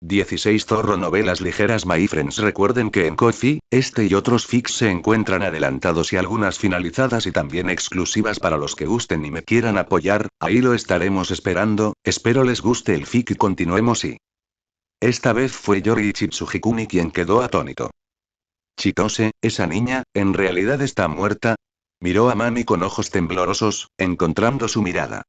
16 Zorro Novelas ligeras My Friends. Recuerden que en Ko-fi, este y otros fics se encuentran adelantados y algunas finalizadas y también exclusivas para los que gusten y me quieran apoyar, ahí lo estaremos esperando, espero les guste el fic y continuemos y... Esta vez fue Yoriichi Tsujikuni quien quedó atónito. Chitose, esa niña, ¿en realidad está muerta? Miró a Mami con ojos temblorosos, encontrando su mirada.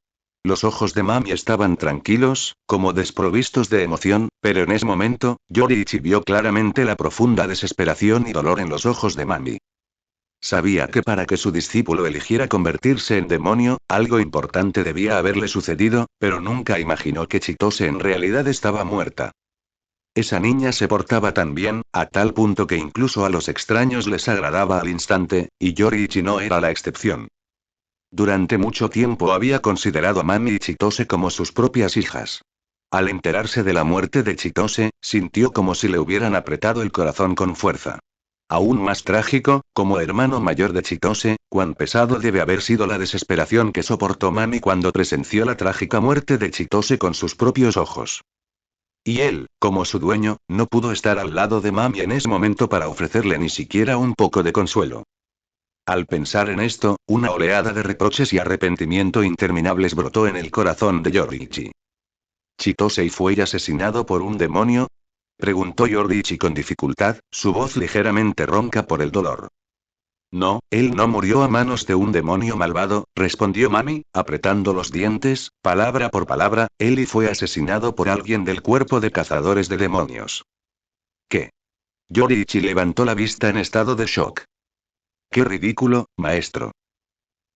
Los ojos de Mami estaban tranquilos, como desprovistos de emoción, pero en ese momento, Yoriichi vio claramente la profunda desesperación y dolor en los ojos de Mami. Sabía que para que su discípulo eligiera convertirse en demonio, algo importante debía haberle sucedido, pero nunca imaginó que Chitose en realidad estaba muerta. Esa niña se portaba tan bien, a tal punto que incluso a los extraños les agradaba al instante, y Yoriichi no era la excepción. Durante mucho tiempo había considerado a Mami y Chitose como sus propias hijas. Al enterarse de la muerte de Chitose, sintió como si le hubieran apretado el corazón con fuerza. Aún más trágico, como hermano mayor de Chitose, cuán pesado debe haber sido la desesperación que soportó Mami cuando presenció la trágica muerte de Chitose con sus propios ojos. Y él, como su dueño, no pudo estar al lado de Mami en ese momento para ofrecerle ni siquiera un poco de consuelo. Al pensar en esto, una oleada de reproches y arrepentimiento interminables brotó en el corazón de Yoriichi. ¿Chitose fue asesinado por un demonio? Preguntó Yoriichi con dificultad, su voz ligeramente ronca por el dolor. No, él no murió a manos de un demonio malvado, respondió Mami, apretando los dientes, palabra por palabra, él fue asesinado por alguien del cuerpo de cazadores de demonios. ¿Qué? Yoriichi levantó la vista en estado de shock. ¡Qué ridículo, maestro!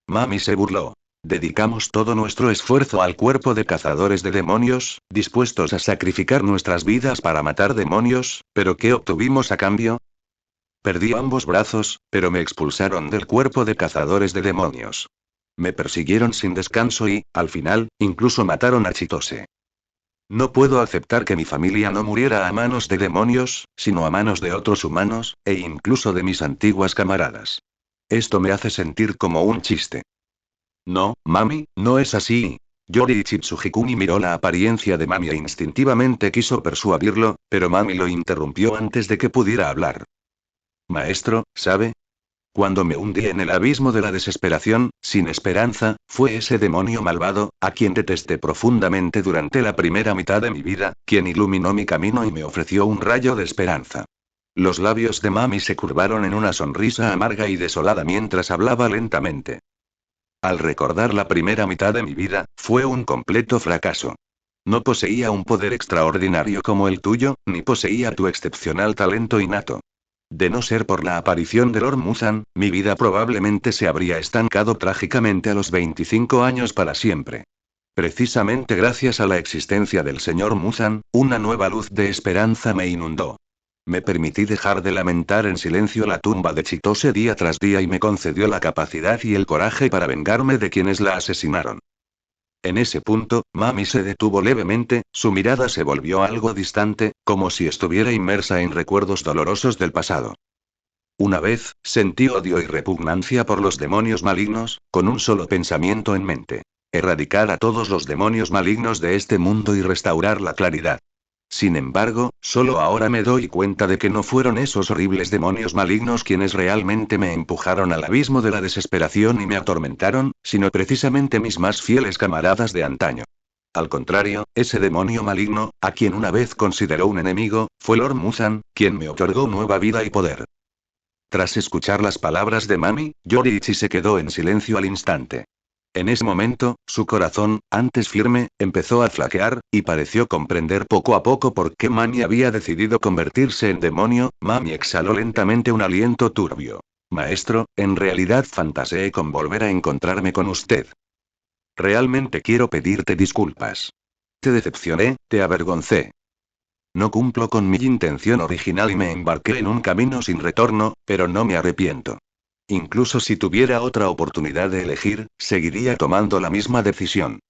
Mami se burló. Dedicamos todo nuestro esfuerzo al cuerpo de cazadores de demonios, dispuestos a sacrificar nuestras vidas para matar demonios, pero ¿qué obtuvimos a cambio? Perdí ambos brazos, pero me expulsaron del cuerpo de cazadores de demonios. Me persiguieron sin descanso y, al final, incluso mataron a Chitose. No puedo aceptar que mi familia no muriera a manos de demonios, sino a manos de otros humanos, e incluso de mis antiguas camaradas. Esto me hace sentir como un chiste. No, Mami, no es así. Yoriichi Tsujikuni miró la apariencia de Mami e instintivamente quiso persuadirlo, pero Mami lo interrumpió antes de que pudiera hablar. Maestro, ¿sabe? Cuando me hundí en el abismo de la desesperación, sin esperanza, fue ese demonio malvado, a quien detesté profundamente durante la primera mitad de mi vida, quien iluminó mi camino y me ofreció un rayo de esperanza. Los labios de Mami se curvaron en una sonrisa amarga y desolada mientras hablaba lentamente. Al recordar la primera mitad de mi vida, fue un completo fracaso. No poseía un poder extraordinario como el tuyo, ni poseía tu excepcional talento innato. De no ser por la aparición de Lord Muzan, mi vida probablemente se habría estancado trágicamente a los 25 años para siempre. Precisamente gracias a la existencia del señor Muzan, una nueva luz de esperanza me inundó. Me permití dejar de lamentar en silencio la tumba de Chitose día tras día y me concedió la capacidad y el coraje para vengarme de quienes la asesinaron. En ese punto, Mami se detuvo levemente, su mirada se volvió algo distante, como si estuviera inmersa en recuerdos dolorosos del pasado. Una vez, sentí odio y repugnancia por los demonios malignos, con un solo pensamiento en mente. Erradicar a todos los demonios malignos de este mundo y restaurar la claridad. Sin embargo, solo ahora me doy cuenta de que no fueron esos horribles demonios malignos quienes realmente me empujaron al abismo de la desesperación y me atormentaron, sino precisamente mis más fieles camaradas de antaño. Al contrario, ese demonio maligno, a quien una vez consideró un enemigo, fue Lord Muzan, quien me otorgó nueva vida y poder. Tras escuchar las palabras de Mami, Yoriichi se quedó en silencio al instante. En ese momento, su corazón, antes firme, empezó a flaquear, y pareció comprender poco a poco por qué Mami había decidido convertirse en demonio. Mami exhaló lentamente un aliento turbio. Maestro, en realidad fantaseé con volver a encontrarme con usted. Realmente quiero pedirte disculpas. Te decepcioné, te avergoncé. No cumplo con mi intención original y me embarqué en un camino sin retorno, pero no me arrepiento. Incluso si tuviera otra oportunidad de elegir, seguiría tomando la misma decisión.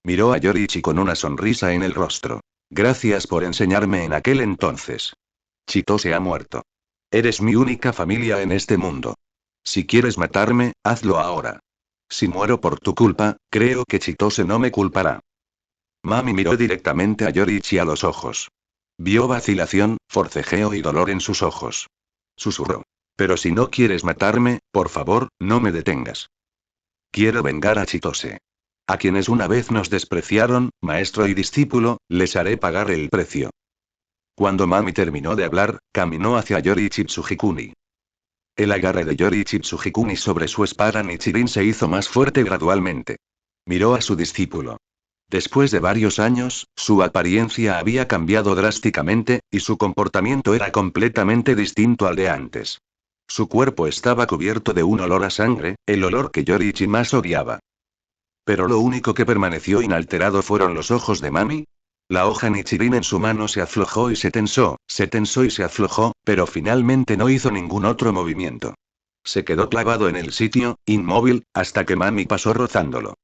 Miró a Yoriichi con una sonrisa en el rostro. Gracias por enseñarme en aquel entonces. Chitose ha muerto. Eres mi única familia en este mundo. Si quieres matarme, hazlo ahora. Si muero por tu culpa, creo que Chitose no me culpará. Mami miró directamente a Yoriichi a los ojos. Vio vacilación, forcejeo y dolor en sus ojos. Susurró. Pero si no quieres matarme, por favor, no me detengas. Quiero vengar a Chitose. A quienes una vez nos despreciaron, maestro y discípulo, les haré pagar el precio. Cuando Mami terminó de hablar, caminó hacia Yoriichi Tsujikuni. El agarre de Yoriichi Tsujikuni sobre su espada Nichirin se hizo más fuerte gradualmente. Miró a su discípulo. Después de varios años, su apariencia había cambiado drásticamente, y su comportamiento era completamente distinto al de antes. Su cuerpo estaba cubierto de un olor a sangre, el olor que Yoriichi más odiaba. Pero lo único que permaneció inalterado fueron los ojos de Mami. La hoja Nichirin en su mano se aflojó y se tensó y se aflojó, pero finalmente no hizo ningún otro movimiento. Se quedó clavado en el sitio, inmóvil, hasta que Mami pasó rozándolo.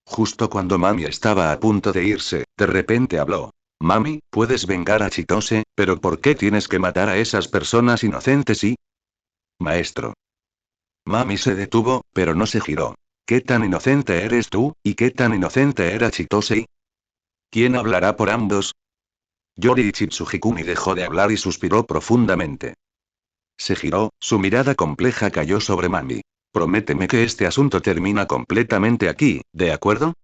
Justo cuando Mami estaba a punto de irse, de repente habló. Mami, puedes vengar a Chitose, pero ¿por qué tienes que matar a esas personas inocentes y...? Maestro. Mami se detuvo, pero no se giró. ¿Qué tan inocente eres tú, y qué tan inocente era Chitose? ¿Quién hablará por ambos? Yoriichi Tsujikuni dejó de hablar y suspiró profundamente. Se giró, su mirada compleja cayó sobre Mami. Prométeme que este asunto termina completamente aquí, ¿de acuerdo?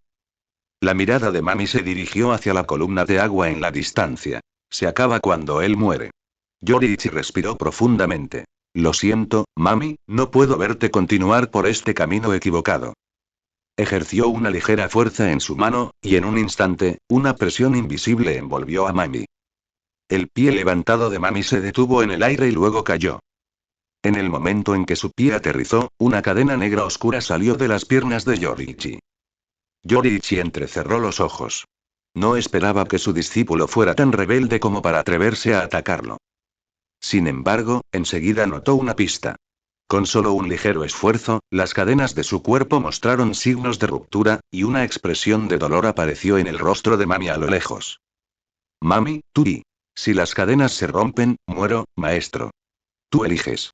La mirada de Mami se dirigió hacia la columna de agua en la distancia. Se acaba cuando él muere. Yoriichi respiró profundamente. Lo siento, Mami, no puedo verte continuar por este camino equivocado. Ejerció una ligera fuerza en su mano, y en un instante, una presión invisible envolvió a Mami. El pie levantado de Mami se detuvo en el aire y luego cayó. En el momento en que su pie aterrizó, una cadena negra oscura salió de las piernas de Yoriichi. Yoriichi entrecerró los ojos. No esperaba que su discípulo fuera tan rebelde como para atreverse a atacarlo. Sin embargo, enseguida notó una pista. Con solo un ligero esfuerzo, las cadenas de su cuerpo mostraron signos de ruptura, y una expresión de dolor apareció en el rostro de Mami a lo lejos. Mami, tú di. Si las cadenas se rompen, muero, maestro. Tú eliges.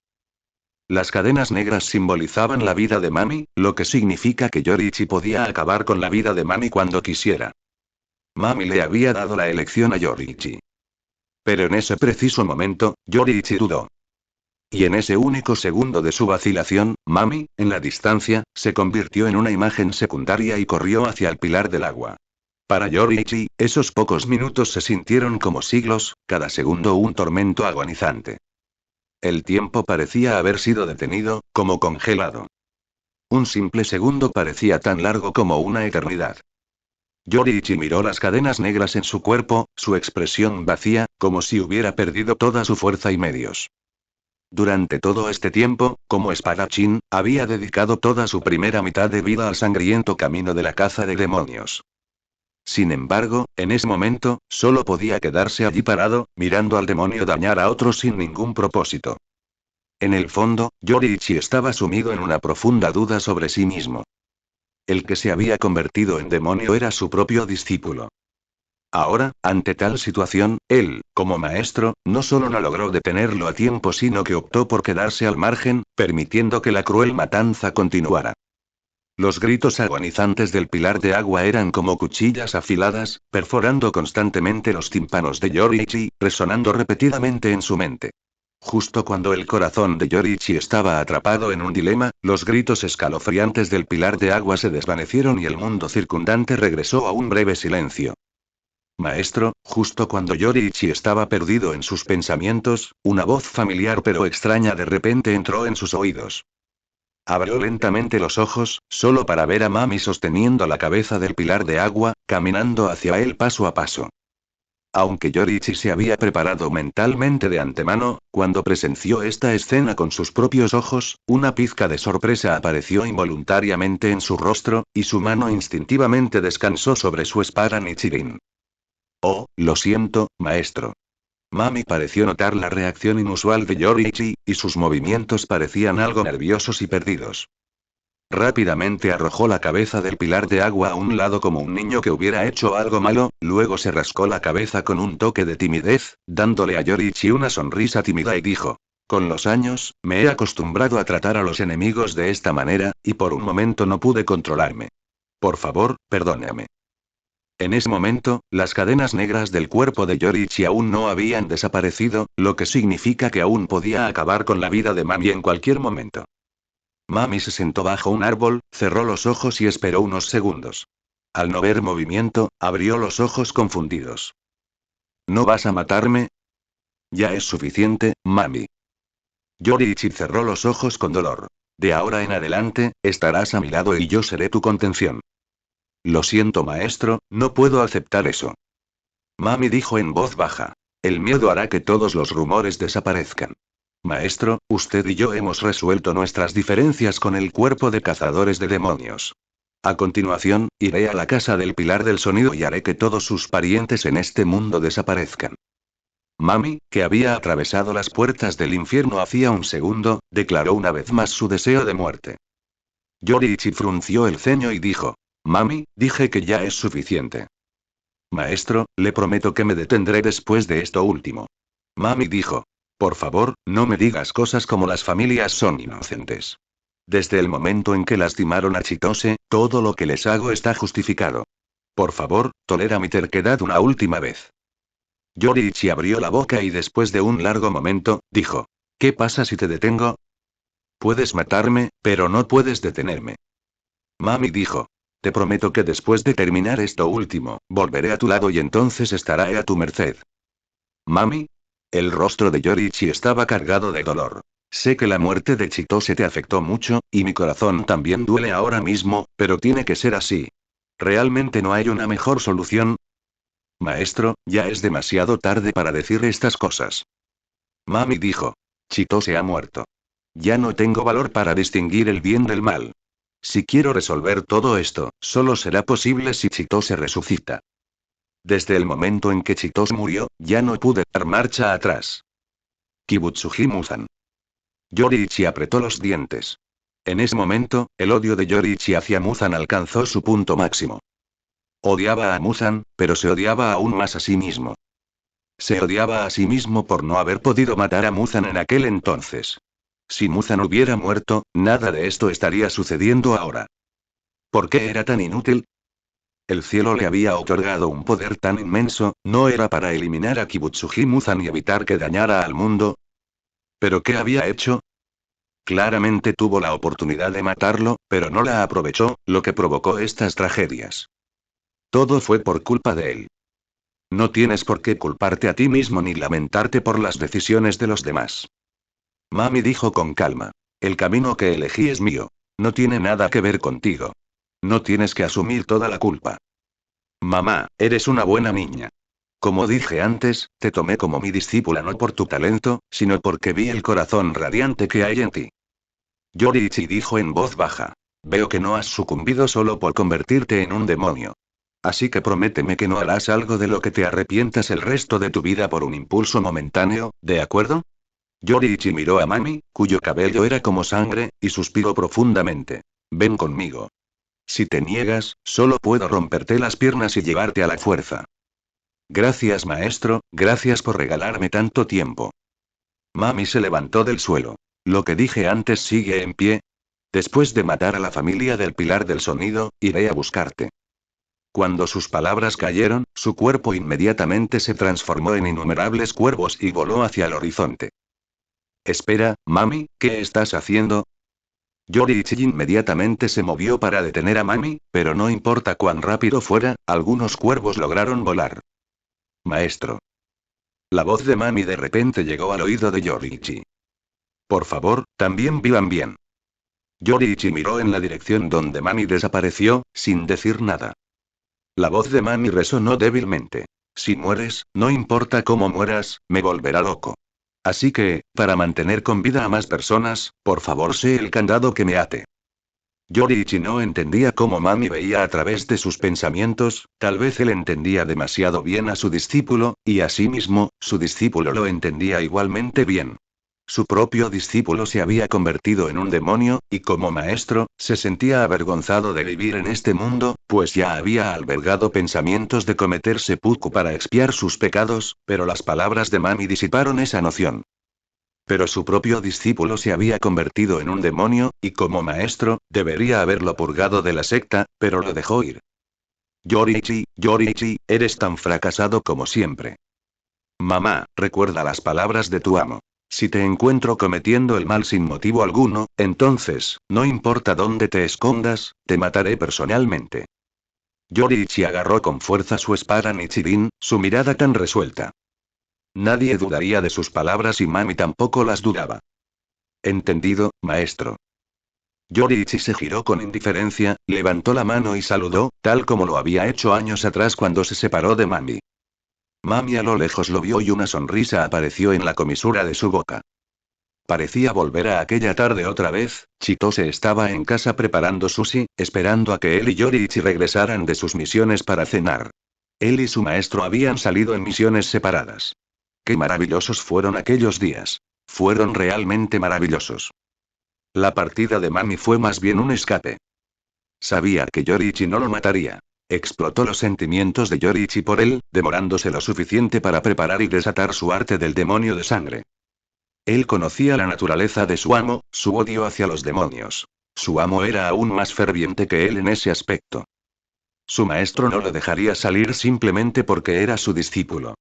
Las cadenas negras simbolizaban la vida de Mami, lo que significa que Yoriichi podía acabar con la vida de Mami cuando quisiera. Mami le había dado la elección a Yoriichi. Pero en ese preciso momento, Yoriichi dudó. Y en ese único segundo de su vacilación, Mami, en la distancia, se convirtió en una imagen secundaria y corrió hacia el pilar del agua. Para Yoriichi, esos pocos minutos se sintieron como siglos, cada segundo un tormento agonizante. El tiempo parecía haber sido detenido, como congelado. Un simple segundo parecía tan largo como una eternidad. Yoriichi miró las cadenas negras en su cuerpo, su expresión vacía, como si hubiera perdido toda su fuerza y medios. Durante todo este tiempo, como espadachín, había dedicado toda su primera mitad de vida al sangriento camino de la caza de demonios. Sin embargo, en ese momento, solo podía quedarse allí parado, mirando al demonio dañar a otros sin ningún propósito. En el fondo, Yoriichi estaba sumido en una profunda duda sobre sí mismo. El que se había convertido en demonio era su propio discípulo. Ahora, ante tal situación, él, como maestro, no solo no logró detenerlo a tiempo, sino que optó por quedarse al margen, permitiendo que la cruel matanza continuara. Los gritos agonizantes del pilar de agua eran como cuchillas afiladas, perforando constantemente los tímpanos de Yoriichi, resonando repetidamente en su mente. Justo cuando el corazón de Yoriichi estaba atrapado en un dilema, los gritos escalofriantes del pilar de agua se desvanecieron y el mundo circundante regresó a un breve silencio. Maestro, justo cuando Yoriichi estaba perdido en sus pensamientos, una voz familiar pero extraña de repente entró en sus oídos. Abrió lentamente los ojos, solo para ver a Mami sosteniendo la cabeza del pilar de agua, caminando hacia él paso a paso. Aunque Yoriichi se había preparado mentalmente de antemano, cuando presenció esta escena con sus propios ojos, una pizca de sorpresa apareció involuntariamente en su rostro, y su mano instintivamente descansó sobre su espada Nichirin. Oh, lo siento, maestro. Mami pareció notar la reacción inusual de Yoriichi, y sus movimientos parecían algo nerviosos y perdidos. Rápidamente arrojó la cabeza del pilar de agua a un lado como un niño que hubiera hecho algo malo, luego se rascó la cabeza con un toque de timidez, dándole a Yoriichi una sonrisa tímida y dijo: con los años, me he acostumbrado a tratar a los enemigos de esta manera, y por un momento no pude controlarme. Por favor, perdóname. En ese momento, las cadenas negras del cuerpo de Yorichi aún no habían desaparecido, lo que significa que aún podía acabar con la vida de Mami en cualquier momento. Mami se sentó bajo un árbol, cerró los ojos y esperó unos segundos. Al no ver movimiento, abrió los ojos confundidos. ¿No vas a matarme? Ya es suficiente, Mami. Yorichi cerró los ojos con dolor. De ahora en adelante, estarás a mi lado y yo seré tu contención. Lo siento, maestro, no puedo aceptar eso. Mami dijo en voz baja. El miedo hará que todos los rumores desaparezcan. Maestro, usted y yo hemos resuelto nuestras diferencias con el cuerpo de cazadores de demonios. A continuación, iré a la casa del Pilar del Sonido y haré que todos sus parientes en este mundo desaparezcan. Mami, que había atravesado las puertas del infierno hacía un segundo, declaró una vez más su deseo de muerte. Yorichi frunció el ceño y dijo: Mami, dije que ya es suficiente. Maestro, le prometo que me detendré después de esto último. Mami dijo: Por favor, no me digas cosas como las familias son inocentes. Desde el momento en que lastimaron a Chitose, todo lo que les hago está justificado. Por favor, tolera mi terquedad una última vez. Yorichi abrió la boca y después de un largo momento, dijo: ¿Qué pasa si te detengo? Puedes matarme, pero no puedes detenerme. Mami dijo: Te prometo que después de terminar esto último, volveré a tu lado y entonces estaré a tu merced. Mami. El rostro de Yorichi estaba cargado de dolor. Sé que la muerte de Chitose te afectó mucho, y mi corazón también duele ahora mismo, pero tiene que ser así. ¿Realmente no hay una mejor solución? Maestro, ya es demasiado tarde para decir estas cosas. Mami dijo: Chitose ha muerto. Ya no tengo valor para distinguir el bien del mal. Si quiero resolver todo esto, solo será posible si Chitose resucita. Desde el momento en que Chitose murió, ya no pude dar marcha atrás. Kibutsuji Muzan. Yorichi apretó los dientes. En ese momento, el odio de Yorichi hacia Muzan alcanzó su punto máximo. Odiaba a Muzan, pero se odiaba aún más a sí mismo. Se odiaba a sí mismo por no haber podido matar a Muzan en aquel entonces. Si Muzan hubiera muerto, nada de esto estaría sucediendo ahora. ¿Por qué era tan inútil? El cielo le había otorgado un poder tan inmenso, ¿no era para eliminar a Kibutsuji Muzan y evitar que dañara al mundo? ¿Pero qué había hecho? Claramente tuvo la oportunidad de matarlo, pero no la aprovechó, lo que provocó estas tragedias. Todo fue por culpa de él. No tienes por qué culparte a ti mismo ni lamentarte por las decisiones de los demás. Mami dijo con calma: El camino que elegí es mío. No tiene nada que ver contigo. No tienes que asumir toda la culpa. Mamá, eres una buena niña. Como dije antes, te tomé como mi discípula no por tu talento, sino porque vi el corazón radiante que hay en ti. Yorichi dijo en voz baja: Veo que no has sucumbido solo por convertirte en un demonio. Así que prométeme que no harás algo de lo que te arrepientas el resto de tu vida por un impulso momentáneo, ¿de acuerdo? Yorichi miró a Mami, cuyo cabello era como sangre, y suspiró profundamente. Ven conmigo. Si te niegas, solo puedo romperte las piernas y llevarte a la fuerza. Gracias, maestro, gracias por regalarme tanto tiempo. Mami se levantó del suelo. Lo que dije antes sigue en pie. Después de matar a la familia del Pilar del Sonido, iré a buscarte. Cuando sus palabras cayeron, su cuerpo inmediatamente se transformó en innumerables cuervos y voló hacia el horizonte. Espera, Mami, ¿qué estás haciendo? Yorichi inmediatamente se movió para detener a Mami, pero no importa cuán rápido fuera, algunos cuervos lograron volar. Maestro. La voz de Mami de repente llegó al oído de Yorichi. Por favor, también vivan bien. Yorichi miró en la dirección donde Mami desapareció, sin decir nada. La voz de Mami resonó débilmente. Si mueres, no importa cómo mueras, me volverá loco. Así que, para mantener con vida a más personas, por favor sé el candado que me ate. Yorichi no entendía cómo Mami veía a través de sus pensamientos, tal vez él entendía demasiado bien a su discípulo, y asimismo, su discípulo lo entendía igualmente bien. Su propio discípulo se había convertido en un demonio, y como maestro, se sentía avergonzado de vivir en este mundo, pues ya había albergado pensamientos de cometer seppuku para expiar sus pecados, pero las palabras de Mami disiparon esa noción. Pero su propio discípulo se había convertido en un demonio, y como maestro, debería haberlo purgado de la secta, pero lo dejó ir. Yoriichi, eres tan fracasado como siempre. Mamá, recuerda las palabras de tu amo. Si te encuentro cometiendo el mal sin motivo alguno, entonces, no importa dónde te escondas, te mataré personalmente. Yoriichi agarró con fuerza su espada Nichirin, su mirada tan resuelta. Nadie dudaría de sus palabras y Mami tampoco las dudaba. Entendido, maestro. Yoriichi se giró con indiferencia, levantó la mano y saludó, tal como lo había hecho años atrás cuando se separó de Mami. Mami a lo lejos lo vio y una sonrisa apareció en la comisura de su boca. Parecía volver a aquella tarde otra vez. Chitose estaba en casa preparando sushi, esperando a que él y Yoriichi regresaran de sus misiones para cenar. Él y su maestro habían salido en misiones separadas. Qué maravillosos fueron aquellos días. Fueron realmente maravillosos. La partida de Mami fue más bien un escape. Sabía que Yoriichi no lo mataría. Explotó los sentimientos de Yoriichi por él, demorándose lo suficiente para preparar y desatar su arte del demonio de sangre. Él conocía la naturaleza de su amo, su odio hacia los demonios. Su amo era aún más ferviente que él en ese aspecto. Su maestro no lo dejaría salir simplemente porque era su discípulo.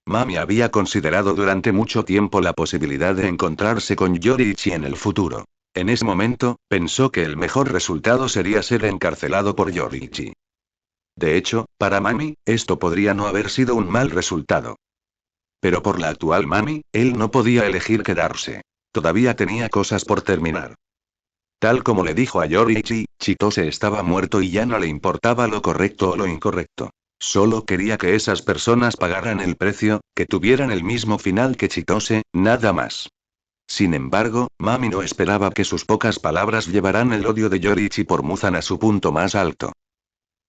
Mami había considerado durante mucho tiempo la posibilidad de encontrarse con Yoriichi en el futuro. En ese momento, pensó que el mejor resultado sería ser encarcelado por Yoriichi. De hecho, para Mami, esto podría no haber sido un mal resultado. Pero por la actual Mami, él no podía elegir quedarse. Todavía tenía cosas por terminar. Tal como le dijo a Yoriichi, Chitose estaba muerto y ya no le importaba lo correcto o lo incorrecto. Solo quería que esas personas pagaran el precio, que tuvieran el mismo final que Chitose, nada más. Sin embargo, Mami no esperaba que sus pocas palabras llevaran el odio de Yoriichi por Muzan a su punto más alto.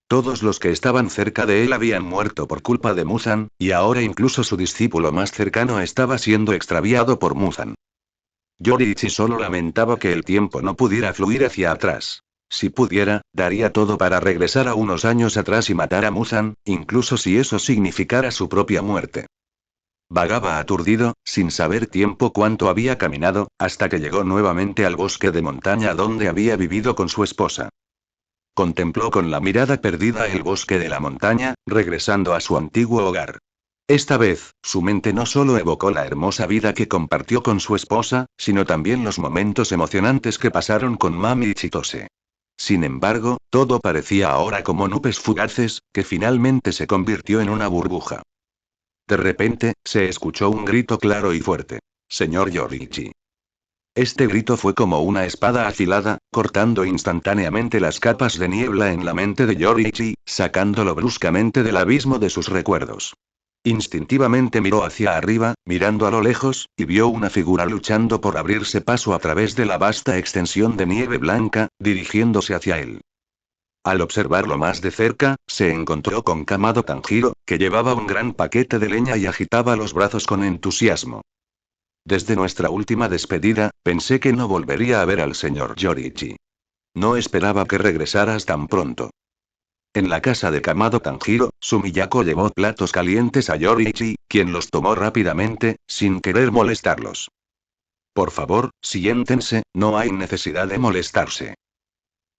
Todos los que estaban cerca de él habían muerto por culpa de Muzan, y ahora incluso su discípulo más cercano estaba siendo extraviado por Muzan. Yoriichi solo lamentaba que el tiempo no pudiera fluir hacia atrás. Si pudiera, daría todo para regresar a unos años atrás y matar a Muzan, incluso si eso significara su propia muerte. Vagaba aturdido, sin saber tiempo cuánto había caminado, hasta que llegó nuevamente al bosque de montaña donde había vivido con su esposa. Contempló con la mirada perdida el bosque de la montaña, regresando a su antiguo hogar. Esta vez, su mente no solo evocó la hermosa vida que compartió con su esposa, sino también los momentos emocionantes que pasaron con Mami y Chitose. Sin embargo, todo parecía ahora como nubes fugaces, que finalmente se convirtió en una burbuja. De repente, se escuchó un grito claro y fuerte. Señor Yoriichi. Este grito fue como una espada afilada, cortando instantáneamente las capas de niebla en la mente de Yoriichi, sacándolo bruscamente del abismo de sus recuerdos. Instintivamente miró hacia arriba, mirando a lo lejos, y vio una figura luchando por abrirse paso a través de la vasta extensión de nieve blanca, dirigiéndose hacia él. Al observarlo más de cerca, se encontró con Kamado Tanjiro, que llevaba un gran paquete de leña y agitaba los brazos con entusiasmo. Desde nuestra última despedida, pensé que no volvería a ver al señor Yoriichi. No esperaba que regresaras tan pronto. En la casa de Kamado Tanjiro, Sumiyako llevó platos calientes a Yoriichi, quien los tomó rápidamente, sin querer molestarlos. Por favor, siéntense, no hay necesidad de molestarse.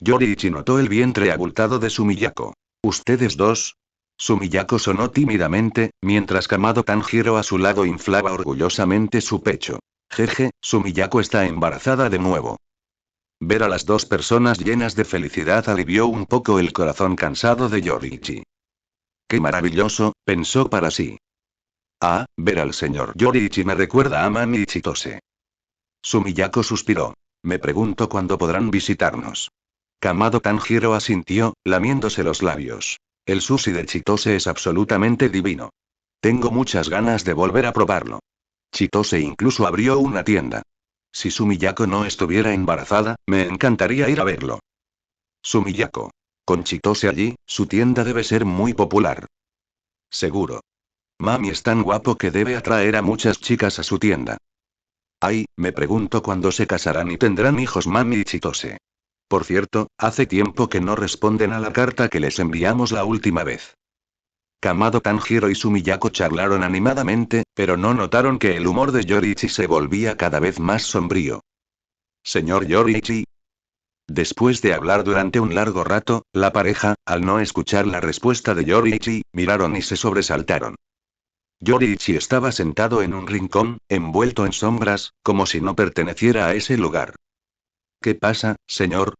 Yoriichi notó el vientre abultado de Sumiyako. ¿Ustedes dos? Sumiyako sonó tímidamente, mientras Kamado Tanjiro a su lado inflaba orgullosamente su pecho. Jeje, Sumiyako está embarazada de nuevo. Ver a las dos personas llenas de felicidad alivió un poco el corazón cansado de Yoriichi. Qué maravilloso, pensó para sí. Ah, ver al señor Yoriichi me recuerda a Mami y Chitose. Sumiyako suspiró. Me pregunto cuándo podrán visitarnos. Kamado Tanjiro asintió, lamiéndose los labios. El sushi de Chitose es absolutamente divino. Tengo muchas ganas de volver a probarlo. Chitose incluso abrió una tienda. Si Sumiyako no estuviera embarazada, me encantaría ir a verlo. Sumiyako. Con Chitose allí, su tienda debe ser muy popular. Seguro. Mami es tan guapo que debe atraer a muchas chicas a su tienda. Ay, me pregunto cuándo se casarán y tendrán hijos Mami y Chitose. Por cierto, hace tiempo que no responden a la carta que les enviamos la última vez. Kamado Tanjiro y Sumiyako charlaron animadamente, pero no notaron que el humor de Yoriichi se volvía cada vez más sombrío. Señor Yoriichi. Después de hablar durante un largo rato, la pareja, al no escuchar la respuesta de Yoriichi, miraron y se sobresaltaron. Yoriichi estaba sentado en un rincón, envuelto en sombras, como si no perteneciera a ese lugar. ¿Qué pasa, señor?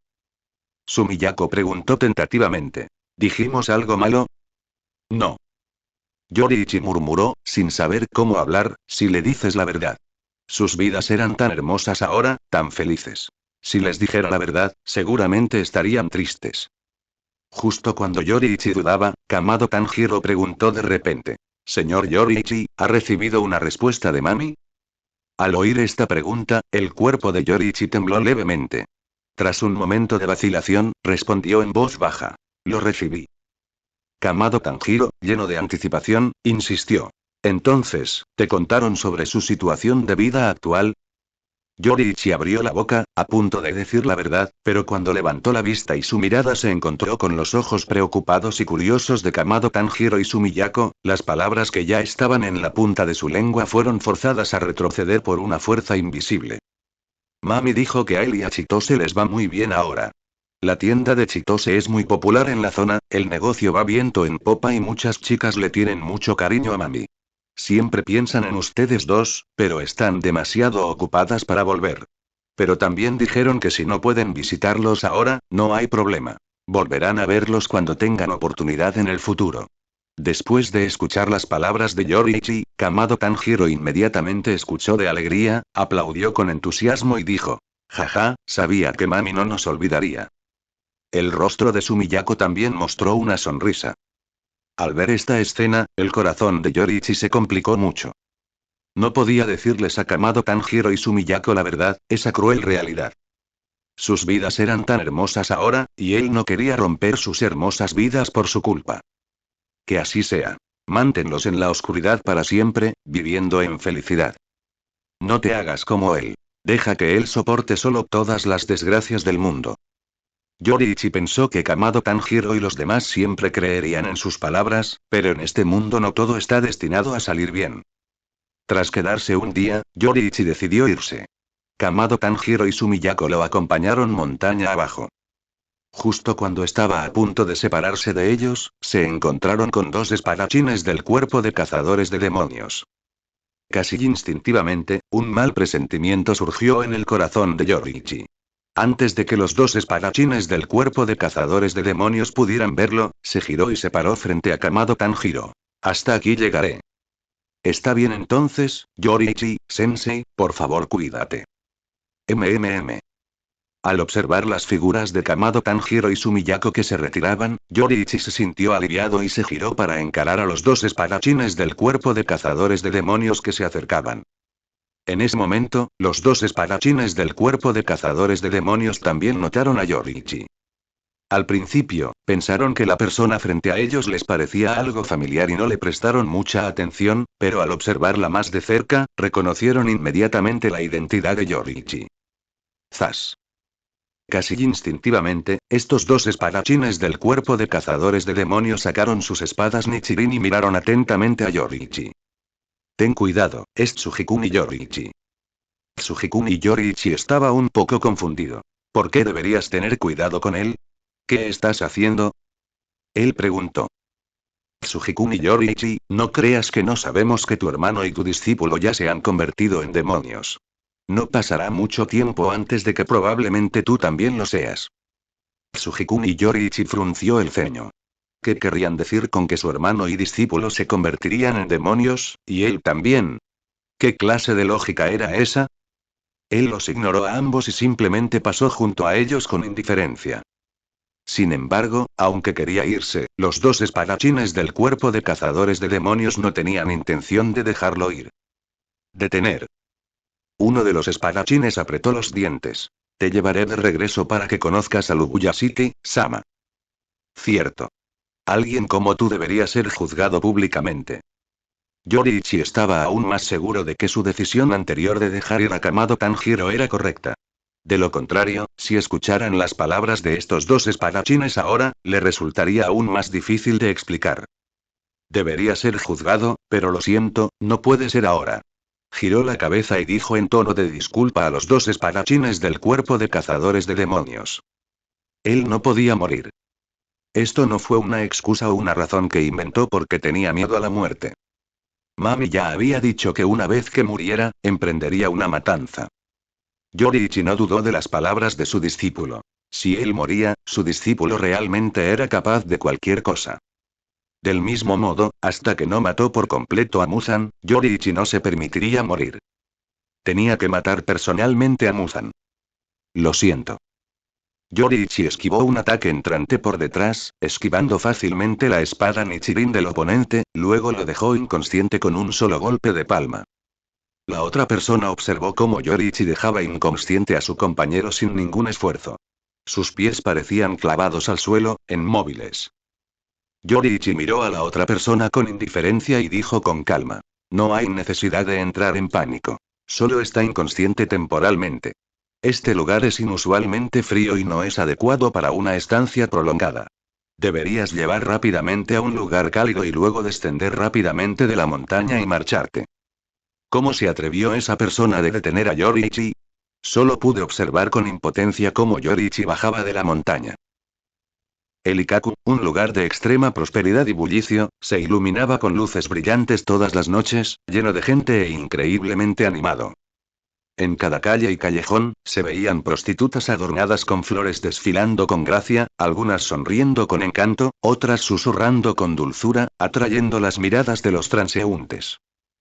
Sumiyako preguntó tentativamente. ¿Dijimos algo malo? No. Yoriichi murmuró, sin saber cómo hablar, si le dices la verdad. Sus vidas eran tan hermosas ahora, tan felices. Si les dijera la verdad, seguramente estarían tristes. Justo cuando Yoriichi dudaba, Kamado Tanjiro preguntó de repente. Señor Yoriichi, ¿ha recibido una respuesta de mami? Al oír esta pregunta, el cuerpo de Yoriichi tembló levemente. Tras un momento de vacilación, respondió en voz baja. Lo recibí. Kamado Tanjiro, lleno de anticipación, insistió. Entonces, ¿te contaron sobre su situación de vida actual? Yoriichi abrió la boca, a punto de decir la verdad, pero cuando levantó la vista y su mirada se encontró con los ojos preocupados y curiosos de Kamado Tanjiro y Sumiyako, las palabras que ya estaban en la punta de su lengua fueron forzadas a retroceder por una fuerza invisible. Mami dijo que a él y a Chitose les va muy bien ahora. La tienda de Chitose es muy popular en la zona, el negocio va viento en popa y muchas chicas le tienen mucho cariño a mami. Siempre piensan en ustedes dos, pero están demasiado ocupadas para volver. Pero también dijeron que si no pueden visitarlos ahora, no hay problema. Volverán a verlos cuando tengan oportunidad en el futuro. Después de escuchar las palabras de Yoriichi, Kamado Tanjiro inmediatamente escuchó de alegría, aplaudió con entusiasmo y dijo: jaja, sabía que mami no nos olvidaría. El rostro de Sumiyako también mostró una sonrisa. Al ver esta escena, el corazón de Yoriichi se complicó mucho. No podía decirles a Kamado Tanjiro y Sumiyako la verdad, esa cruel realidad. Sus vidas eran tan hermosas ahora, y él no quería romper sus hermosas vidas por su culpa. Que así sea. Manténlos en la oscuridad para siempre, viviendo en felicidad. No te hagas como él. Deja que él soporte solo todas las desgracias del mundo. Yoriichi pensó que Kamado Tanjiro y los demás siempre creerían en sus palabras, pero en este mundo no todo está destinado a salir bien. Tras quedarse un día, Yoriichi decidió irse. Kamado Tanjiro y Sumiyako lo acompañaron montaña abajo. Justo cuando estaba a punto de separarse de ellos, se encontraron con dos espadachines del cuerpo de cazadores de demonios. Casi instintivamente, un mal presentimiento surgió en el corazón de Yoriichi. Antes de que los dos espadachines del cuerpo de cazadores de demonios pudieran verlo, se giró y se paró frente a Kamado Tanjiro. Hasta aquí llegaré. Está bien entonces, Yoriichi, sensei, por favor cuídate. MMM. Al observar las figuras de Kamado Tanjiro y Sumiyako que se retiraban, Yoriichi se sintió aliviado y se giró para encarar a los dos espadachines del cuerpo de cazadores de demonios que se acercaban. En ese momento, los dos espadachines del cuerpo de cazadores de demonios también notaron a Yoriichi. Al principio, pensaron que la persona frente a ellos les parecía algo familiar y no le prestaron mucha atención, pero al observarla más de cerca, reconocieron inmediatamente la identidad de Yoriichi. ¡Zas! Casi instintivamente, estos dos espadachines del cuerpo de cazadores de demonios sacaron sus espadas Nichirin y miraron atentamente a Yoriichi. Ten cuidado, es Tsujikun y Yoriichi. Tsujikun y Yoriichi estaba un poco confundido. ¿Por qué deberías tener cuidado con él? ¿Qué estás haciendo? Él preguntó. Tsujikun y Yoriichi, no creas que no sabemos que tu hermano y tu discípulo ya se han convertido en demonios. No pasará mucho tiempo antes de que probablemente tú también lo seas. Tsujikun y Yoriichi frunció el ceño. ¿Qué querrían decir con que su hermano y discípulo se convertirían en demonios, y él también? ¿Qué clase de lógica era esa? Él los ignoró a ambos y simplemente pasó junto a ellos con indiferencia. Sin embargo, aunque quería irse, los dos espadachines del cuerpo de cazadores de demonios no tenían intención de dejarlo ir. Detener. Uno de los espadachines apretó los dientes. Te llevaré de regreso para que conozcas a Lubuyashiki, Sama. Cierto. Alguien como tú debería ser juzgado públicamente. Yoriichi estaba aún más seguro de que su decisión anterior de dejar ir a Kamado Tanjiro era correcta. De lo contrario, si escucharan las palabras de estos dos espadachines ahora, le resultaría aún más difícil de explicar. Debería ser juzgado, pero lo siento, no puede ser ahora. Giró la cabeza y dijo en tono de disculpa a los dos espadachines del cuerpo de cazadores de demonios. Él no podía morir. Esto no fue una excusa o una razón que inventó porque tenía miedo a la muerte. Mami ya había dicho que una vez que muriera, emprendería una matanza. Yoriichi no dudó de las palabras de su discípulo. Si él moría, su discípulo realmente era capaz de cualquier cosa. Del mismo modo, hasta que no mató por completo a Muzan, Yoriichi no se permitiría morir. Tenía que matar personalmente a Muzan. Lo siento. Yoriichi esquivó un ataque entrante por detrás, esquivando fácilmente la espada Nichirin del oponente, luego lo dejó inconsciente con un solo golpe de palma. La otra persona observó cómo Yoriichi dejaba inconsciente a su compañero sin ningún esfuerzo. Sus pies parecían clavados al suelo, inmóviles. Yoriichi miró a la otra persona con indiferencia y dijo con calma: no hay necesidad de entrar en pánico. Solo está inconsciente temporalmente. Este lugar es inusualmente frío y no es adecuado para una estancia prolongada. Deberías llevar rápidamente a un lugar cálido y luego descender rápidamente de la montaña y marcharte. ¿Cómo se atrevió esa persona de detener a Yoriichi? Solo pude observar con impotencia cómo Yoriichi bajaba de la montaña. El Ikaku, un lugar de extrema prosperidad y bullicio, se iluminaba con luces brillantes todas las noches, lleno de gente e increíblemente animado. En cada calle y callejón, se veían prostitutas adornadas con flores desfilando con gracia, algunas sonriendo con encanto, otras susurrando con dulzura, atrayendo las miradas de los transeúntes.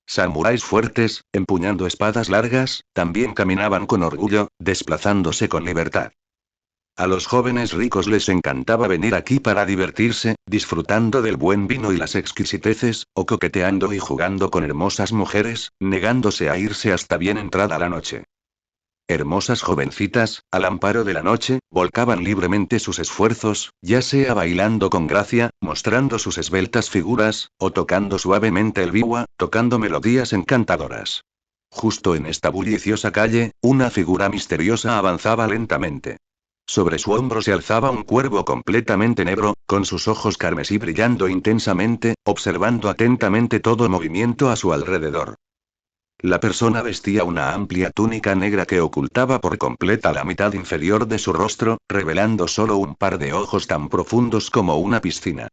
Samuráis fuertes, empuñando espadas largas, también caminaban con orgullo, desplazándose con libertad. A los jóvenes ricos les encantaba venir aquí para divertirse, disfrutando del buen vino y las exquisiteces, o coqueteando y jugando con hermosas mujeres, negándose a irse hasta bien entrada la noche. Hermosas jovencitas, al amparo de la noche, volcaban libremente sus esfuerzos, ya sea bailando con gracia, mostrando sus esbeltas figuras, o tocando suavemente el biwa, tocando melodías encantadoras. Justo en esta bulliciosa calle, una figura misteriosa avanzaba lentamente. Sobre su hombro se alzaba un cuervo completamente negro, con sus ojos carmesí brillando intensamente, observando atentamente todo movimiento a su alrededor. La persona vestía una amplia túnica negra que ocultaba por completa la mitad inferior de su rostro, revelando solo un par de ojos tan profundos como una piscina.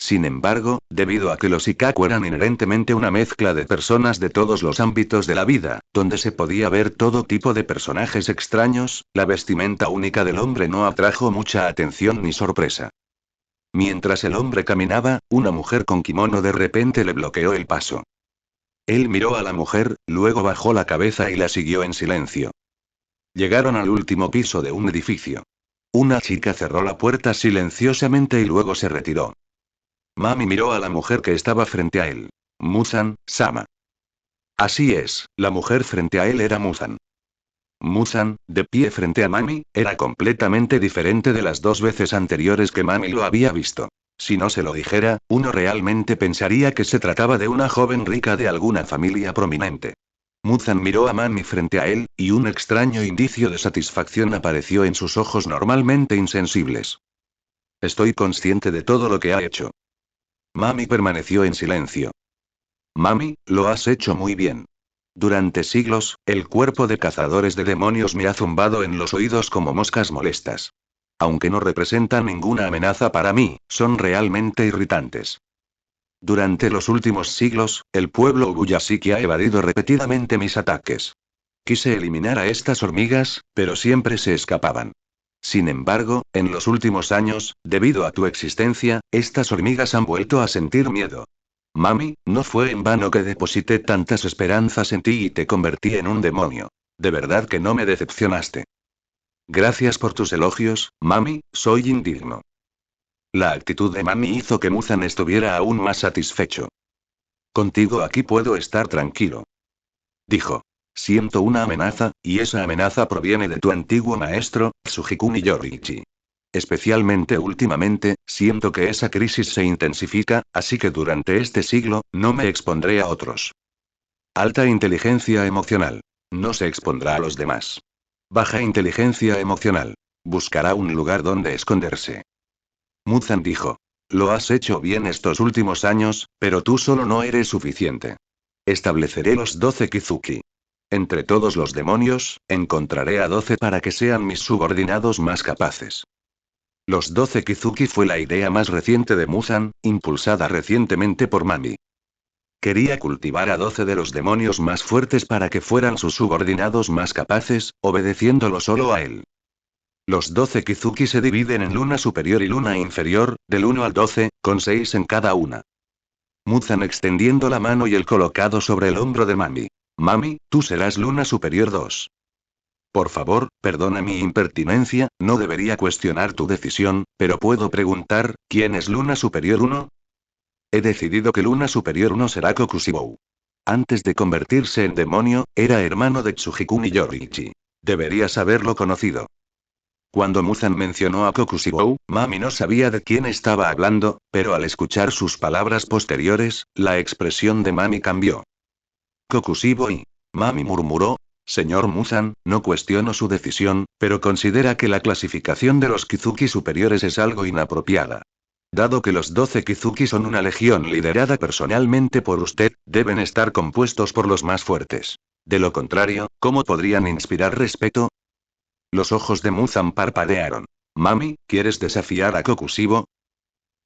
Sin embargo, debido a que los Ikaku eran inherentemente una mezcla de personas de todos los ámbitos de la vida, donde se podía ver todo tipo de personajes extraños, la vestimenta única del hombre no atrajo mucha atención ni sorpresa. Mientras el hombre caminaba, una mujer con kimono de repente le bloqueó el paso. Él miró a la mujer, luego bajó la cabeza y la siguió en silencio. Llegaron al último piso de un edificio. Una chica cerró la puerta silenciosamente y luego se retiró. Mami miró a la mujer que estaba frente a él. Muzan-sama. Así es, la mujer frente a él era Muzan. Muzan, de pie frente a Mami, era completamente diferente de las dos veces anteriores que Mami lo había visto. Si no se lo dijera, uno realmente pensaría que se trataba de una joven rica de alguna familia prominente. Muzan miró a Mami frente a él, y un extraño indicio de satisfacción apareció en sus ojos normalmente insensibles. Estoy consciente de todo lo que ha hecho. Mami permaneció en silencio. Mami, lo has hecho muy bien. Durante siglos, el cuerpo de cazadores de demonios me ha zumbado en los oídos como moscas molestas. Aunque no representan ninguna amenaza para mí, son realmente irritantes. Durante los últimos siglos, el pueblo Ubuyashiki ha evadido repetidamente mis ataques. Quise eliminar a estas hormigas, pero siempre se escapaban. Sin embargo, en los últimos años, debido a tu existencia, estas hormigas han vuelto a sentir miedo. Mami, no fue en vano que deposité tantas esperanzas en ti y te convertí en un demonio. De verdad que no me decepcionaste. Gracias por tus elogios, Mami, soy indigno. La actitud de Mami hizo que Muzan estuviera aún más satisfecho. Contigo aquí puedo estar tranquilo. Dijo. Siento una amenaza, y esa amenaza proviene de tu antiguo maestro, Tsujikuni Yoriichi. Especialmente últimamente, siento que esa crisis se intensifica, así que durante este siglo, no me expondré a otros. Alta inteligencia emocional. No se expondrá a los demás. Baja inteligencia emocional. Buscará un lugar donde esconderse. Muzan dijo. Lo has hecho bien estos últimos años, pero tú solo no eres suficiente. Estableceré los 12 Kizuki. Entre todos los demonios, encontraré a 12 para que sean mis subordinados más capaces. Los 12 Kizuki fue la idea más reciente de Muzan, impulsada recientemente por Mami. Quería cultivar a 12 de los demonios más fuertes para que fueran sus subordinados más capaces, obedeciéndolo solo a él. Los 12 Kizuki se dividen en luna superior y luna inferior, del 1 al 12, con 6 en cada una. Muzan extendiendo la mano y el colocado sobre el hombro de Mami. Mami, tú serás luna superior 2. Por favor, perdona mi impertinencia, no debería cuestionar tu decisión, pero puedo preguntar, ¿quién es luna superior 1? He decidido que luna superior 1 será Kokushibou. Antes de convertirse en demonio, era hermano de Tsujikuni Yoriichi. Deberías haberlo conocido. Cuando Muzan mencionó a Kokushibou, Mami no sabía de quién estaba hablando, pero al escuchar sus palabras posteriores, la expresión de Mami cambió. Kokushibou. Mami murmuró. Señor Muzan, no cuestiono su decisión, pero considera que la clasificación de los Kizuki superiores es algo inapropiada. Dado que los 12 Kizuki son una legión liderada personalmente por usted, deben estar compuestos por los más fuertes. De lo contrario, ¿cómo podrían inspirar respeto? Los ojos de Muzan parpadearon. Mami, ¿quieres desafiar a Kokushibo?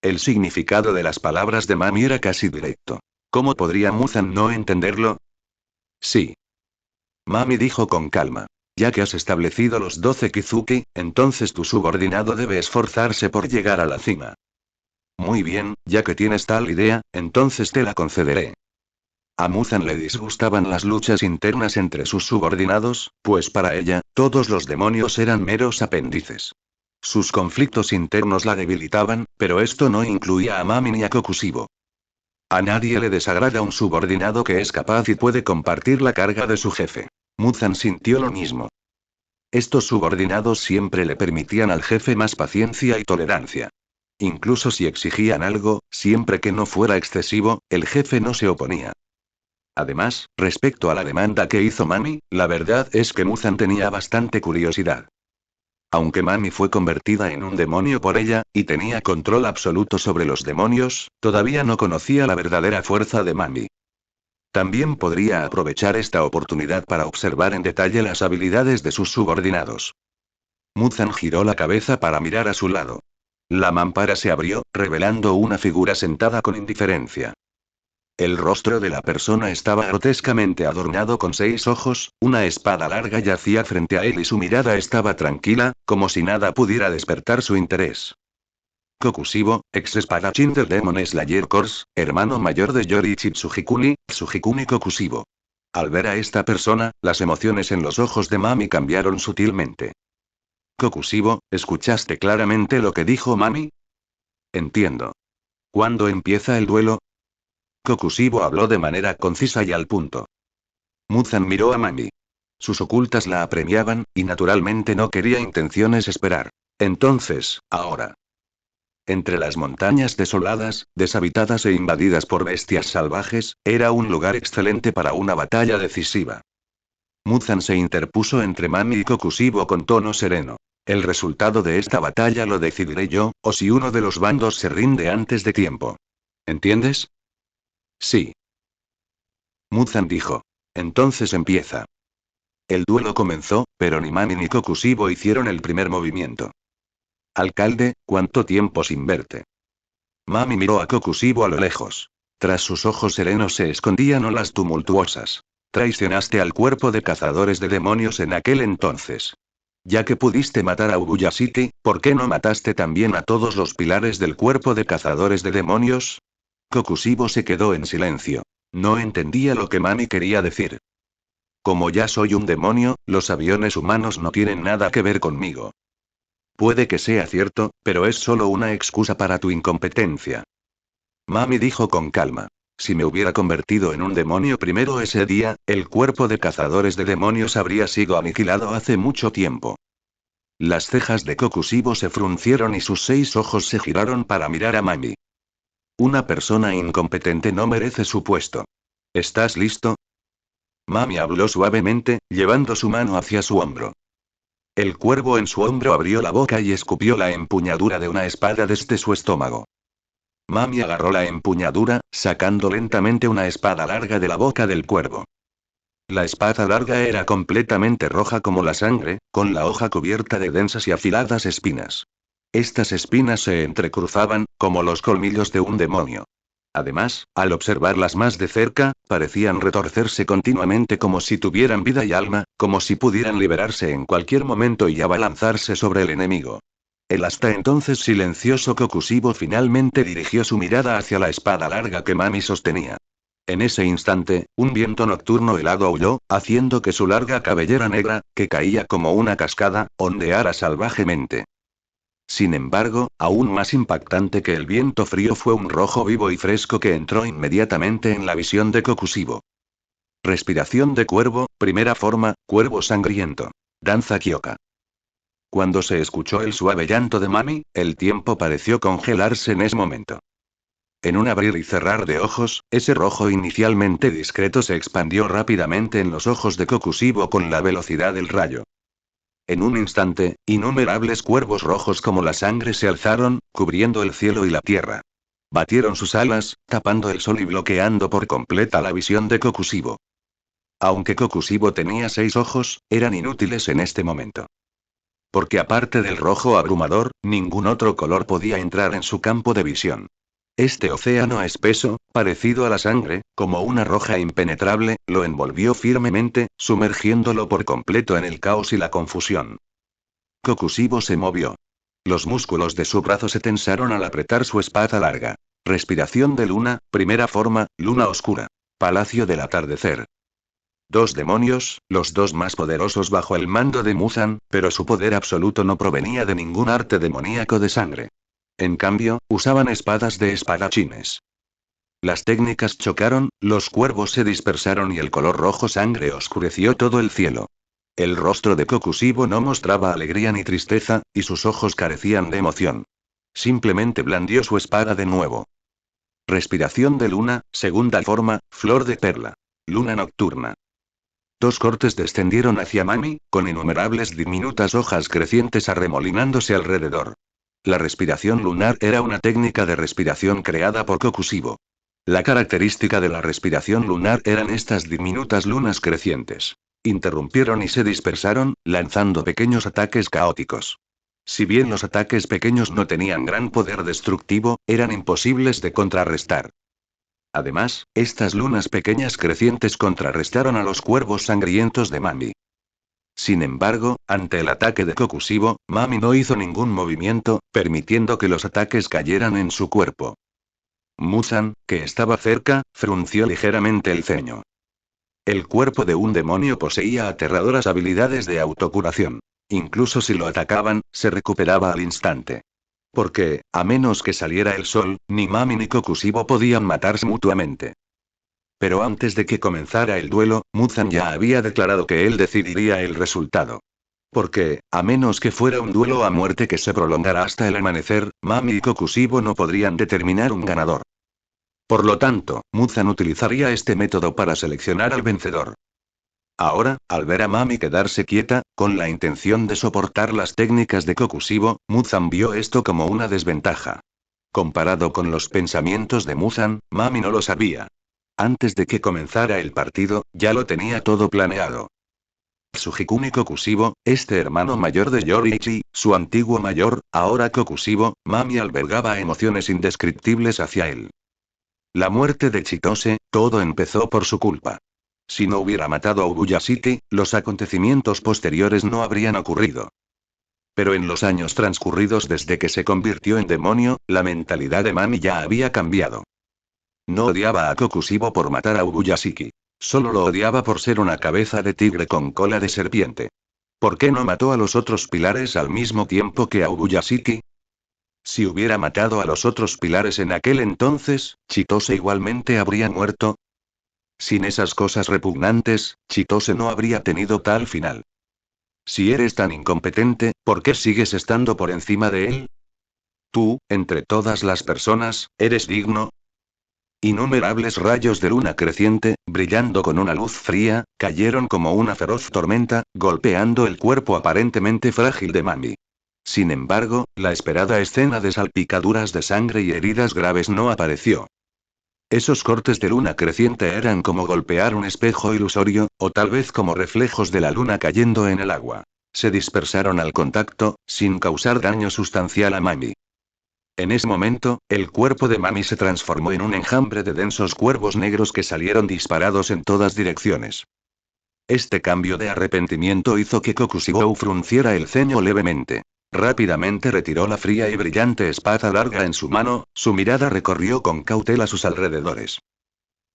El significado de las palabras de Mami era casi directo. ¿Cómo podría Muzan no entenderlo? Sí. Mami dijo con calma. Ya que has establecido los 12 Kizuki, entonces tu subordinado debe esforzarse por llegar a la cima. Muy bien, ya que tienes tal idea, entonces te la concederé. A Muzan le disgustaban las luchas internas entre sus subordinados, pues para ella, todos los demonios eran meros apéndices. Sus conflictos internos la debilitaban, pero esto no incluía a Mami ni a Kokushibo. A nadie le desagrada un subordinado que es capaz y puede compartir la carga de su jefe. Muzan sintió lo mismo. Estos subordinados siempre le permitían al jefe más paciencia y tolerancia. Incluso si exigían algo, siempre que no fuera excesivo, el jefe no se oponía. Además, respecto a la demanda que hizo Mami, la verdad es que Muzan tenía bastante curiosidad. Aunque Mami fue convertida en un demonio por ella, y tenía control absoluto sobre los demonios, todavía no conocía la verdadera fuerza de Mami. También podría aprovechar esta oportunidad para observar en detalle las habilidades de sus subordinados. Muzan giró la cabeza para mirar a su lado. La mampara se abrió, revelando una figura sentada con indiferencia. El rostro de la persona estaba grotescamente adornado con 6 ojos, una espada larga yacía frente a él y su mirada estaba tranquila, como si nada pudiera despertar su interés. Kokushibo, ex espadachín del Demon Slayer Corps, hermano mayor de Yoriichi Tsujikuni Kokushibo. Al ver a esta persona, las emociones en los ojos de Mami cambiaron sutilmente. Kokushibo, ¿escuchaste claramente lo que dijo Mami? Entiendo. ¿Cuándo empieza el duelo? Kokushibo habló de manera concisa y al punto. Muzan miró a Mami. Sus ocultas la apremiaban, y naturalmente no quería intenciones esperar. Entonces, ahora. Entre las montañas desoladas, deshabitadas e invadidas por bestias salvajes, era un lugar excelente para una batalla decisiva. Muzan se interpuso entre Mami y Kokushibo con tono sereno. El resultado de esta batalla lo decidiré yo, o si uno de los bandos se rinde antes de tiempo. ¿Entiendes? Sí. Muzan dijo. Entonces empieza. El duelo comenzó, pero ni Mami ni Kokushibo hicieron el primer movimiento. Alcalde, ¿cuánto tiempo sin verte? Mami miró a Kokushibo a lo lejos. Tras sus ojos serenos se escondían olas tumultuosas. Traicionaste al cuerpo de cazadores de demonios en aquel entonces. Ya que pudiste matar a Ubuya City, ¿por qué no mataste también a todos los pilares del cuerpo de cazadores de demonios? Kokushibo se quedó en silencio. No entendía lo que Mami quería decir. Como ya soy un demonio, los aviones humanos no tienen nada que ver conmigo. Puede que sea cierto, pero es solo una excusa para tu incompetencia. Mami dijo con calma. Si me hubiera convertido en un demonio primero ese día, el cuerpo de cazadores de demonios habría sido aniquilado hace mucho tiempo. Las cejas de Kokushibo se fruncieron y sus 6 ojos se giraron para mirar a Mami. Una persona incompetente no merece su puesto. ¿Estás listo? Mami habló suavemente, llevando su mano hacia su hombro. El cuervo en su hombro abrió la boca y escupió la empuñadura de una espada desde su estómago. Mami agarró la empuñadura, sacando lentamente una espada larga de la boca del cuervo. La espada larga era completamente roja como la sangre, con la hoja cubierta de densas y afiladas espinas. Estas espinas se entrecruzaban, como los colmillos de un demonio. Además, al observarlas más de cerca, parecían retorcerse continuamente como si tuvieran vida y alma, como si pudieran liberarse en cualquier momento y abalanzarse sobre el enemigo. El hasta entonces silencioso Kokushibo finalmente dirigió su mirada hacia la espada larga que Mami sostenía. En ese instante, un viento nocturno helado aulló, haciendo que su larga cabellera negra, que caía como una cascada, ondeara salvajemente. Sin embargo, aún más impactante que el viento frío fue un rojo vivo y fresco que entró inmediatamente en la visión de Kokushibo. Respiración de cuervo, primera forma, cuervo sangriento. Danza Kyoka. Cuando se escuchó el suave llanto de Mami, el tiempo pareció congelarse en ese momento. En un abrir y cerrar de ojos, ese rojo inicialmente discreto se expandió rápidamente en los ojos de Kokushibo con la velocidad del rayo. En un instante, innumerables cuervos rojos como la sangre se alzaron, cubriendo el cielo y la tierra. Batieron sus alas, tapando el sol y bloqueando por completa la visión de Kokushibo. Aunque Kokushibo tenía 6 ojos, eran inútiles en este momento. Porque aparte del rojo abrumador, ningún otro color podía entrar en su campo de visión. Este océano espeso, parecido a la sangre, como una roja impenetrable, lo envolvió firmemente, sumergiéndolo por completo en el caos y la confusión. Kokushibo se movió. Los músculos de su brazo se tensaron al apretar su espada larga. Respiración de luna, primera forma, luna oscura. Palacio del atardecer. 2 demonios, los 2 más poderosos bajo el mando de Muzan, pero su poder absoluto no provenía de ningún arte demoníaco de sangre. En cambio, usaban espadas de espadachines. Las técnicas chocaron, los cuervos se dispersaron y el color rojo sangre oscureció todo el cielo. El rostro de Kokushibo no mostraba alegría ni tristeza, y sus ojos carecían de emoción. Simplemente blandió su espada de nuevo. Respiración de luna, segunda forma, flor de perla. Luna nocturna. 2 cortes descendieron hacia Mami, con innumerables diminutas hojas crecientes arremolinándose alrededor. La respiración lunar era una técnica de respiración creada por Kokushibo. La característica de la respiración lunar eran estas diminutas lunas crecientes. Interrumpieron y se dispersaron, lanzando pequeños ataques caóticos. Si bien los ataques pequeños no tenían gran poder destructivo, eran imposibles de contrarrestar. Además, estas lunas pequeñas crecientes contrarrestaron a los cuervos sangrientos de Mami. Sin embargo, ante el ataque de Kokushibo, Mami no hizo ningún movimiento, permitiendo que los ataques cayeran en su cuerpo. Muzan, que estaba cerca, frunció ligeramente el ceño. El cuerpo de un demonio poseía aterradoras habilidades de autocuración. Incluso si lo atacaban, se recuperaba al instante. Porque, a menos que saliera el sol, ni Mami ni Kokushibo podían matarse mutuamente. Pero antes de que comenzara el duelo, Muzan ya había declarado que él decidiría el resultado. Porque, a menos que fuera un duelo a muerte que se prolongara hasta el amanecer, Mami y Kokushibo no podrían determinar un ganador. Por lo tanto, Muzan utilizaría este método para seleccionar al vencedor. Ahora, al ver a Mami quedarse quieta, con la intención de soportar las técnicas de Kokushibo, Muzan vio esto como una desventaja. Comparado con los pensamientos de Muzan, Mami no lo sabía. Antes de que comenzara el partido, ya lo tenía todo planeado. Sugikuni Kokushibo, este hermano mayor de Yoriichi, su antiguo mayor, ahora Kokushibo, Mami albergaba emociones indescriptibles hacia él. La muerte de Chitose, todo empezó por su culpa. Si no hubiera matado a Ubuyashiki, los acontecimientos posteriores no habrían ocurrido. Pero en los años transcurridos desde que se convirtió en demonio, la mentalidad de Mami ya había cambiado. No odiaba a Kokushibo por matar a Ubuyashiki. Solo lo odiaba por ser una cabeza de tigre con cola de serpiente. ¿Por qué no mató a los otros pilares al mismo tiempo que a Ubuyashiki? Si hubiera matado a los otros pilares en aquel entonces, Chitose igualmente habría muerto. Sin esas cosas repugnantes, Chitose no habría tenido tal final. Si eres tan incompetente, ¿por qué sigues estando por encima de él? Tú, entre todas las personas, ¿eres digno? Innumerables rayos de luna creciente, brillando con una luz fría, cayeron como una feroz tormenta, golpeando el cuerpo aparentemente frágil de Mami. Sin embargo, la esperada escena de salpicaduras de sangre y heridas graves no apareció. Esos cortes de luna creciente eran como golpear un espejo ilusorio, o tal vez como reflejos de la luna cayendo en el agua. Se dispersaron al contacto, sin causar daño sustancial a Mami. En ese momento, el cuerpo de Mami se transformó en un enjambre de densos cuervos negros que salieron disparados en todas direcciones. Este cambio de arrepentimiento hizo que Kokushibou frunciera el ceño levemente. Rápidamente retiró la fría y brillante espada larga en su mano, su mirada recorrió con cautela sus alrededores.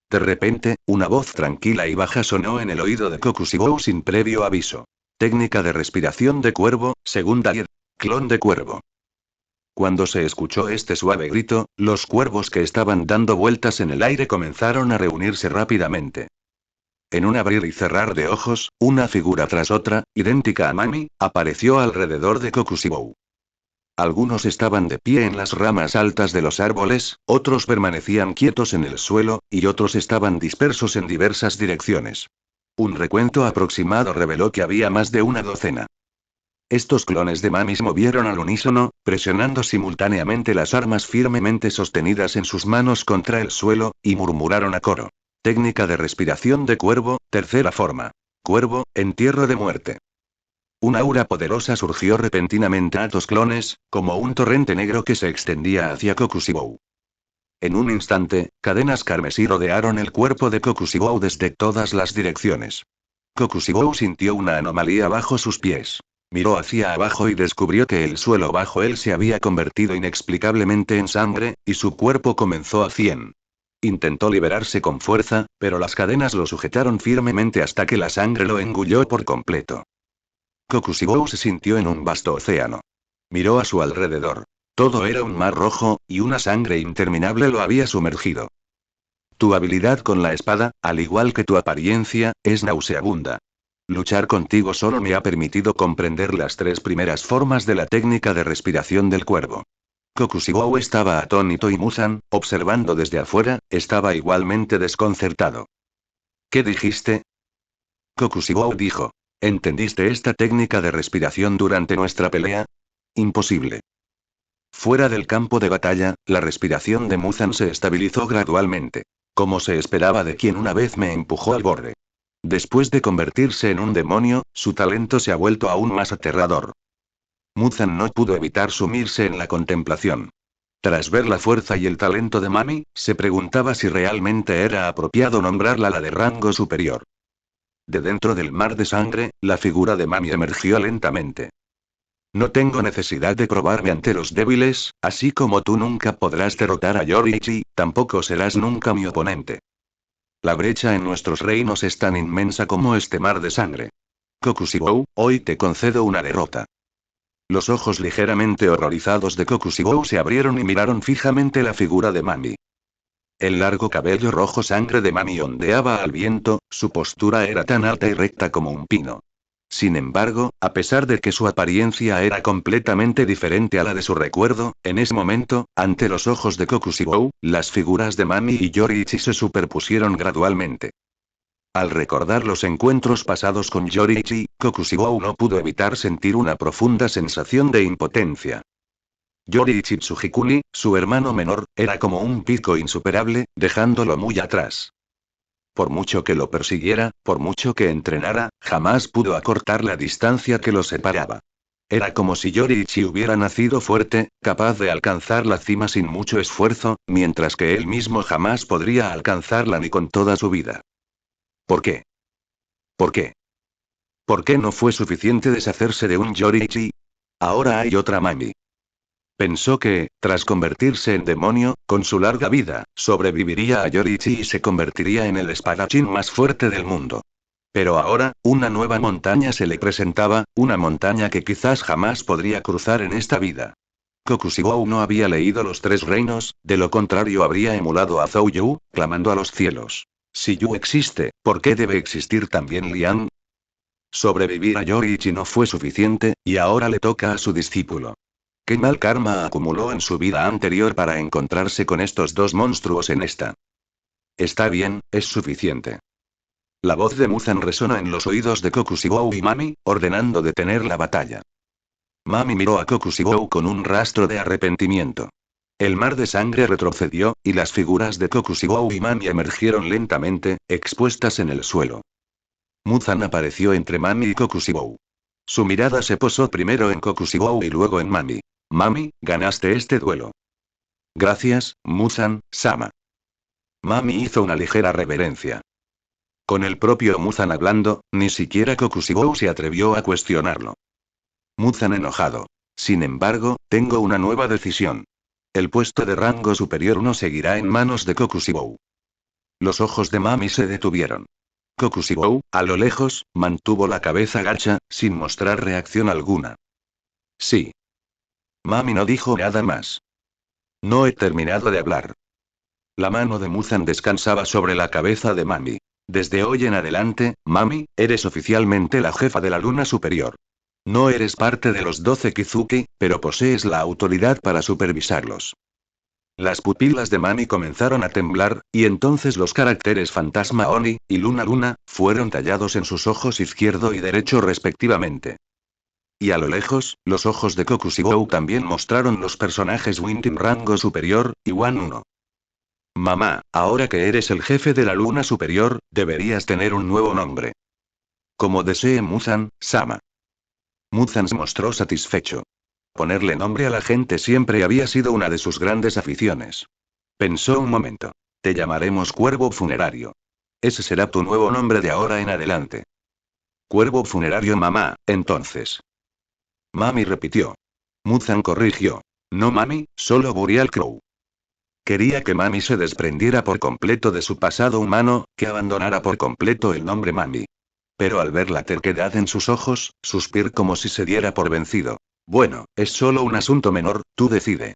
De repente, una voz tranquila y baja sonó en el oído de Kokushibou sin previo aviso. Técnica de respiración de cuervo, segunda y clon de cuervo. Cuando se escuchó este suave grito, los cuervos que estaban dando vueltas en el aire comenzaron a reunirse rápidamente. En un abrir y cerrar de ojos, una figura tras otra, idéntica a Mami, apareció alrededor de Kokushibou. Algunos estaban de pie en las ramas altas de los árboles, otros permanecían quietos en el suelo, y otros estaban dispersos en diversas direcciones. Un recuento aproximado reveló que había más de una docena. Estos clones de Mami se movieron al unísono, presionando simultáneamente las armas firmemente sostenidas en sus manos contra el suelo, y murmuraron a coro. Técnica de respiración de cuervo, tercera forma. Cuervo, entierro de muerte. Un aura poderosa surgió repentinamente a estos clones, como un torrente negro que se extendía hacia Kokushibou. En un instante, cadenas carmesí rodearon el cuerpo de Kokushibou desde todas las direcciones. Kokushibou sintió una anomalía bajo sus pies. Miró hacia abajo y descubrió que el suelo bajo él se había convertido inexplicablemente en sangre, y su cuerpo comenzó a 100. Intentó liberarse con fuerza, pero las cadenas lo sujetaron firmemente hasta que la sangre lo engulló por completo. Kokushibou se sintió en un vasto océano. Miró a su alrededor. Todo era un mar rojo, y una sangre interminable lo había sumergido. Tu habilidad con la espada, al igual que tu apariencia, es nauseabunda. Luchar contigo solo me ha permitido comprender las 3 primeras formas de la técnica de respiración del cuervo. Kokushibou estaba atónito y Muzan, observando desde afuera, estaba igualmente desconcertado. ¿Qué dijiste? Kokushibou dijo. ¿Entendiste esta técnica de respiración durante nuestra pelea? Imposible. Fuera del campo de batalla, la respiración de Muzan se estabilizó gradualmente. Como se esperaba de quien una vez me empujó al borde. Después de convertirse en un demonio, su talento se ha vuelto aún más aterrador. Muzan no pudo evitar sumirse en la contemplación. Tras ver la fuerza y el talento de Mami, se preguntaba si realmente era apropiado nombrarla la de rango superior. De dentro del mar de sangre, la figura de Mami emergió lentamente. No tengo necesidad de probarme ante los débiles, así como tú nunca podrás derrotar a Yoriichi, tampoco serás nunca mi oponente. La brecha en nuestros reinos es tan inmensa como este mar de sangre. Kokushibou, hoy te concedo una derrota. Los ojos ligeramente horrorizados de Kokushibou se abrieron y miraron fijamente la figura de Mami. El largo cabello rojo sangre de Mami ondeaba al viento, su postura era tan alta y recta como un pino. Sin embargo, a pesar de que su apariencia era completamente diferente a la de su recuerdo, en ese momento, ante los ojos de Kokushibou, las figuras de Mami y Yoriichi se superpusieron gradualmente. Al recordar los encuentros pasados con Yoriichi, Kokushibou no pudo evitar sentir una profunda sensación de impotencia. Yoriichi Tsujikuni, su hermano menor, era como un pico insuperable, dejándolo muy atrás. Por mucho que lo persiguiera, por mucho que entrenara, jamás pudo acortar la distancia que lo separaba. Era como si Yoriichi hubiera nacido fuerte, capaz de alcanzar la cima sin mucho esfuerzo, mientras que él mismo jamás podría alcanzarla ni con toda su vida. ¿Por qué? ¿Por qué? ¿Por qué no fue suficiente deshacerse de un Yoriichi? Ahora hay otra Mami. Pensó que, tras convertirse en demonio, con su larga vida, sobreviviría a Yoriichi y se convertiría en el espadachín más fuerte del mundo. Pero ahora, una nueva montaña se le presentaba, una montaña que quizás jamás podría cruzar en esta vida. Kokushibou no había leído los 3 reinos, de lo contrario habría emulado a Zhou Yu, clamando a los cielos. Si Yu existe, ¿por qué debe existir también Liang? Sobrevivir a Yoriichi no fue suficiente, y ahora le toca a su discípulo. ¿Qué mal karma acumuló en su vida anterior para encontrarse con estos 2 monstruos en esta? Está bien, es suficiente. La voz de Muzan resonó en los oídos de Kokushibou y Mami, ordenando detener la batalla. Mami miró a Kokushibou con un rastro de arrepentimiento. El mar de sangre retrocedió, y las figuras de Kokushibou y Mami emergieron lentamente, expuestas en el suelo. Muzan apareció entre Mami y Kokushibou. Su mirada se posó primero en Kokushibou y luego en Mami. Mami, ganaste este duelo. Gracias, Muzan-sama. Mami hizo una ligera reverencia. Con el propio Muzan hablando, ni siquiera Kokushibou se atrevió a cuestionarlo. Muzan enojado. Sin embargo, tengo una nueva decisión. El puesto de rango superior no seguirá en manos de Kokushibou. Los ojos de Mami se detuvieron. Kokushibou, a lo lejos, mantuvo la cabeza gacha, sin mostrar reacción alguna. Sí. Mami no dijo nada más. No he terminado de hablar. La mano de Muzan descansaba sobre la cabeza de Mami. Desde hoy en adelante, Mami, eres oficialmente la jefa de la luna superior. No eres parte de los 12 Kizuki, pero posees la autoridad para supervisarlos. Las pupilas de Mami comenzaron a temblar, y entonces los caracteres Fantasma Oni y Luna Luna fueron tallados en sus ojos izquierdo y derecho respectivamente. Y a lo lejos, los ojos de Kokushibou también mostraron los personajes Wintin rango superior, y Wan 1. Mamá, ahora que eres el jefe de la luna superior, deberías tener un nuevo nombre. Como desee Muzan-sama. Muzan se mostró satisfecho. Ponerle nombre a la gente siempre había sido una de sus grandes aficiones. Pensó un momento. Te llamaremos Cuervo Funerario. Ese será tu nuevo nombre de ahora en adelante. Cuervo Funerario mamá, entonces. Mami repitió. Muzan corrigió. No Mami, solo Burial Crow. Quería que Mami se desprendiera por completo de su pasado humano, que abandonara por completo el nombre Mami. Pero al ver la terquedad en sus ojos, suspiró como si se diera por vencido. Bueno, es solo un asunto menor, tú decide.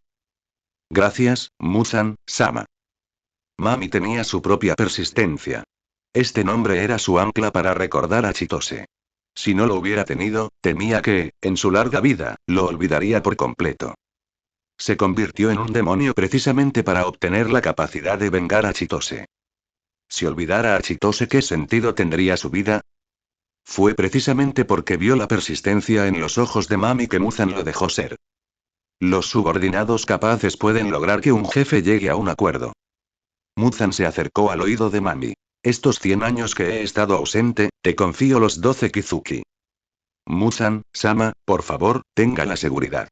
Gracias, Muzan-sama. Mami tenía su propia persistencia. Este nombre era su ancla para recordar a Chitose. Si no lo hubiera tenido, temía que, en su larga vida, lo olvidaría por completo. Se convirtió en un demonio precisamente para obtener la capacidad de vengar a Chitose. Si olvidara a Chitose, ¿qué sentido tendría su vida? Fue precisamente porque vio la persistencia en los ojos de Mami que Muzan lo dejó ser. Los subordinados capaces pueden lograr que un jefe llegue a un acuerdo. Muzan se acercó al oído de Mami. Estos 100 años que he estado ausente, te confío los 12 Kizuki. Muzan-sama, por favor, tenga la seguridad.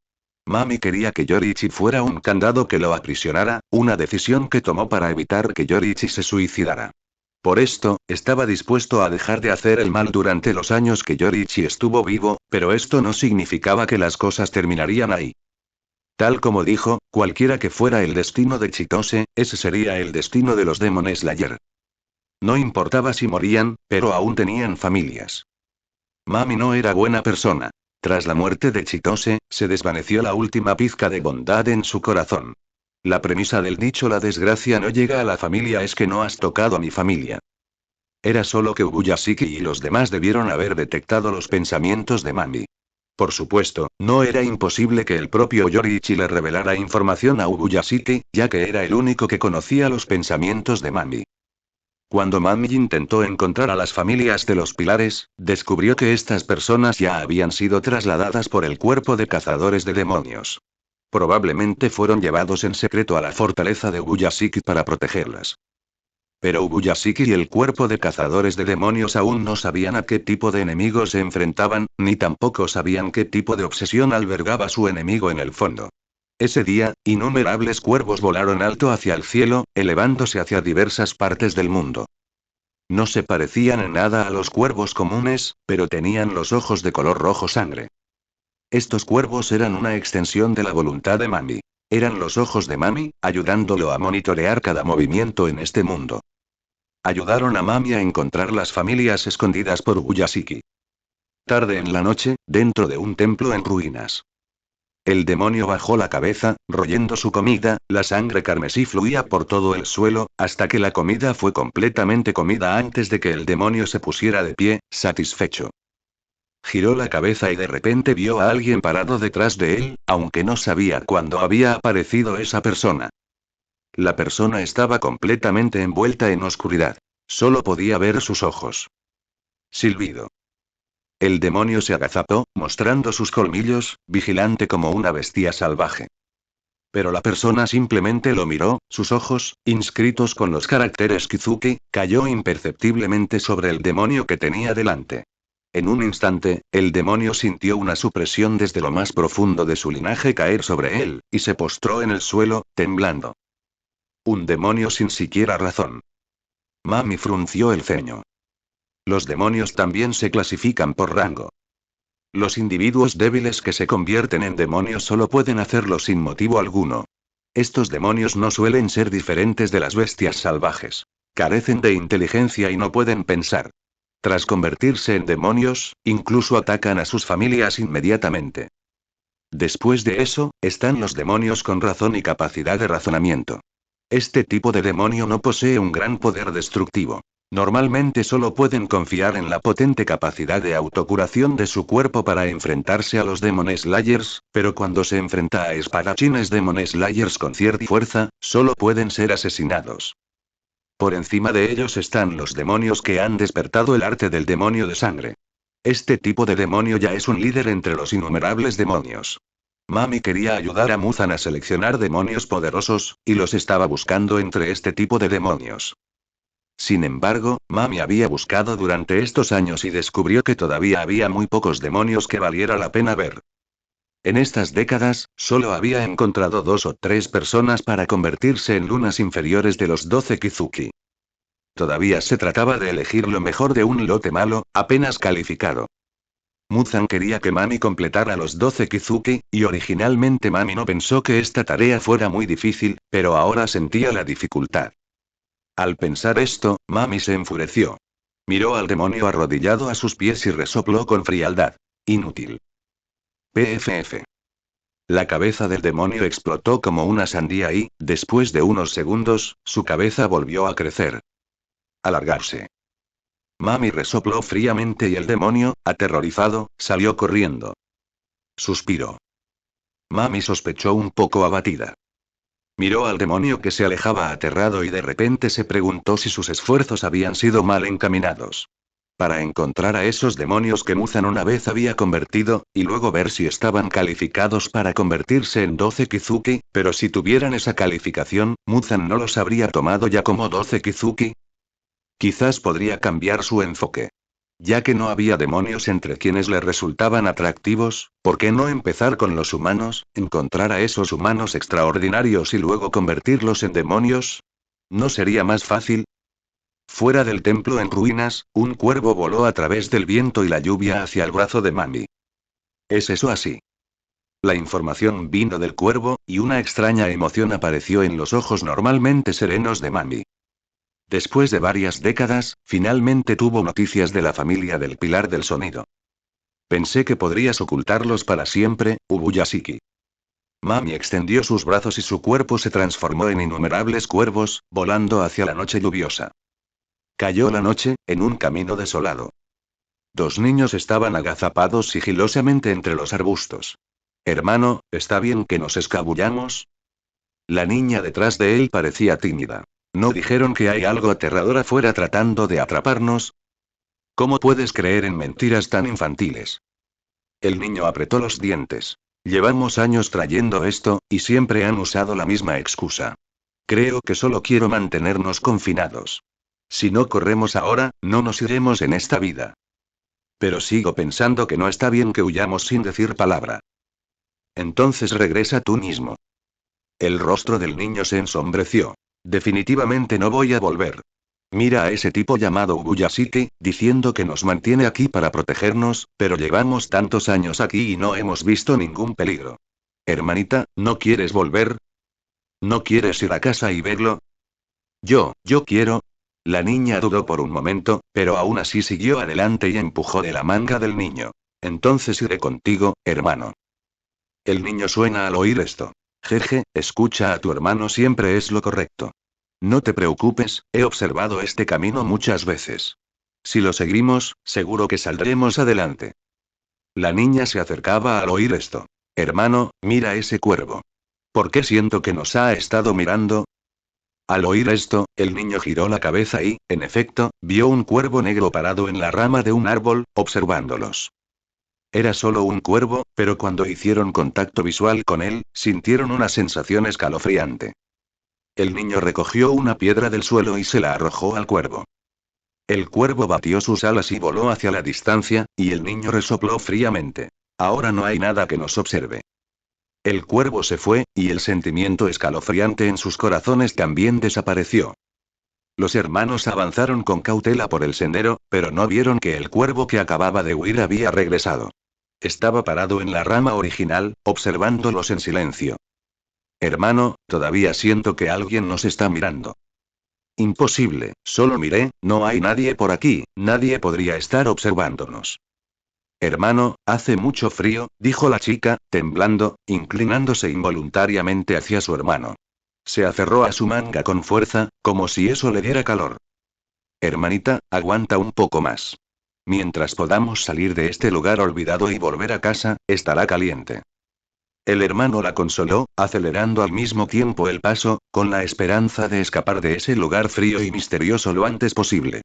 Mami quería que Yoriichi fuera un candado que lo aprisionara, una decisión que tomó para evitar que Yoriichi se suicidara. Por esto, estaba dispuesto a dejar de hacer el mal durante los años que Yoriichi estuvo vivo, pero esto no significaba que las cosas terminarían ahí. Tal como dijo, cualquiera que fuera el destino de Chitose, ese sería el destino de los Demon Slayer. No importaba si morían, pero aún tenían familias. Mami no era buena persona. Tras la muerte de Chitose, se desvaneció la última pizca de bondad en su corazón. La premisa del dicho "la desgracia no llega a la familia" es que no has tocado a mi familia. Era solo que Ubuyashiki y los demás debieron haber detectado los pensamientos de Mami. Por supuesto, no era imposible que el propio Yoriichi le revelara información a Ubuyashiki, ya que era el único que conocía los pensamientos de Mami. Cuando Mami intentó encontrar a las familias de los pilares, descubrió que estas personas ya habían sido trasladadas por el cuerpo de cazadores de demonios. Probablemente fueron llevados en secreto a la fortaleza de Ubuyashiki para protegerlas. Pero Ubuyashiki y el cuerpo de cazadores de demonios aún no sabían a qué tipo de enemigos se enfrentaban, ni tampoco sabían qué tipo de obsesión albergaba su enemigo en el fondo. Ese día, innumerables cuervos volaron alto hacia el cielo, elevándose hacia diversas partes del mundo. No se parecían en nada a los cuervos comunes, pero tenían los ojos de color rojo sangre. Estos cuervos eran una extensión de la voluntad de Mami. Eran los ojos de Mami, ayudándolo a monitorear cada movimiento en este mundo. Ayudaron a Mami a encontrar las familias escondidas por Ubuyashiki. Tarde en la noche, dentro de un templo en ruinas. El demonio bajó la cabeza, royendo su comida, la sangre carmesí fluía por todo el suelo, hasta que la comida fue completamente comida antes de que el demonio se pusiera de pie, satisfecho. Giró la cabeza y de repente vio a alguien parado detrás de él, aunque no sabía cuándo había aparecido esa persona. La persona estaba completamente envuelta en oscuridad. Solo podía ver sus ojos. Silbido. El demonio se agazapó, mostrando sus colmillos, vigilante como una bestia salvaje. Pero la persona simplemente lo miró, sus ojos, inscritos con los caracteres Kizuki, cayó imperceptiblemente sobre el demonio que tenía delante. En un instante, el demonio sintió una supresión desde lo más profundo de su linaje caer sobre él, y se postró en el suelo, temblando. Un demonio sin siquiera razón. Mami frunció el ceño. Los demonios también se clasifican por rango. Los individuos débiles que se convierten en demonios solo pueden hacerlo sin motivo alguno. Estos demonios no suelen ser diferentes de las bestias salvajes. Carecen de inteligencia y no pueden pensar. Tras convertirse en demonios, incluso atacan a sus familias inmediatamente. Después de eso, están los demonios con razón y capacidad de razonamiento. Este tipo de demonio no posee un gran poder destructivo. Normalmente solo pueden confiar en la potente capacidad de autocuración de su cuerpo para enfrentarse a los Demon Slayers, pero cuando se enfrenta a espadachines Demon Slayers con cierta fuerza, solo pueden ser asesinados. Por encima de ellos están los demonios que han despertado el arte del demonio de sangre. Este tipo de demonio ya es un líder entre los innumerables demonios. Mami quería ayudar a Muzan a seleccionar demonios poderosos, y los estaba buscando entre este tipo de demonios. Sin embargo, Mami había buscado durante estos años y descubrió que todavía había muy pocos demonios que valiera la pena ver. En estas décadas, solo había encontrado 2 o 3 personas para convertirse en lunas inferiores de los 12 Kizuki. Todavía se trataba de elegir lo mejor de un lote malo, apenas calificado. Muzan quería que Mami completara los 12 Kizuki, y originalmente Mami no pensó que esta tarea fuera muy difícil, pero ahora sentía la dificultad. Al pensar esto, Mami se enfureció. Miró al demonio arrodillado a sus pies y resopló con frialdad. Inútil. PFF. La cabeza del demonio explotó como una sandía y, después de unos segundos, su cabeza volvió a crecer. Alargarse. Mami resopló fríamente y el demonio, aterrorizado, salió corriendo. Suspiró. Mami sospechó un poco abatida. Miró al demonio que se alejaba aterrado y de repente se preguntó si sus esfuerzos habían sido mal encaminados. Para encontrar a esos demonios que Muzan una vez había convertido, y luego ver si estaban calificados para convertirse en 12 Kizuki, pero si tuvieran esa calificación, Muzan no los habría tomado ya como 12 Kizuki. Quizás podría cambiar su enfoque. Ya que no había demonios entre quienes le resultaban atractivos, ¿por qué no empezar con los humanos, encontrar a esos humanos extraordinarios y luego convertirlos en demonios? ¿No sería más fácil? Fuera del templo en ruinas, un cuervo voló a través del viento y la lluvia hacia el brazo de Mami. ¿Es eso así? La información vino del cuervo, y una extraña emoción apareció en los ojos normalmente serenos de Mami. Después de varias décadas, finalmente tuvo noticias de la familia del Pilar del Sonido. Pensé que podrías ocultarlos para siempre, Ubuyashiki. Mami extendió sus brazos y su cuerpo se transformó en innumerables cuervos, volando hacia la noche lluviosa. Cayó la noche, en un camino desolado. 2 niños estaban agazapados sigilosamente entre los arbustos. Hermano, ¿está bien que nos escabullamos? La niña detrás de él parecía tímida. ¿No dijeron que hay algo aterrador afuera tratando de atraparnos? ¿Cómo puedes creer en mentiras tan infantiles? El niño apretó los dientes. Llevamos años trayendo esto, y siempre han usado la misma excusa. Creo que solo quiero mantenernos confinados. Si no corremos ahora, no nos iremos en esta vida. Pero sigo pensando que no está bien que huyamos sin decir palabra. Entonces regresa tú mismo. El rostro del niño se ensombreció. Definitivamente no voy a volver. Mira a ese tipo llamado Ubuyashiki, diciendo que nos mantiene aquí para protegernos, pero llevamos tantos años aquí y no hemos visto ningún peligro. Hermanita, ¿no quieres volver? ¿No quieres ir a casa y verlo? Yo quiero. La niña dudó por un momento, pero aún así siguió adelante y empujó de la manga del niño. Entonces iré contigo, hermano. El niño suena al oír esto. Jeje, escucha a tu hermano, siempre es lo correcto. No te preocupes, he observado este camino muchas veces. Si lo seguimos, seguro que saldremos adelante. La niña se acercaba al oír esto. Hermano, mira ese cuervo. ¿Por qué siento que nos ha estado mirando? Al oír esto, el niño giró la cabeza y, en efecto, vio un cuervo negro parado en la rama de un árbol, observándolos. Era solo un cuervo, pero cuando hicieron contacto visual con él, sintieron una sensación escalofriante. El niño recogió una piedra del suelo y se la arrojó al cuervo. El cuervo batió sus alas y voló hacia la distancia, y el niño resopló fríamente. Ahora no hay nada que nos observe. El cuervo se fue, y el sentimiento escalofriante en sus corazones también desapareció. Los hermanos avanzaron con cautela por el sendero, pero no vieron que el cuervo que acababa de huir había regresado. Estaba parado en la rama original, observándolos en silencio. Hermano, todavía siento que alguien nos está mirando. Imposible, solo miré, no hay nadie por aquí, nadie podría estar observándonos. Hermano, hace mucho frío, dijo la chica, temblando, inclinándose involuntariamente hacia su hermano. Se aferró a su manga con fuerza, como si eso le diera calor. Hermanita, aguanta un poco más. Mientras podamos salir de este lugar olvidado y volver a casa, estará caliente. El hermano la consoló, acelerando al mismo tiempo el paso, con la esperanza de escapar de ese lugar frío y misterioso lo antes posible.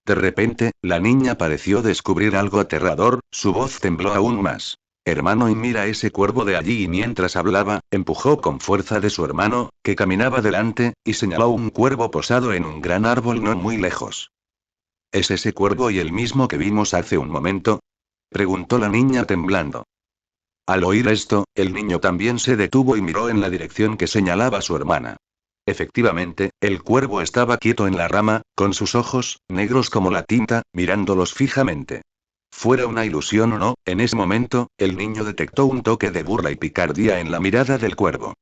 De repente, la niña pareció descubrir algo aterrador, su voz tembló aún más. Hermano, y mira ese cuervo de allí, y mientras hablaba, empujó con fuerza de su hermano, que caminaba delante, y señaló un cuervo posado en un gran árbol no muy lejos. ¿Es ese cuervo y el mismo que vimos hace un momento? Preguntó la niña temblando. Al oír esto, el niño también se detuvo y miró en la dirección que señalaba su hermana. Efectivamente, el cuervo estaba quieto en la rama, con sus ojos, negros como la tinta, mirándolos fijamente. Fuera una ilusión o no, en ese momento, el niño detectó un toque de burla y picardía en la mirada del cuervo.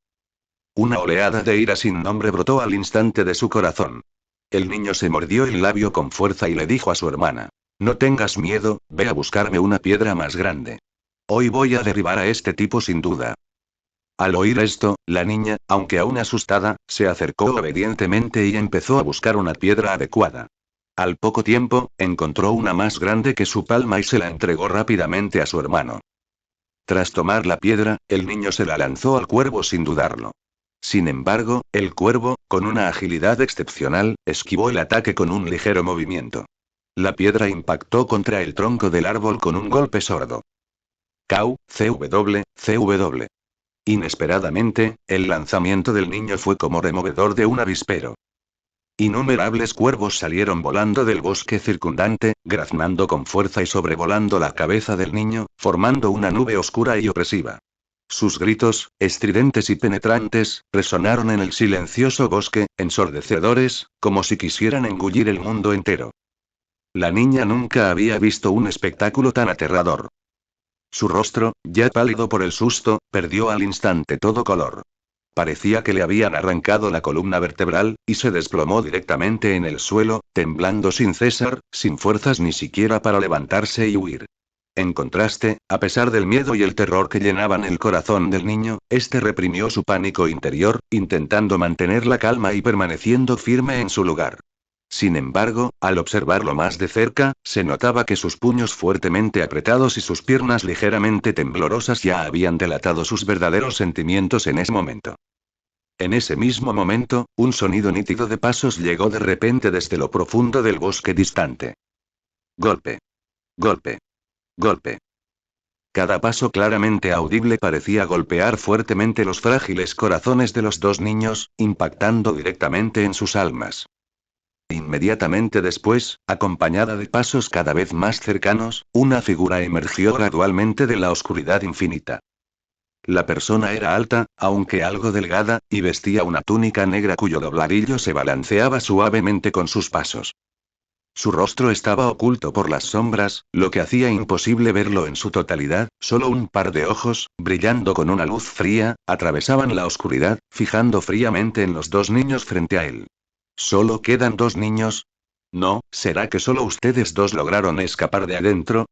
Una oleada de ira sin nombre brotó al instante de su corazón. El niño se mordió el labio con fuerza y le dijo a su hermana: No tengas miedo, ve a buscarme una piedra más grande. Hoy voy a derribar a este tipo sin duda. Al oír esto, la niña, aunque aún asustada, se acercó obedientemente y empezó a buscar una piedra adecuada. Al poco tiempo, encontró una más grande que su palma y se la entregó rápidamente a su hermano. Tras tomar la piedra, el niño se la lanzó al cuervo sin dudarlo. Sin embargo, el cuervo, con una agilidad excepcional, esquivó el ataque con un ligero movimiento. La piedra impactó contra el tronco del árbol con un golpe sordo. Cau, CW. Inesperadamente, el lanzamiento del niño fue como removedor de un avispero. Innumerables cuervos salieron volando del bosque circundante, graznando con fuerza y sobrevolando la cabeza del niño, formando una nube oscura y opresiva. Sus gritos, estridentes y penetrantes, resonaron en el silencioso bosque, ensordecedores, como si quisieran engullir el mundo entero. La niña nunca había visto un espectáculo tan aterrador. Su rostro, ya pálido por el susto, perdió al instante todo color. Parecía que le habían arrancado la columna vertebral, y se desplomó directamente en el suelo, temblando sin cesar, sin fuerzas ni siquiera para levantarse y huir. En contraste, a pesar del miedo y el terror que llenaban el corazón del niño, este reprimió su pánico interior, intentando mantener la calma y permaneciendo firme en su lugar. Sin embargo, al observarlo más de cerca, se notaba que sus puños fuertemente apretados y sus piernas ligeramente temblorosas ya habían delatado sus verdaderos sentimientos en ese momento. En ese mismo momento, un sonido nítido de pasos llegó de repente desde lo profundo del bosque distante. Golpe. Golpe. Golpe. Cada paso claramente audible parecía golpear fuertemente los frágiles corazones de los dos niños, impactando directamente en sus almas. Inmediatamente después, acompañada de pasos cada vez más cercanos, una figura emergió gradualmente de la oscuridad infinita. La persona era alta, aunque algo delgada, y vestía una túnica negra cuyo dobladillo se balanceaba suavemente con sus pasos. Su rostro estaba oculto por las sombras, lo que hacía imposible verlo en su totalidad, solo un par de ojos, brillando con una luz fría, atravesaban la oscuridad, fijando fríamente en los dos niños frente a él. ¿Solo quedan dos niños? No, ¿será que solo ustedes dos lograron escapar de adentro?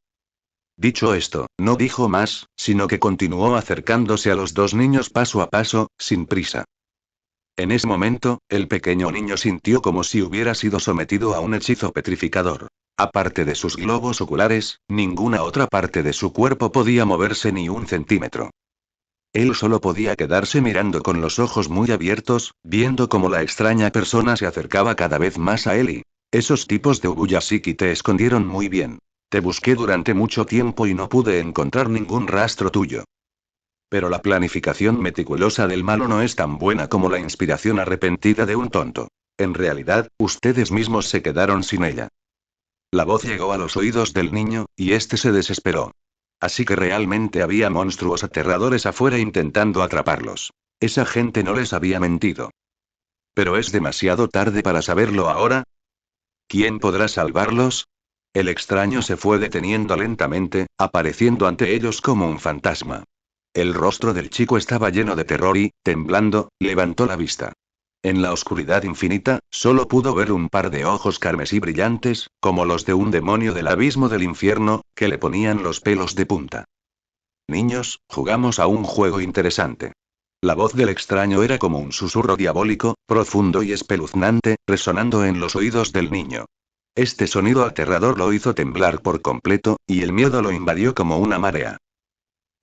Dicho esto, no dijo más, sino que continuó acercándose a los dos niños paso a paso, sin prisa. En ese momento, el pequeño niño sintió como si hubiera sido sometido a un hechizo petrificador. Aparte de sus globos oculares, ninguna otra parte de su cuerpo podía moverse ni un centímetro. Él solo podía quedarse mirando con los ojos muy abiertos, viendo cómo la extraña persona se acercaba cada vez más a él y... Esos tipos de Ubuyashiki te escondieron muy bien. Te busqué durante mucho tiempo y no pude encontrar ningún rastro tuyo. Pero la planificación meticulosa del malo no es tan buena como la inspiración arrepentida de un tonto. En realidad, ustedes mismos se quedaron sin ella. La voz llegó a los oídos del niño, y este se desesperó. Así que realmente había monstruos aterradores afuera intentando atraparlos. Esa gente no les había mentido. Pero es demasiado tarde para saberlo ahora. ¿Quién podrá salvarlos? El extraño se fue deteniendo lentamente, apareciendo ante ellos como un fantasma. El rostro del chico estaba lleno de terror y, temblando, levantó la vista. En la oscuridad infinita, solo pudo ver un par de ojos carmesí brillantes, como los de un demonio del abismo del infierno, que le ponían los pelos de punta. Niños, jugamos a un juego interesante. La voz del extraño era como un susurro diabólico, profundo y espeluznante, resonando en los oídos del niño. Este sonido aterrador lo hizo temblar por completo, y el miedo lo invadió como una marea.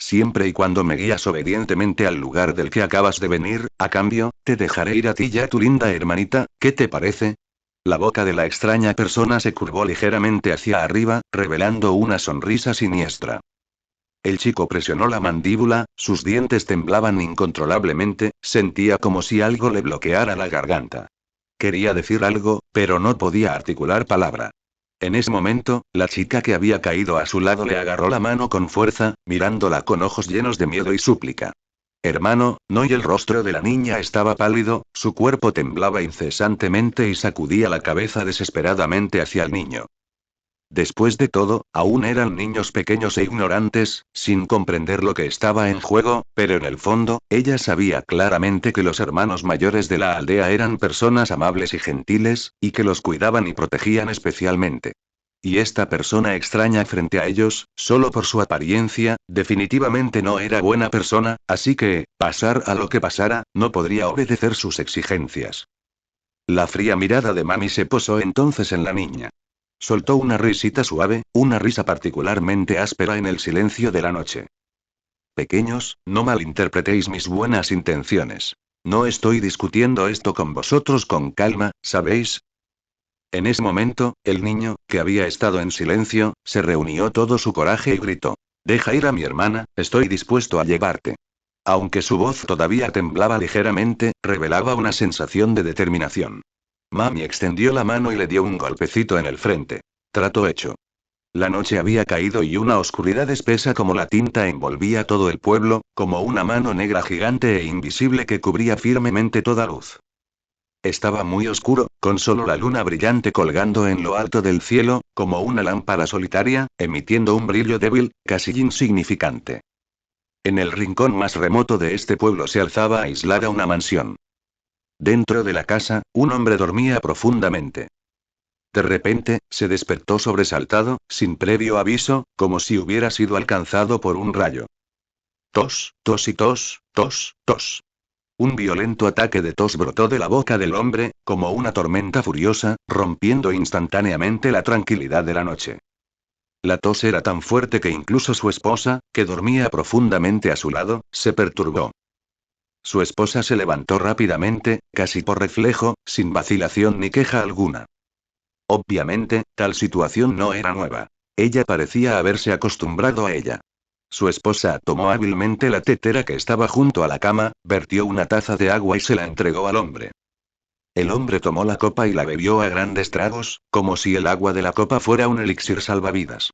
Siempre y cuando me guías obedientemente al lugar del que acabas de venir, a cambio, te dejaré ir a ti y a tu linda hermanita, ¿qué te parece? La boca de la extraña persona se curvó ligeramente hacia arriba, revelando una sonrisa siniestra. El chico presionó la mandíbula, sus dientes temblaban incontrolablemente, sentía como si algo le bloqueara la garganta. Quería decir algo, pero no podía articular palabra. En ese momento, la chica que había caído a su lado le agarró la mano con fuerza, mirándola con ojos llenos de miedo y súplica. Hermano, no, y el rostro de la niña estaba pálido, su cuerpo temblaba incesantemente y sacudía la cabeza desesperadamente hacia el niño. Después de todo, aún eran niños pequeños e ignorantes, sin comprender lo que estaba en juego, pero en el fondo, ella sabía claramente que los hermanos mayores de la aldea eran personas amables y gentiles, y que los cuidaban y protegían especialmente. Y esta persona extraña frente a ellos, solo por su apariencia, definitivamente no era buena persona, así que, pasar a lo que pasara, no podría obedecer sus exigencias. La fría mirada de Mami se posó entonces en la niña. Soltó una risita suave, una risa particularmente áspera en el silencio de la noche. Pequeños, no malinterpretéis mis buenas intenciones. No estoy discutiendo esto con vosotros con calma, ¿sabéis? En ese momento, el niño, que había estado en silencio, se reunió todo su coraje y gritó. Deja ir a mi hermana, estoy dispuesto a llevarte. Aunque su voz todavía temblaba ligeramente, revelaba una sensación de determinación. Mami extendió la mano y le dio un golpecito en el frente. Trato hecho. La noche había caído y una oscuridad espesa como la tinta envolvía todo el pueblo, como una mano negra gigante e invisible que cubría firmemente toda luz. Estaba muy oscuro, con solo la luna brillante colgando en lo alto del cielo, como una lámpara solitaria, emitiendo un brillo débil, casi insignificante. En el rincón más remoto de este pueblo se alzaba aislada una mansión. Dentro de la casa, un hombre dormía profundamente. De repente, se despertó sobresaltado, sin previo aviso, como si hubiera sido alcanzado por un rayo. Tos, tos y tos, tos, tos. Un violento ataque de tos brotó de la boca del hombre, como una tormenta furiosa, rompiendo instantáneamente la tranquilidad de la noche. La tos era tan fuerte que incluso su esposa, que dormía profundamente a su lado, se perturbó. Su esposa se levantó rápidamente, casi por reflejo, sin vacilación ni queja alguna. Obviamente, tal situación no era nueva. Ella parecía haberse acostumbrado a ella. Su esposa tomó hábilmente la tetera que estaba junto a la cama, vertió una taza de agua y se la entregó al hombre. El hombre tomó la copa y la bebió a grandes tragos, como si el agua de la copa fuera un elixir salvavidas.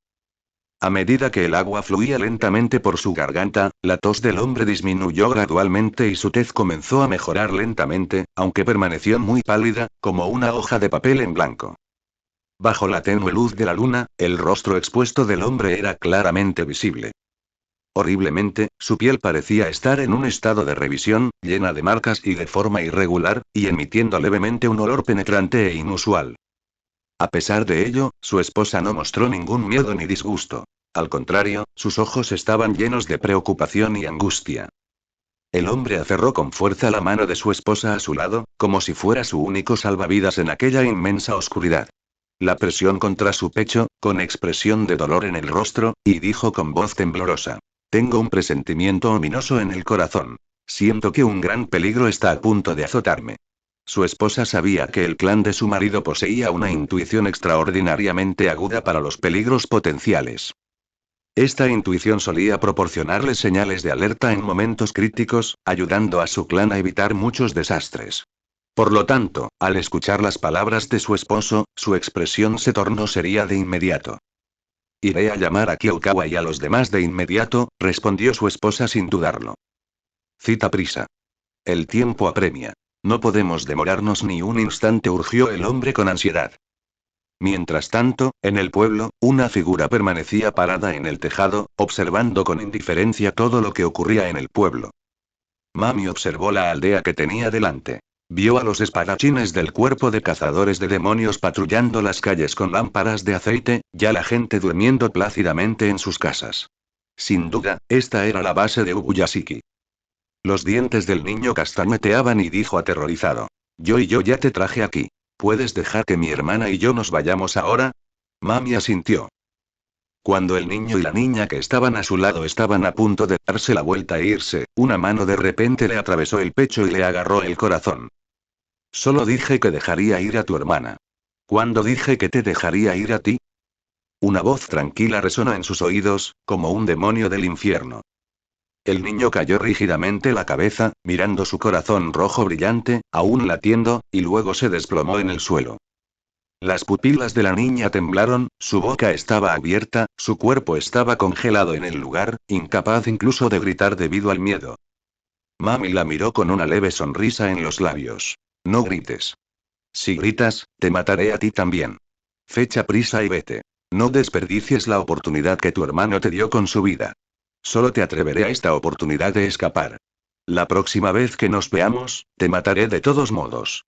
A medida que el agua fluía lentamente por su garganta, la tos del hombre disminuyó gradualmente y su tez comenzó a mejorar lentamente, aunque permaneció muy pálida, como una hoja de papel en blanco. Bajo la tenue luz de la luna, el rostro expuesto del hombre era claramente visible. Horriblemente, su piel parecía estar en un estado de revisión, llena de marcas y de forma irregular, y emitiendo levemente un olor penetrante e inusual. A pesar de ello, su esposa no mostró ningún miedo ni disgusto. Al contrario, sus ojos estaban llenos de preocupación y angustia. El hombre aferró con fuerza la mano de su esposa a su lado, como si fuera su único salvavidas en aquella inmensa oscuridad. La presión contra su pecho, con expresión de dolor en el rostro, y dijo con voz temblorosa. Tengo un presentimiento ominoso en el corazón. Siento que un gran peligro está a punto de azotarme. Su esposa sabía que el clan de su marido poseía una intuición extraordinariamente aguda para los peligros potenciales. Esta intuición solía proporcionarle señales de alerta en momentos críticos, ayudando a su clan a evitar muchos desastres. Por lo tanto, al escuchar las palabras de su esposo, su expresión se tornó seria de inmediato. Iré a llamar a Kyokawa y a los demás de inmediato, respondió su esposa sin dudarlo. Cita prisa. El tiempo apremia. No podemos demorarnos ni un instante, urgió el hombre con ansiedad. Mientras tanto, en el pueblo, una figura permanecía parada en el tejado, observando con indiferencia todo lo que ocurría en el pueblo. Mami observó la aldea que tenía delante. Vio a los espadachines del cuerpo de cazadores de demonios patrullando las calles con lámparas de aceite, ya la gente durmiendo plácidamente en sus casas. Sin duda, esta era la base de Ubuyashiki. Los dientes del niño castañeteaban y dijo aterrorizado. Yo ya te traje aquí. ¿Puedes dejar que mi hermana y yo nos vayamos ahora? Mami asintió. Cuando el niño y la niña que estaban a su lado estaban a punto de darse la vuelta e irse, una mano de repente le atravesó el pecho y le agarró el corazón. Solo dije que dejaría ir a tu hermana. ¿Cuándo dije que te dejaría ir a ti? Una voz tranquila resonó en sus oídos, como un demonio del infierno. El niño cayó rígidamente la cabeza, mirando su corazón rojo brillante, aún latiendo, y luego se desplomó en el suelo. Las pupilas de la niña temblaron, su boca estaba abierta, su cuerpo estaba congelado en el lugar, incapaz incluso de gritar debido al miedo. Mami la miró con una leve sonrisa en los labios. No grites. Si gritas, te mataré a ti también. Fecha prisa y vete. No desperdicies la oportunidad que tu hermano te dio con su vida. Solo te atreveré a esta oportunidad de escapar. La próxima vez que nos veamos, te mataré de todos modos.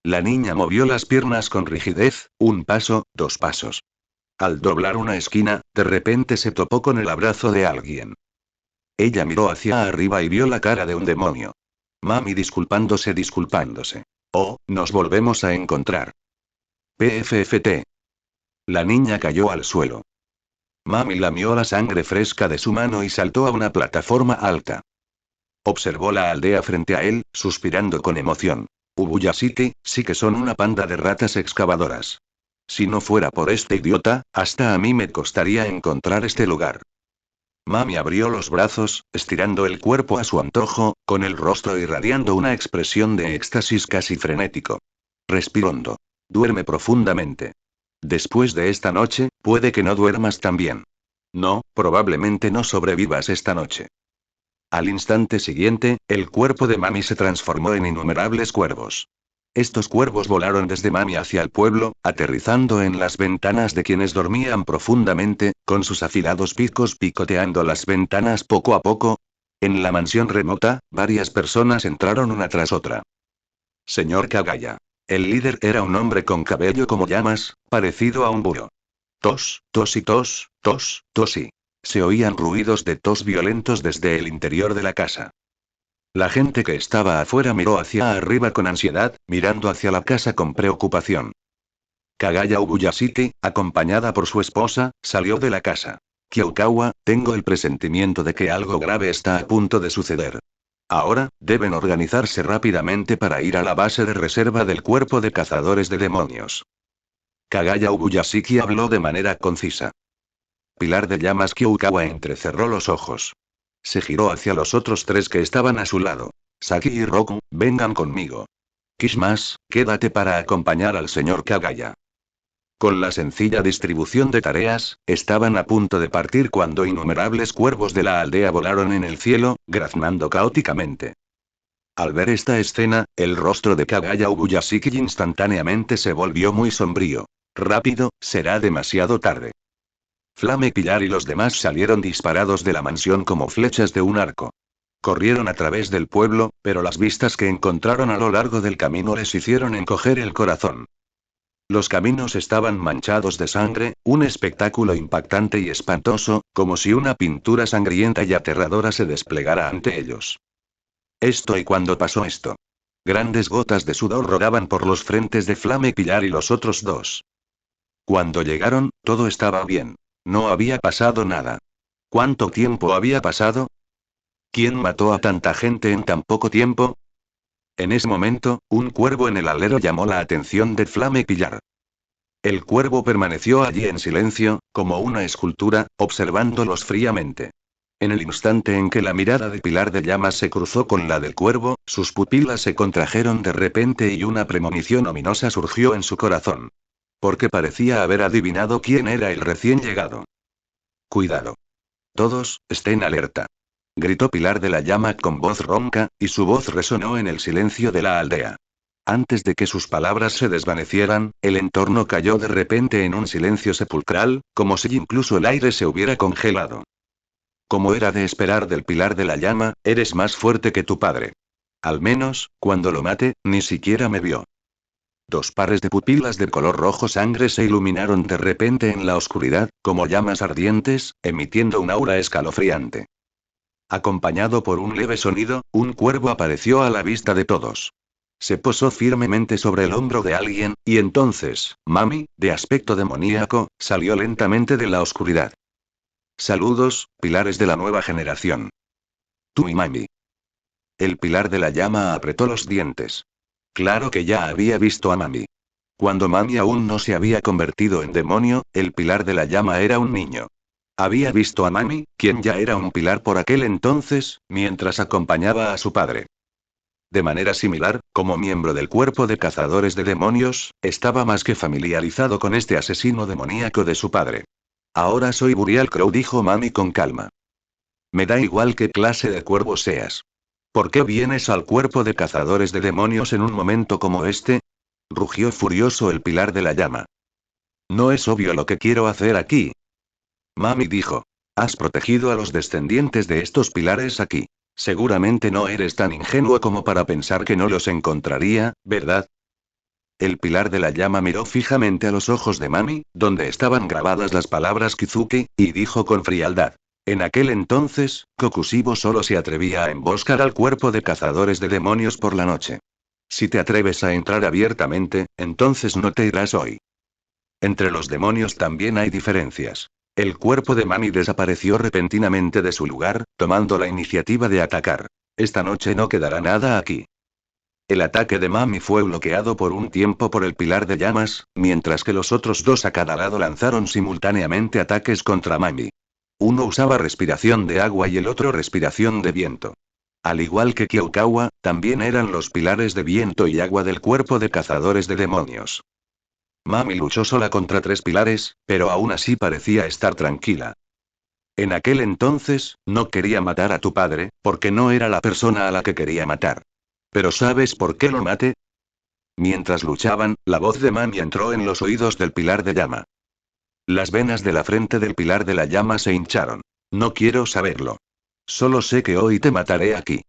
La niña movió las piernas con rigidez, un paso, dos pasos. Al doblar una esquina, de repente se topó con el abrazo de alguien. Ella miró hacia arriba y vio la cara de un demonio. Mami disculpándose. Oh, nos volvemos a encontrar. PFFT. La niña cayó al suelo. Mami lamió la sangre fresca de su mano y saltó a una plataforma alta. Observó la aldea frente a él, suspirando con emoción. Ubuyashiki, sí que son una panda de ratas excavadoras. Si no fuera por este idiota, hasta a mí me costaría encontrar este lugar. Mami abrió los brazos, estirando el cuerpo a su antojo, con el rostro irradiando una expresión de éxtasis casi frenético. Respiró hondo. Duerme profundamente. Después de esta noche, puede que no duermas tan bien. No, probablemente no sobrevivas esta noche. Al instante siguiente, el cuerpo de Mami se transformó en innumerables cuervos. Estos cuervos volaron desde Mami hacia el pueblo, aterrizando en las ventanas de quienes dormían profundamente, con sus afilados picos picoteando las ventanas poco a poco. En la mansión remota, varias personas entraron una tras otra. Señor Kagaya. El líder era un hombre con cabello como llamas, parecido a un búho. Tos, tos y tos, tos, tos y. Se oían ruidos de tos violentos desde el interior de la casa. La gente que estaba afuera miró hacia arriba con ansiedad, mirando hacia la casa con preocupación. Kagaya Ubuyashiki, acompañada por su esposa, salió de la casa. Kyokawa, tengo el presentimiento de que algo grave está a punto de suceder. Ahora, deben organizarse rápidamente para ir a la base de reserva del cuerpo de cazadores de demonios. Kagaya Ubuyashiki habló de manera concisa. Pilar de llamas Kyokawa entrecerró los ojos. Se giró hacia los otros tres que estaban a su lado. Saki y Roku, vengan conmigo. Kishmas, quédate para acompañar al señor Kagaya. Con la sencilla distribución de tareas, estaban a punto de partir cuando innumerables cuervos de la aldea volaron en el cielo, graznando caóticamente. Al ver esta escena, el rostro de Kagaya Ubuyashiki instantáneamente se volvió muy sombrío. Rápido, será demasiado tarde. Flame Pillar y los demás salieron disparados de la mansión como flechas de un arco. Corrieron a través del pueblo, pero las vistas que encontraron a lo largo del camino les hicieron encoger el corazón. Los caminos estaban manchados de sangre, un espectáculo impactante y espantoso, como si una pintura sangrienta y aterradora se desplegara ante ellos. Y cuando pasó esto. Grandes gotas de sudor rodaban por los frentes de Flame Pillar y los otros dos. Cuando llegaron, todo estaba bien. No había pasado nada. ¿Cuánto tiempo había pasado? ¿Quién mató a tanta gente en tan poco tiempo? En ese momento, un cuervo en el alero llamó la atención de Flame Pillar. El cuervo permaneció allí en silencio, como una escultura, observándolos fríamente. En el instante en que la mirada de Pilar de Llamas se cruzó con la del cuervo, sus pupilas se contrajeron de repente y una premonición ominosa surgió en su corazón. Porque parecía haber adivinado quién era el recién llegado. Cuidado. Todos, estén alerta. Gritó Pilar de la Llama con voz ronca, y su voz resonó en el silencio de la aldea. Antes de que sus palabras se desvanecieran, el entorno cayó de repente en un silencio sepulcral, como si incluso el aire se hubiera congelado. Como era de esperar del Pilar de la Llama, eres más fuerte que tu padre. Al menos, cuando lo mate, ni siquiera me vio. Dos pares de pupilas de color rojo sangre se iluminaron de repente en la oscuridad, como llamas ardientes, emitiendo un aura escalofriante. Acompañado por un leve sonido, un cuervo apareció a la vista de todos. Se posó firmemente sobre el hombro de alguien, y entonces, Mami, de aspecto demoníaco, salió lentamente de la oscuridad. Saludos, pilares de la nueva generación. Tú y Mami. El Pilar de la Llama apretó los dientes. Claro que ya había visto a Mami. Cuando Mami aún no se había convertido en demonio, el Pilar de la Llama era un niño. Había visto a Mami, quien ya era un pilar por aquel entonces, mientras acompañaba a su padre. De manera similar, como miembro del cuerpo de cazadores de demonios, estaba más que familiarizado con este asesino demoníaco de su padre. Ahora soy Burial Crow, dijo Mami con calma. Me da igual qué clase de cuervo seas. ¿Por qué vienes al cuerpo de cazadores de demonios en un momento como este? Rugió furioso el Pilar de la Llama. ¿No es obvio lo que quiero hacer aquí? Mami dijo. Has protegido a los descendientes de estos pilares aquí. Seguramente no eres tan ingenuo como para pensar que no los encontraría, ¿verdad? El Pilar de la Llama miró fijamente a los ojos de Mami, donde estaban grabadas las palabras Kizuki, y dijo con frialdad. En aquel entonces, Kokushibo solo se atrevía a emboscar al cuerpo de cazadores de demonios por la noche. Si te atreves a entrar abiertamente, entonces no te irás hoy. Entre los demonios también hay diferencias. El cuerpo de Mami desapareció repentinamente de su lugar, tomando la iniciativa de atacar. Esta noche no quedará nada aquí. El ataque de Mami fue bloqueado por un tiempo por el Pilar de Llamas, mientras que los otros dos a cada lado lanzaron simultáneamente ataques contra Mami. Uno usaba respiración de agua y el otro respiración de viento. Al igual que Kyokawa, también eran los pilares de viento y agua del cuerpo de cazadores de demonios. Mami luchó sola contra tres pilares, pero aún así parecía estar tranquila. En aquel entonces, no quería matar a tu padre, porque no era la persona a la que quería matar. ¿Pero sabes por qué lo maté? Mientras luchaban, la voz de Mami entró en los oídos del Pilar de Llama. Las venas de la frente del Pilar de la Llama se hincharon. No quiero saberlo. Solo sé que hoy te mataré aquí.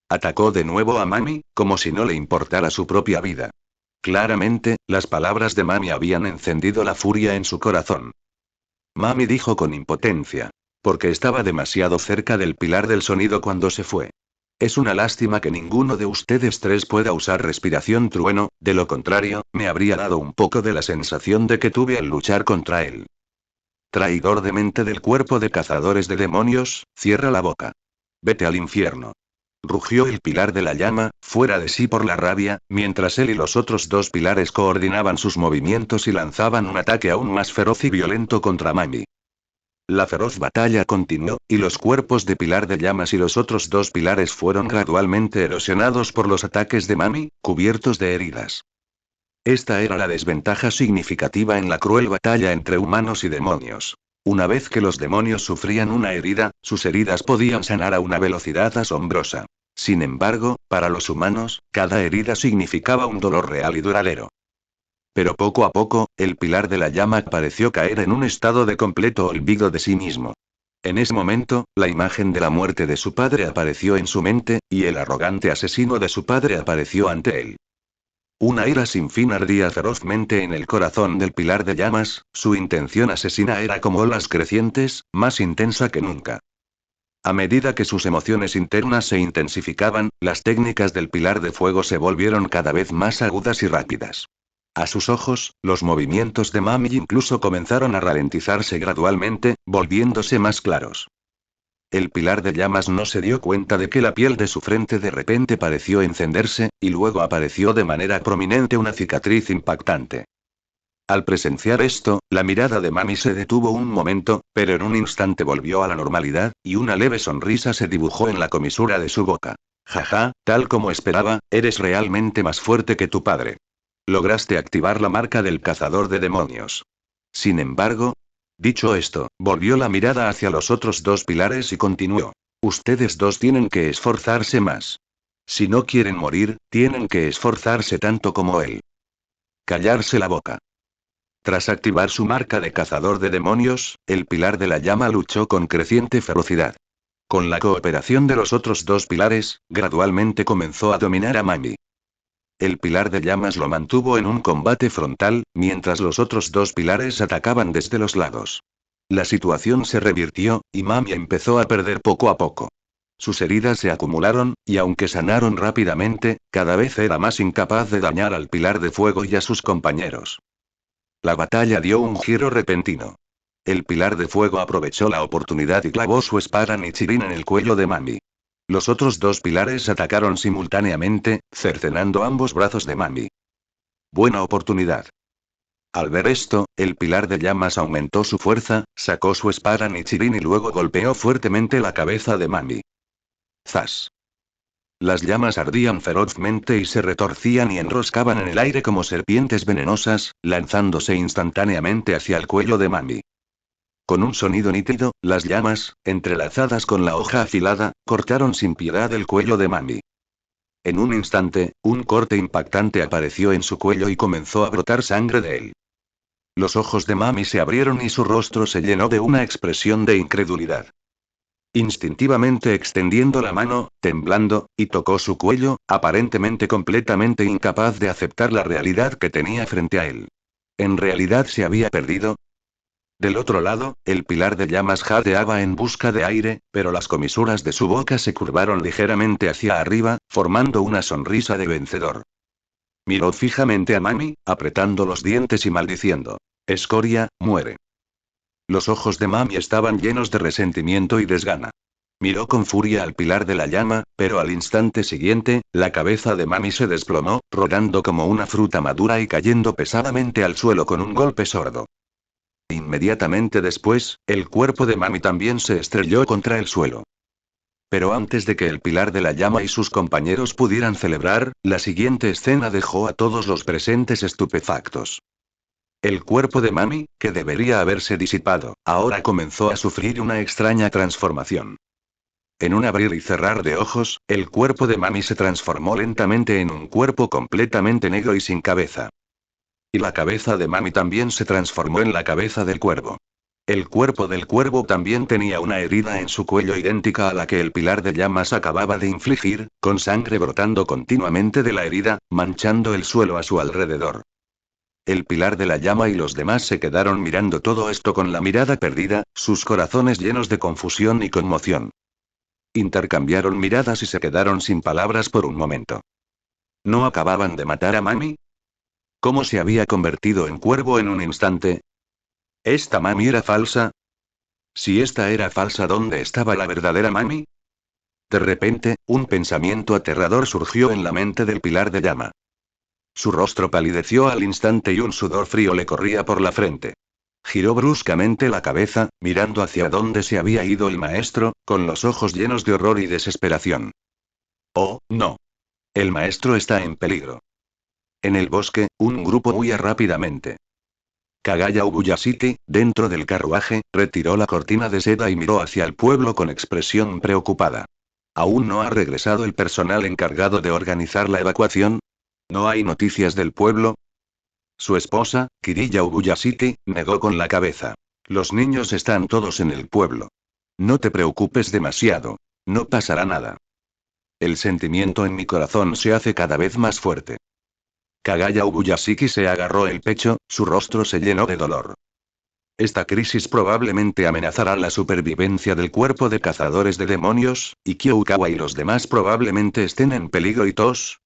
Atacó de nuevo a Mami, como si no le importara su propia vida. Claramente, las palabras de Mami habían encendido la furia en su corazón. Mami dijo con impotencia. Porque estaba demasiado cerca del Pilar del Sonido cuando se fue. Es una lástima que ninguno de ustedes tres pueda usar respiración trueno, de lo contrario, me habría dado un poco de la sensación de que tuve al luchar contra él. Traidor de mente del cuerpo de cazadores de demonios, cierra la boca. Vete al infierno. Rugió el Pilar de la Llama, fuera de sí por la rabia, mientras él y los otros dos pilares coordinaban sus movimientos y lanzaban un ataque aún más feroz y violento contra Mami. La feroz batalla continuó, y los cuerpos de Pilar de Llamas y los otros dos pilares fueron gradualmente erosionados por los ataques de Mami, cubiertos de heridas. Esta era la desventaja significativa en la cruel batalla entre humanos y demonios. Una vez que los demonios sufrían una herida, sus heridas podían sanar a una velocidad asombrosa. Sin embargo, para los humanos, cada herida significaba un dolor real y duradero. Pero poco a poco, el Pilar de la Llama pareció caer en un estado de completo olvido de sí mismo. En ese momento, la imagen de la muerte de su padre apareció en su mente, y el arrogante asesino de su padre apareció ante él. Una ira sin fin ardía ferozmente en el corazón del Pilar de Llamas, su intención asesina era como olas crecientes, más intensa que nunca. A medida que sus emociones internas se intensificaban, las técnicas del Pilar de Fuego se volvieron cada vez más agudas y rápidas. A sus ojos, los movimientos de Mami incluso comenzaron a ralentizarse gradualmente, volviéndose más claros. El pilar de llamas no se dio cuenta de que la piel de su frente de repente pareció encenderse, y luego apareció de manera prominente una cicatriz impactante. Al presenciar esto, la mirada de Mami se detuvo un momento, pero en un instante volvió a la normalidad, y una leve sonrisa se dibujó en la comisura de su boca. Jaja, tal como esperaba, eres realmente más fuerte que tu padre. Lograste activar la marca del cazador de demonios. Sin embargo, dicho esto, volvió la mirada hacia los otros dos pilares y continuó. Ustedes dos tienen que esforzarse más. Si no quieren morir, tienen que esforzarse tanto como él. Callarse la boca. Tras activar su marca de cazador de demonios, el pilar de la llama luchó con creciente ferocidad. Con la cooperación de los otros dos pilares, gradualmente comenzó a dominar a Mami. El pilar de llamas lo mantuvo en un combate frontal, mientras los otros dos pilares atacaban desde los lados. La situación se revirtió, y Mami empezó a perder poco a poco. Sus heridas se acumularon, y aunque sanaron rápidamente, cada vez era más incapaz de dañar al pilar de fuego y a sus compañeros. La batalla dio un giro repentino. El pilar de fuego aprovechó la oportunidad y clavó su espada Nichirin en el cuello de Mami. Los otros dos pilares atacaron simultáneamente, cercenando ambos brazos de Mami. Buena oportunidad. Al ver esto, el pilar de llamas aumentó su fuerza, sacó su espada Nichirin y luego golpeó fuertemente la cabeza de Mami. ¡Zas! Las llamas ardían ferozmente y se retorcían y enroscaban en el aire como serpientes venenosas, lanzándose instantáneamente hacia el cuello de Mami. Con un sonido nítido, las llamas, entrelazadas con la hoja afilada, cortaron sin piedad el cuello de Mami. En un instante, un corte impactante apareció en su cuello y comenzó a brotar sangre de él. Los ojos de Mami se abrieron y su rostro se llenó de una expresión de incredulidad. Instintivamente extendiendo la mano, temblando, y tocó su cuello, aparentemente completamente incapaz de aceptar la realidad que tenía frente a él. ¿En realidad se había perdido? Del otro lado, el pilar de llamas jadeaba en busca de aire, pero las comisuras de su boca se curvaron ligeramente hacia arriba, formando una sonrisa de vencedor. Miró fijamente a Mami, apretando los dientes y maldiciendo. Escoria, muere. Los ojos de Mami estaban llenos de resentimiento y desgana. Miró con furia al pilar de la llama, pero al instante siguiente, la cabeza de Mami se desplomó, rodando como una fruta madura y cayendo pesadamente al suelo con un golpe sordo. Inmediatamente después, el cuerpo de Mami también se estrelló contra el suelo. Pero antes de que el pilar de la llama y sus compañeros pudieran celebrar, la siguiente escena dejó a todos los presentes estupefactos. El cuerpo de Mami, que debería haberse disipado, ahora comenzó a sufrir una extraña transformación. En un abrir y cerrar de ojos, el cuerpo de Mami se transformó lentamente en un cuerpo completamente negro y sin cabeza. Y la cabeza de Mami también se transformó en la cabeza del cuervo. El cuerpo del cuervo también tenía una herida en su cuello idéntica a la que el pilar de llamas acababa de infligir, con sangre brotando continuamente de la herida, manchando el suelo a su alrededor. El pilar de la llama y los demás se quedaron mirando todo esto con la mirada perdida, sus corazones llenos de confusión y conmoción. Intercambiaron miradas y se quedaron sin palabras por un momento. ¿No acababan de matar a Mami? ¿Cómo se había convertido en cuervo en un instante? ¿Esta Mami era falsa? Si esta era falsa, ¿dónde estaba la verdadera Mami? De repente, un pensamiento aterrador surgió en la mente del pilar de llama. Su rostro palideció al instante y un sudor frío le corría por la frente. Giró bruscamente la cabeza, mirando hacia donde se había ido el maestro, con los ojos llenos de horror y desesperación. Oh, no. El maestro está en peligro. En el bosque, un grupo huía rápidamente. Kagaya Ubuyashiki, dentro del carruaje, retiró la cortina de seda y miró hacia el pueblo con expresión preocupada. ¿Aún no ha regresado el personal encargado de organizar la evacuación? ¿No hay noticias del pueblo? Su esposa, Kiriya Ubuyashiki, negó con la cabeza. Los niños están todos en el pueblo. No te preocupes demasiado. No pasará nada. El sentimiento en mi corazón se hace cada vez más fuerte. Kagaya Ubuyashiki se agarró el pecho, su rostro se llenó de dolor. Esta crisis probablemente amenazará la supervivencia del cuerpo de cazadores de demonios, y Kyoukawa y los demás probablemente estén en peligro y tos,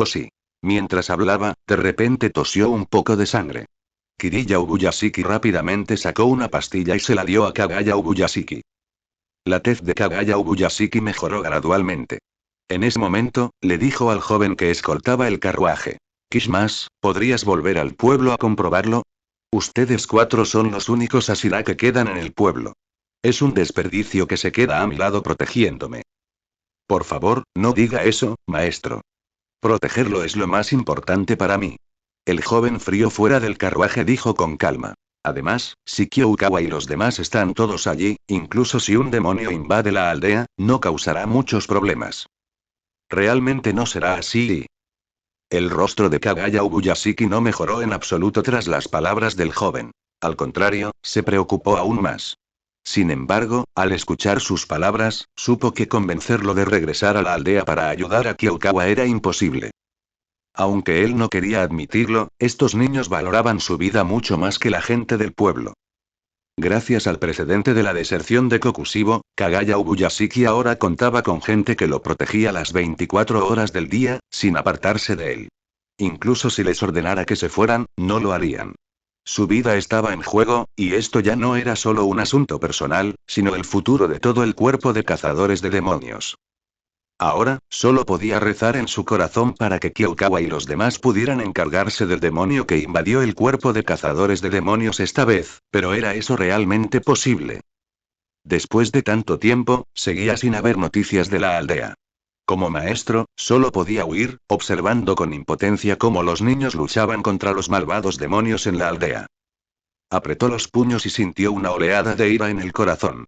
sí. Mientras hablaba, de repente tosió un poco de sangre. Kiriya Ubuyashiki rápidamente sacó una pastilla y se la dio a Kagaya Ubuyashiki. La tez de Kagaya Ubuyashiki mejoró gradualmente. En ese momento, le dijo al joven que escoltaba el carruaje. Kishmas, ¿podrías volver al pueblo a comprobarlo? Ustedes 4 son los únicos Ashira que quedan en el pueblo. Es un desperdicio que se queda a mi lado protegiéndome. Por favor, no diga eso, maestro. Protegerlo es lo más importante para mí. El joven frío fuera del carruaje dijo con calma. Además, si Kyokawa y los demás están todos allí, incluso si un demonio invade la aldea, no causará muchos problemas. Realmente no será así. El rostro de Kagaya Ubuyashiki no mejoró en absoluto tras las palabras del joven. Al contrario, se preocupó aún más. Sin embargo, al escuchar sus palabras, supo que convencerlo de regresar a la aldea para ayudar a Kyokawa era imposible. Aunque él no quería admitirlo, estos niños valoraban su vida mucho más que la gente del pueblo. Gracias al precedente de la deserción de Kokushibo, Kagaya Ubuyashiki ahora contaba con gente que lo protegía las 24 horas del día, sin apartarse de él. Incluso si les ordenara que se fueran, no lo harían. Su vida estaba en juego, y esto ya no era solo un asunto personal, sino el futuro de todo el cuerpo de cazadores de demonios. Ahora, solo podía rezar en su corazón para que Kyokawa y los demás pudieran encargarse del demonio que invadió el cuerpo de cazadores de demonios esta vez, pero ¿era eso realmente posible? Después de tanto tiempo, seguía sin haber noticias de la aldea. Como maestro, solo podía huir, observando con impotencia cómo los niños luchaban contra los malvados demonios en la aldea. Apretó los puños y sintió una oleada de ira en el corazón.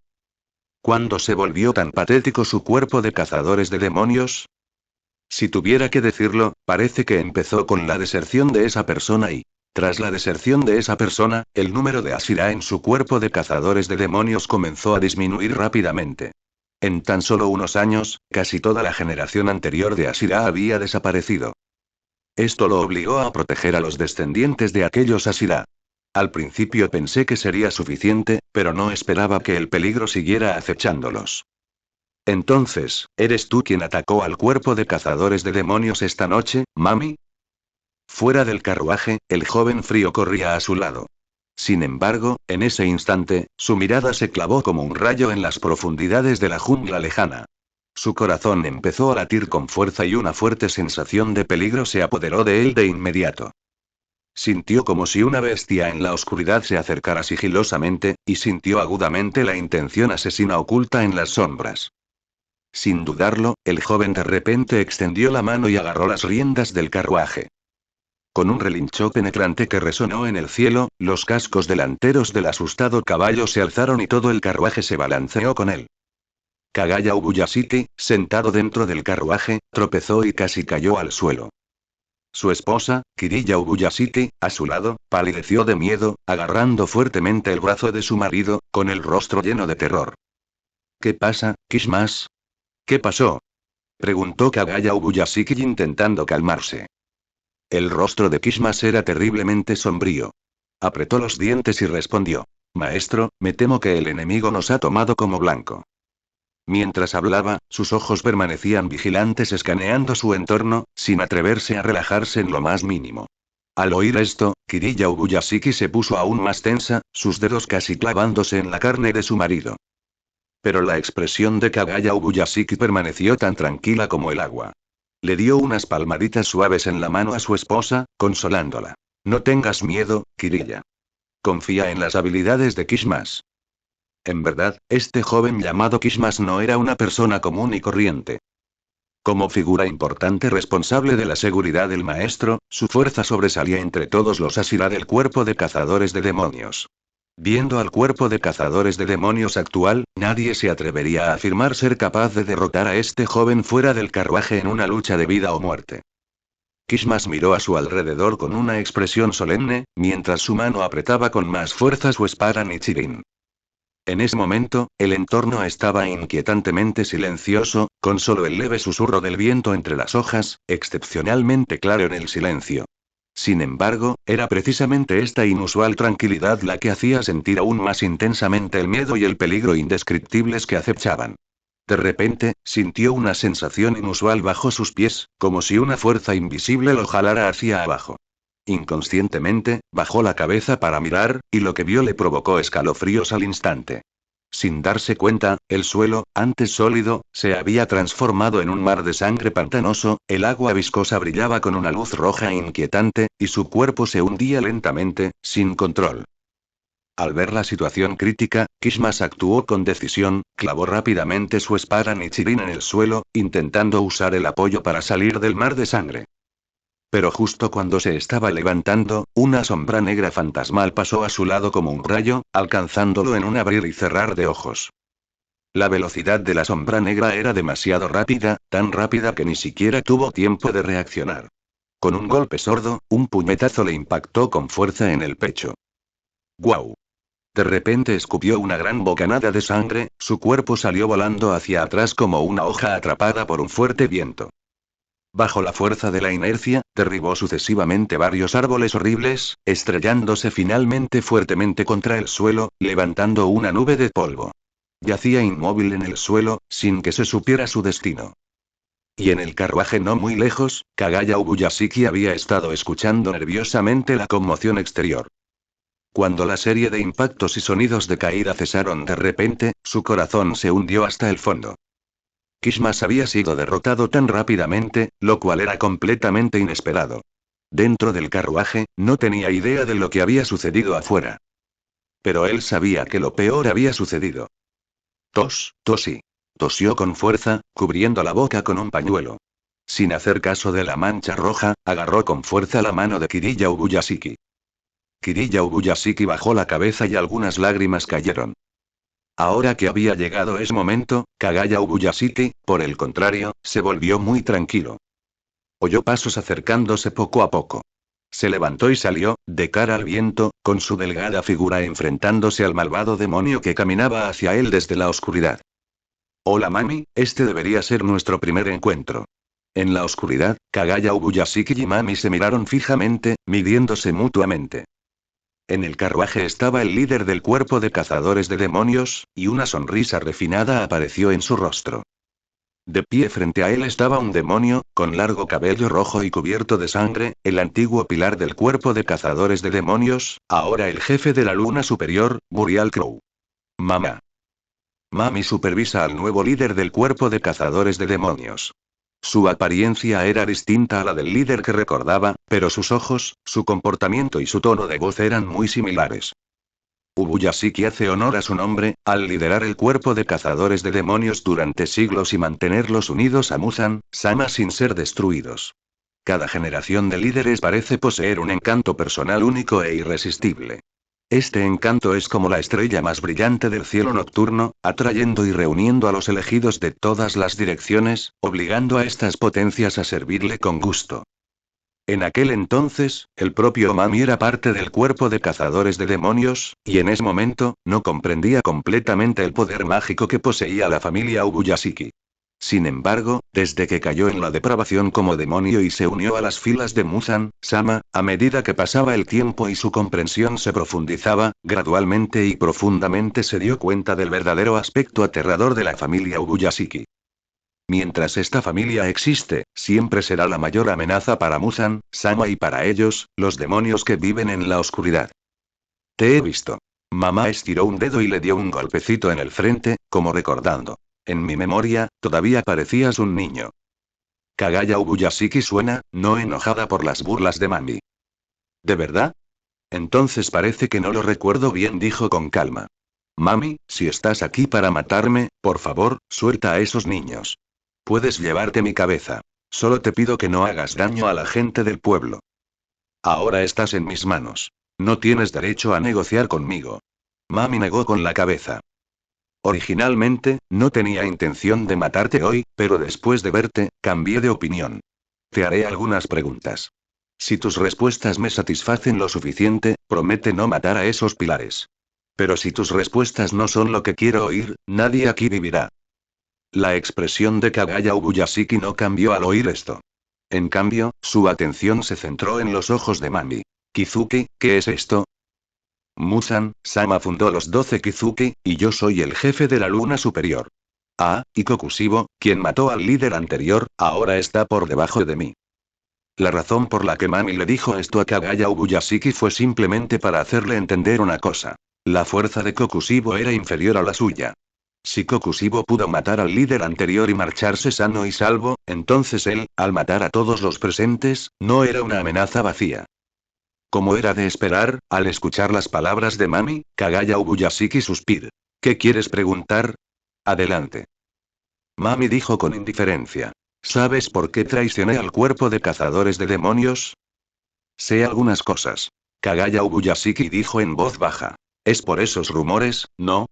¿Cuándo se volvió tan patético su cuerpo de cazadores de demonios? Si tuviera que decirlo, parece que empezó con la deserción de esa persona y, tras la deserción de esa persona, el número de Ashira en su cuerpo de cazadores de demonios comenzó a disminuir rápidamente. En tan solo unos años, casi toda la generación anterior de Ashira había desaparecido. Esto lo obligó a proteger a los descendientes de aquellos Ashira. Al principio pensé que sería suficiente, pero no esperaba que el peligro siguiera acechándolos. Entonces, ¿eres tú quien atacó al cuerpo de cazadores de demonios esta noche, mami? Fuera del carruaje, el joven frío corría a su lado. Sin embargo, en ese instante, su mirada se clavó como un rayo en las profundidades de la jungla lejana. Su corazón empezó a latir con fuerza y una fuerte sensación de peligro se apoderó de él de inmediato. Sintió como si una bestia en la oscuridad se acercara sigilosamente, y sintió agudamente la intención asesina oculta en las sombras. Sin dudarlo, el joven de repente extendió la mano y agarró las riendas del carruaje. Con un relincho penetrante que resonó en el cielo, los cascos delanteros del asustado caballo se alzaron y todo el carruaje se balanceó con él. Kagaya Ubuyashiki, sentado dentro del carruaje, tropezó y casi cayó al suelo. Su esposa, Kiriya Ubuyashiki, a su lado, palideció de miedo, agarrando fuertemente el brazo de su marido, con el rostro lleno de terror. ¿Qué pasa, Kishmas? ¿Qué pasó? Preguntó Kagaya Ubuyashiki intentando calmarse. El rostro de Kishmas era terriblemente sombrío. Apretó los dientes y respondió. Maestro, me temo que el enemigo nos ha tomado como blanco. Mientras hablaba, sus ojos permanecían vigilantes escaneando su entorno, sin atreverse a relajarse en lo más mínimo. Al oír esto, Kiriya Ubuyashiki se puso aún más tensa, sus dedos casi clavándose en la carne de su marido. Pero la expresión de Kagaya Ubuyashiki permaneció tan tranquila como el agua. Le dio unas palmaditas suaves en la mano a su esposa, consolándola. No tengas miedo, Kiriya. Confía en las habilidades de Kishmas. En verdad, este joven llamado Kishmas no era una persona común y corriente. Como figura importante responsable de la seguridad del maestro, su fuerza sobresalía entre todos los Ashira del cuerpo de cazadores de demonios. Viendo al cuerpo de cazadores de demonios actual, nadie se atrevería a afirmar ser capaz de derrotar a este joven fuera del carruaje en una lucha de vida o muerte. Kishmas miró a su alrededor con una expresión solemne, mientras su mano apretaba con más fuerza su espada Nichirin. En ese momento, el entorno estaba inquietantemente silencioso, con solo el leve susurro del viento entre las hojas, excepcionalmente claro en el silencio. Sin embargo, era precisamente esta inusual tranquilidad la que hacía sentir aún más intensamente el miedo y el peligro indescriptibles que acechaban. De repente, sintió una sensación inusual bajo sus pies, como si una fuerza invisible lo jalara hacia abajo. Inconscientemente, bajó la cabeza para mirar, y lo que vio le provocó escalofríos al instante. Sin darse cuenta, el suelo, antes sólido, se había transformado en un mar de sangre pantanoso, el agua viscosa brillaba con una luz roja inquietante, y su cuerpo se hundía lentamente, sin control. Al ver la situación crítica, Kishmas actuó con decisión, clavó rápidamente su espada Nichirin en el suelo, intentando usar el apoyo para salir del mar de sangre. Pero justo cuando se estaba levantando, una sombra negra fantasmal pasó a su lado como un rayo, alcanzándolo en un abrir y cerrar de ojos. La velocidad de la sombra negra era demasiado rápida, tan rápida que ni siquiera tuvo tiempo de reaccionar. Con un golpe sordo, un puñetazo le impactó con fuerza en el pecho. ¡Guau! De repente escupió una gran bocanada de sangre, su cuerpo salió volando hacia atrás como una hoja atrapada por un fuerte viento. Bajo la fuerza de la inercia, derribó sucesivamente varios árboles horribles, estrellándose finalmente fuertemente contra el suelo, levantando una nube de polvo. Yacía inmóvil en el suelo, sin que se supiera su destino. Y en el carruaje no muy lejos, Kagaya Ubuyashiki había estado escuchando nerviosamente la conmoción exterior. Cuando la serie de impactos y sonidos de caída cesaron de repente, su corazón se hundió hasta el fondo. Kishmas había sido derrotado tan rápidamente, lo cual era completamente inesperado. Dentro del carruaje, no tenía idea de lo que había sucedido afuera. Pero él sabía que lo peor había sucedido. Tosí. Tosió con fuerza, cubriendo la boca con un pañuelo. Sin hacer caso de la mancha roja, agarró con fuerza la mano de Kiriya Ubuyashiki. Kiriya Ubuyashiki bajó la cabeza y algunas lágrimas cayeron. Ahora que había llegado ese momento, Kagaya Ubuyashiki, por el contrario, se volvió muy tranquilo. Oyó pasos acercándose poco a poco. Se levantó y salió, de cara al viento, con su delgada figura enfrentándose al malvado demonio que caminaba hacia él desde la oscuridad. Hola mami, este debería ser nuestro primer encuentro. En la oscuridad, Kagaya Ubuyashiki y mami se miraron fijamente, midiéndose mutuamente. En el carruaje estaba el líder del cuerpo de cazadores de demonios, y una sonrisa refinada apareció en su rostro. De pie frente a él estaba un demonio, con largo cabello rojo y cubierto de sangre, el antiguo pilar del cuerpo de cazadores de demonios, ahora el jefe de la luna superior, Burial Crow. Mamá. Mami supervisa al nuevo líder del cuerpo de cazadores de demonios. Su apariencia era distinta a la del líder que recordaba, pero sus ojos, su comportamiento y su tono de voz eran muy similares. Ubuyashiki hace honor a su nombre, al liderar el cuerpo de cazadores de demonios durante siglos y mantenerlos unidos a Muzan-sama sin ser destruidos. Cada generación de líderes parece poseer un encanto personal único e irresistible. Este encanto es como la estrella más brillante del cielo nocturno, atrayendo y reuniendo a los elegidos de todas las direcciones, obligando a estas potencias a servirle con gusto. En aquel entonces, el propio Mami era parte del cuerpo de cazadores de demonios, y en ese momento, no comprendía completamente el poder mágico que poseía la familia Ubuyashiki. Sin embargo, desde que cayó en la depravación como demonio y se unió a las filas de Muzan-sama, a medida que pasaba el tiempo y su comprensión se profundizaba, gradualmente y profundamente se dio cuenta del verdadero aspecto aterrador de la familia Ubuyashiki. Mientras esta familia existe, siempre será la mayor amenaza para Muzan-sama y para ellos, los demonios que viven en la oscuridad. Te he visto. Mamá estiró un dedo y le dio un golpecito en el frente, como recordando. En mi memoria, todavía parecías un niño. Kagaya Ubuyashiki suena, no enojada por las burlas de Mami. ¿De verdad? Entonces parece que no lo recuerdo bien, dijo con calma. Mami, si estás aquí para matarme, por favor, suelta a esos niños. Puedes llevarte mi cabeza. Solo te pido que no hagas daño a la gente del pueblo. Ahora estás en mis manos. No tienes derecho a negociar conmigo. Mami negó con la cabeza. Originalmente, no tenía intención de matarte hoy, pero después de verte, cambié de opinión. Te haré algunas preguntas. Si tus respuestas me satisfacen lo suficiente, promete no matar a esos pilares. Pero si tus respuestas no son lo que quiero oír, nadie aquí vivirá. La expresión de Kagaya Ubuyashiki no cambió al oír esto. En cambio, su atención se centró en los ojos de Mami. Kizuki, ¿qué es esto? Muzan-sama fundó los 12 Kizuki, y yo soy el jefe de la luna superior. Y Kokushibo, quien mató al líder anterior, ahora está por debajo de mí. La razón por la que Mami le dijo esto a Kagaya Ubuyashiki fue simplemente para hacerle entender una cosa. La fuerza de Kokushibo era inferior a la suya. Si Kokushibo pudo matar al líder anterior y marcharse sano y salvo, entonces él, al matar a todos los presentes, no era una amenaza vacía. Como era de esperar, al escuchar las palabras de Mami, Kagaya Ubuyashiki suspiró. ¿Qué quieres preguntar? Adelante. Mami dijo con indiferencia. ¿Sabes por qué traicioné al cuerpo de cazadores de demonios? Sé algunas cosas. Kagaya Ubuyashiki dijo en voz baja. ¿Es por esos rumores, no?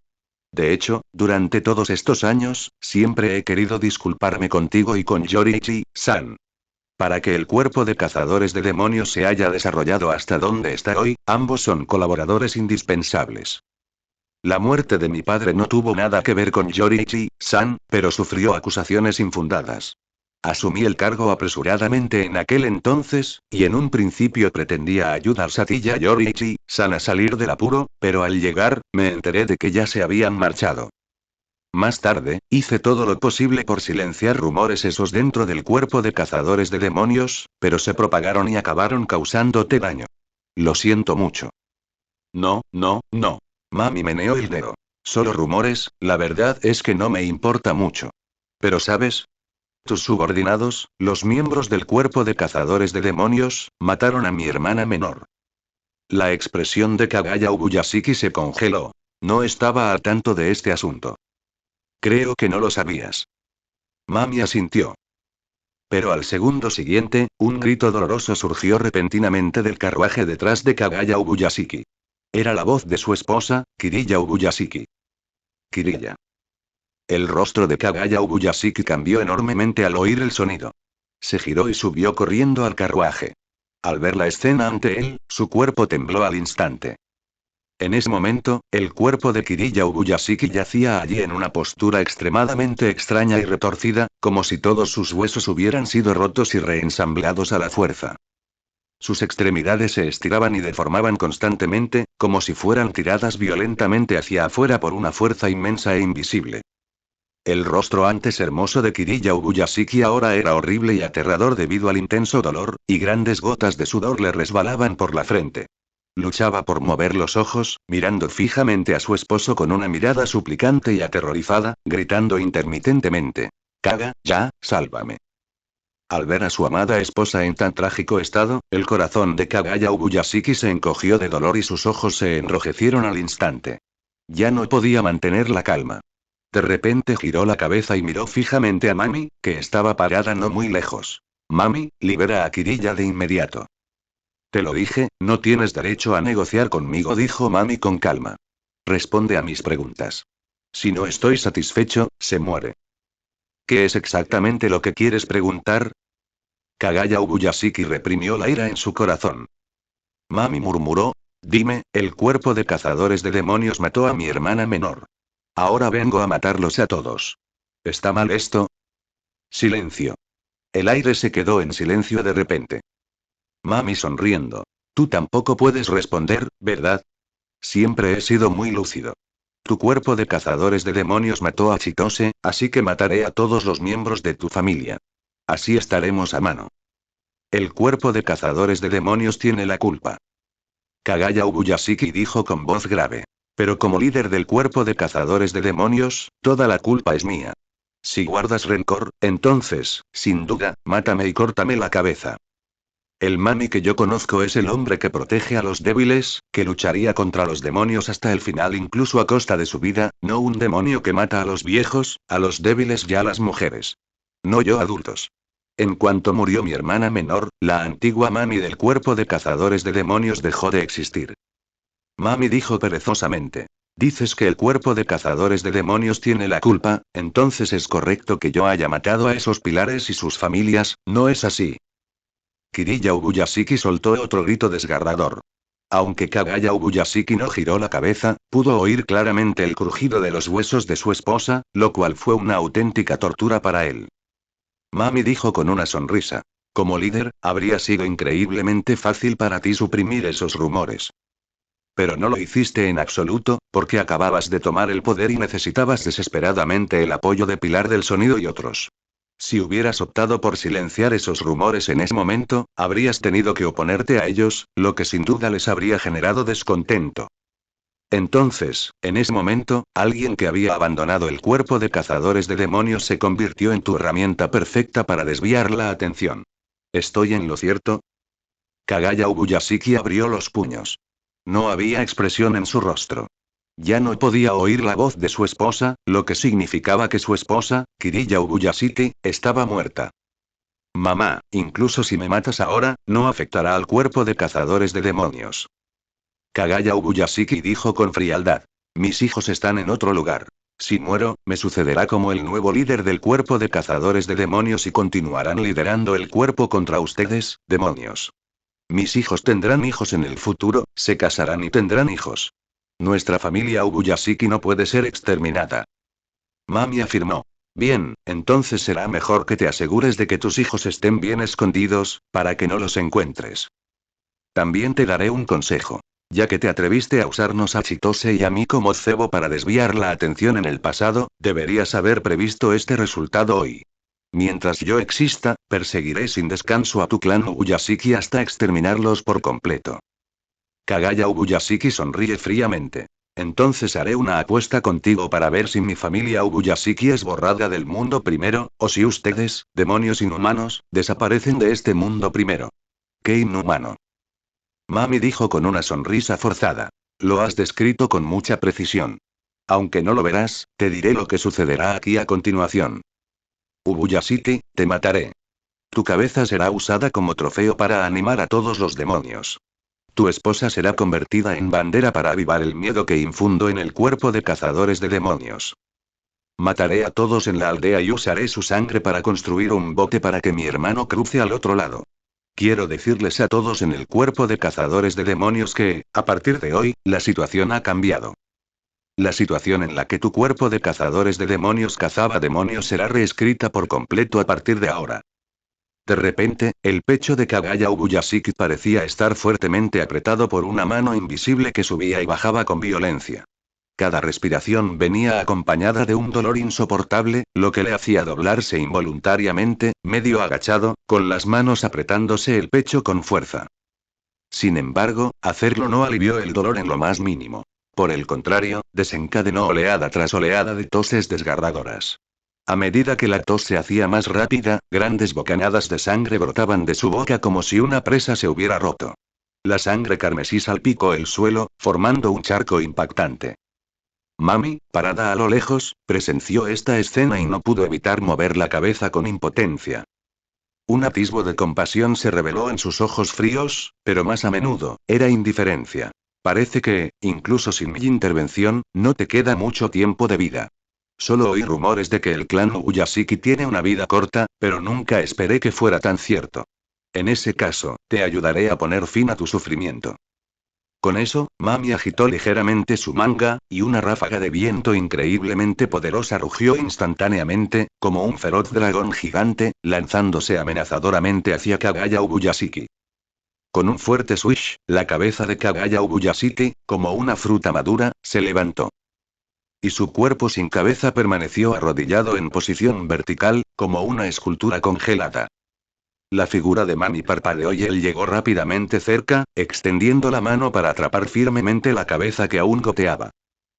De hecho, durante todos estos años, siempre he querido disculparme contigo y con Yoriichi-san. Para que el cuerpo de cazadores de demonios se haya desarrollado hasta donde está hoy, ambos son colaboradores indispensables. La muerte de mi padre no tuvo nada que ver con Yoriichi-san, pero sufrió acusaciones infundadas. Asumí el cargo apresuradamente en aquel entonces, y en un principio pretendía ayudar Satya Yoriichi-san a salir del apuro, pero al llegar, me enteré de que ya se habían marchado. Más tarde, hice todo lo posible por silenciar rumores esos dentro del cuerpo de cazadores de demonios, pero se propagaron y acabaron causándote daño. Lo siento mucho. No, no, no. Mami meneó el dedo. Solo rumores, la verdad es que no me importa mucho. Pero ¿sabes? Tus subordinados, los miembros del cuerpo de cazadores de demonios, mataron a mi hermana menor. La expresión de Kagaya Ubuyashiki se congeló. No estaba al tanto de este asunto. Creo que no lo sabías. Mami asintió. Pero al segundo siguiente, un grito doloroso surgió repentinamente del carruaje detrás de Kagaya Ubuyashiki. Era la voz de su esposa, Kiriya Ubuyashiki. Kiriya. El rostro de Kagaya Ubuyashiki cambió enormemente al oír el sonido. Se giró y subió corriendo al carruaje. Al ver la escena ante él, su cuerpo tembló al instante. En ese momento, el cuerpo de Kiriya Ubuyashiki yacía allí en una postura extremadamente extraña y retorcida, como si todos sus huesos hubieran sido rotos y reensamblados a la fuerza. Sus extremidades se estiraban y deformaban constantemente, como si fueran tiradas violentamente hacia afuera por una fuerza inmensa e invisible. El rostro antes hermoso de Kiriya Ubuyashiki ahora era horrible y aterrador debido al intenso dolor, y grandes gotas de sudor le resbalaban por la frente. Luchaba por mover los ojos, mirando fijamente a su esposo con una mirada suplicante y aterrorizada, gritando intermitentemente. Kaga, ya, sálvame. Al ver a su amada esposa en tan trágico estado, el corazón de Kagaya Ubuyashiki se encogió de dolor y sus ojos se enrojecieron al instante. Ya no podía mantener la calma. De repente giró la cabeza y miró fijamente a Mami, que estaba parada no muy lejos. Mami, libera a Kiriya de inmediato. Te lo dije, no tienes derecho a negociar conmigo, dijo Mami con calma. Responde a mis preguntas. Si no estoy satisfecho, se muere. ¿Qué es exactamente lo que quieres preguntar? Kagaya Ubuyashiki reprimió la ira en su corazón. Mami murmuró, dime, el cuerpo de cazadores de demonios mató a mi hermana menor. Ahora vengo a matarlos a todos. ¿Está mal esto? Silencio. El aire se quedó en silencio de repente. Mami sonriendo. Tú tampoco puedes responder, ¿verdad? Siempre he sido muy lúcido. Tu cuerpo de cazadores de demonios mató a Chitose, así que mataré a todos los miembros de tu familia. Así estaremos a mano. El cuerpo de cazadores de demonios tiene la culpa. Kagaya Ubuyashiki dijo con voz grave. Pero como líder del cuerpo de cazadores de demonios, toda la culpa es mía. Si guardas rencor, entonces, sin duda, mátame y córtame la cabeza. El Mami que yo conozco es el hombre que protege a los débiles, que lucharía contra los demonios hasta el final incluso a costa de su vida, no un demonio que mata a los viejos, a los débiles y a las mujeres. No yo adultos. En cuanto murió mi hermana menor, la antigua Mami del cuerpo de cazadores de demonios dejó de existir. Mami dijo perezosamente. Dices que el cuerpo de cazadores de demonios tiene la culpa, entonces es correcto que yo haya matado a esos pilares y sus familias, ¿no es así? Kiriya Ubuyashiki soltó otro grito desgarrador. Aunque Kagaya Ubuyashiki no giró la cabeza, pudo oír claramente el crujido de los huesos de su esposa, lo cual fue una auténtica tortura para él. Mami dijo con una sonrisa. Como líder, habría sido increíblemente fácil para ti suprimir esos rumores. Pero no lo hiciste en absoluto, porque acababas de tomar el poder y necesitabas desesperadamente el apoyo de Pilar del Sonido y otros. Si hubieras optado por silenciar esos rumores en ese momento, habrías tenido que oponerte a ellos, lo que sin duda les habría generado descontento. Entonces, en ese momento, alguien que había abandonado el cuerpo de cazadores de demonios se convirtió en tu herramienta perfecta para desviar la atención. ¿Estoy en lo cierto? Kagaya Ubuyashiki abrió los puños. No había expresión en su rostro. Ya no podía oír la voz de su esposa, lo que significaba que su esposa, Kiriya Ubuyashiki, estaba muerta. Mamá, incluso si me matas ahora, no afectará al cuerpo de cazadores de demonios. Kagaya Ubuyashiki dijo con frialdad. Mis hijos están en otro lugar. Si muero, me sucederá como el nuevo líder del cuerpo de cazadores de demonios y continuarán liderando el cuerpo contra ustedes, demonios. Mis hijos tendrán hijos en el futuro, se casarán y tendrán hijos. Nuestra familia Ubuyashiki no puede ser exterminada. Mami afirmó. Bien, entonces será mejor que te asegures de que tus hijos estén bien escondidos, para que no los encuentres. También te daré un consejo. Ya que te atreviste a usarnos a Chitose y a mí como cebo para desviar la atención en el pasado, deberías haber previsto este resultado hoy. Mientras yo exista, perseguiré sin descanso a tu clan Ubuyashiki hasta exterminarlos por completo. Kagaya Ubuyashiki sonríe fríamente. Entonces haré una apuesta contigo para ver si mi familia Ubuyashiki es borrada del mundo primero, o si ustedes, demonios inhumanos, desaparecen de este mundo primero. ¡Qué inhumano! Mami dijo con una sonrisa forzada. Lo has descrito con mucha precisión. Aunque no lo verás, te diré lo que sucederá aquí a continuación. Ubuyashiki, te mataré. Tu cabeza será usada como trofeo para animar a todos los demonios. Tu esposa será convertida en bandera para avivar el miedo que infundo en el cuerpo de cazadores de demonios. Mataré a todos en la aldea y usaré su sangre para construir un bote para que mi hermano cruce al otro lado. Quiero decirles a todos en el cuerpo de cazadores de demonios que, a partir de hoy, la situación ha cambiado. La situación en la que tu cuerpo de cazadores de demonios cazaba demonios será reescrita por completo a partir de ahora. De repente, el pecho de Kagaya Ubuyashiki parecía estar fuertemente apretado por una mano invisible que subía y bajaba con violencia. Cada respiración venía acompañada de un dolor insoportable, lo que le hacía doblarse involuntariamente, medio agachado, con las manos apretándose el pecho con fuerza. Sin embargo, hacerlo no alivió el dolor en lo más mínimo. Por el contrario, desencadenó oleada tras oleada de toses desgarradoras. A medida que la tos se hacía más rápida, grandes bocanadas de sangre brotaban de su boca como si una presa se hubiera roto. La sangre carmesí salpicó el suelo, formando un charco impactante. Mami, parada a lo lejos, presenció esta escena y no pudo evitar mover la cabeza con impotencia. Un atisbo de compasión se reveló en sus ojos fríos, pero más a menudo, era indiferencia. Parece que, incluso sin mi intervención, no te queda mucho tiempo de vida. Solo oí rumores de que el clan Ubuyashiki tiene una vida corta, pero nunca esperé que fuera tan cierto. En ese caso, te ayudaré a poner fin a tu sufrimiento. Con eso, Mami agitó ligeramente su manga, y una ráfaga de viento increíblemente poderosa rugió instantáneamente, como un feroz dragón gigante, lanzándose amenazadoramente hacia Kagaya Ubuyashiki. Con un fuerte swish, la cabeza de Kagaya Ubuyashiki, como una fruta madura, se levantó. Y su cuerpo sin cabeza permaneció arrodillado en posición vertical, como una escultura congelada. La figura de Mami parpadeó y él llegó rápidamente cerca, extendiendo la mano para atrapar firmemente la cabeza que aún goteaba.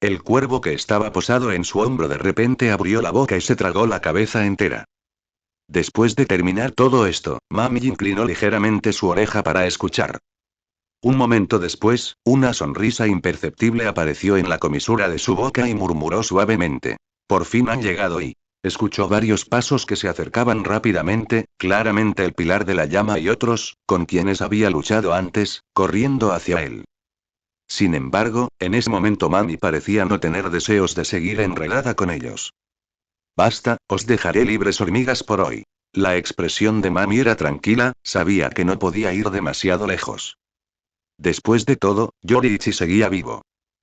El cuervo que estaba posado en su hombro de repente abrió la boca y se tragó la cabeza entera. Después de terminar todo esto, Mami inclinó ligeramente su oreja para escuchar. Un momento después, una sonrisa imperceptible apareció en la comisura de su boca y murmuró suavemente. Por fin han llegado y... Escuchó varios pasos que se acercaban rápidamente, claramente el pilar de la llama y otros, con quienes había luchado antes, corriendo hacia él. Sin embargo, en ese momento Mami parecía no tener deseos de seguir enredada con ellos. Basta, os dejaré libres hormigas por hoy. La expresión de Mami era tranquila, sabía que no podía ir demasiado lejos. Después de todo, Yoriichi seguía vivo.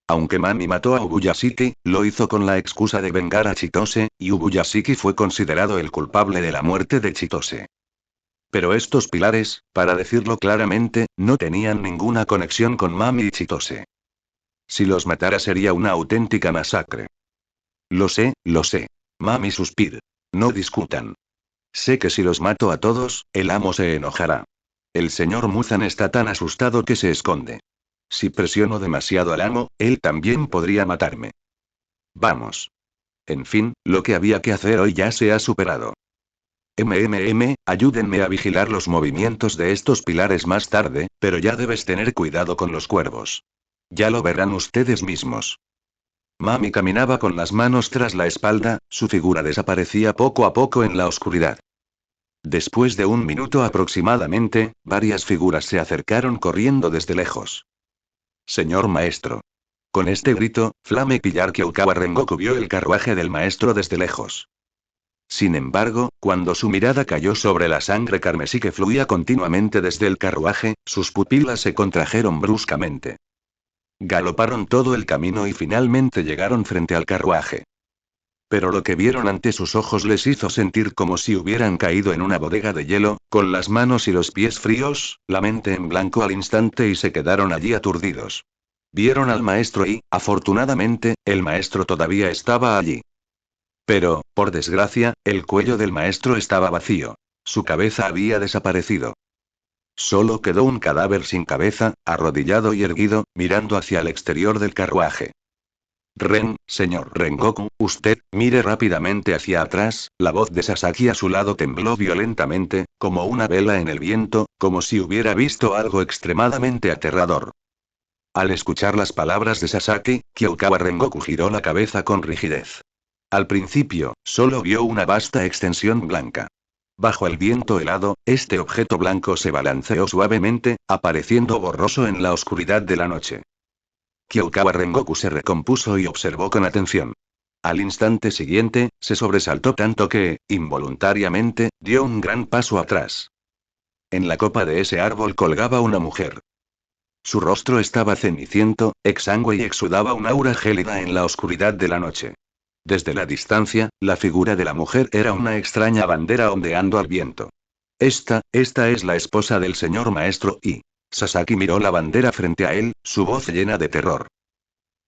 Aunque Mami mató a Ubuyashiki, lo hizo con la excusa de vengar a Chitose, y Ubuyashiki fue considerado el culpable de la muerte de Chitose. Pero estos pilares, para decirlo claramente, no tenían ninguna conexión con Mami y Chitose. Si los matara sería una auténtica masacre. Lo sé, lo sé. Mami suspira. No discutan. Sé que si los mato a todos, el amo se enojará. El señor Muzan está tan asustado que se esconde. Si presiono demasiado al amo, él también podría matarme. Vamos. En fin, lo que había que hacer hoy ya se ha superado. Ayúdenme a vigilar los movimientos de estos pilares más tarde, pero ya debes tener cuidado con los cuervos. Ya lo verán ustedes mismos. Mami caminaba con las manos tras la espalda, su figura desaparecía poco a poco en la oscuridad. Después de un minuto aproximadamente, varias figuras se acercaron corriendo desde lejos. Señor maestro. Con este grito, Flame Pillar Kyokawa Rengoku vio el carruaje del maestro desde lejos. Sin embargo, cuando su mirada cayó sobre la sangre carmesí que fluía continuamente desde el carruaje, sus pupilas se contrajeron bruscamente. Galoparon todo el camino y finalmente llegaron frente al carruaje. Pero lo que vieron ante sus ojos les hizo sentir como si hubieran caído en una bodega de hielo, con las manos y los pies fríos, la mente en blanco al instante y se quedaron allí aturdidos. Vieron al maestro y, afortunadamente, el maestro todavía estaba allí. Pero, por desgracia, el cuello del maestro estaba vacío. Su cabeza había desaparecido. Solo quedó un cadáver sin cabeza, arrodillado y erguido, mirando hacia el exterior del carruaje. Señor Rengoku, usted, mire rápidamente hacia atrás, la voz de Sasaki a su lado tembló violentamente, como una vela en el viento, como si hubiera visto algo extremadamente aterrador. Al escuchar las palabras de Sasaki, Kyokawa Rengoku giró la cabeza con rigidez. Al principio, solo vio una vasta extensión blanca. Bajo el viento helado, este objeto blanco se balanceó suavemente, apareciendo borroso en la oscuridad de la noche. Kyokawa Rengoku se recompuso y observó con atención. Al instante siguiente, se sobresaltó tanto que, involuntariamente, dio un gran paso atrás. En la copa de ese árbol colgaba una mujer. Su rostro estaba ceniciento, exangüe y exudaba un aura gélida en la oscuridad de la noche. Desde la distancia, la figura de la mujer era una extraña bandera ondeando al viento. Esta es la esposa del señor maestro y... Sasaki miró la bandera frente a él, su voz llena de terror.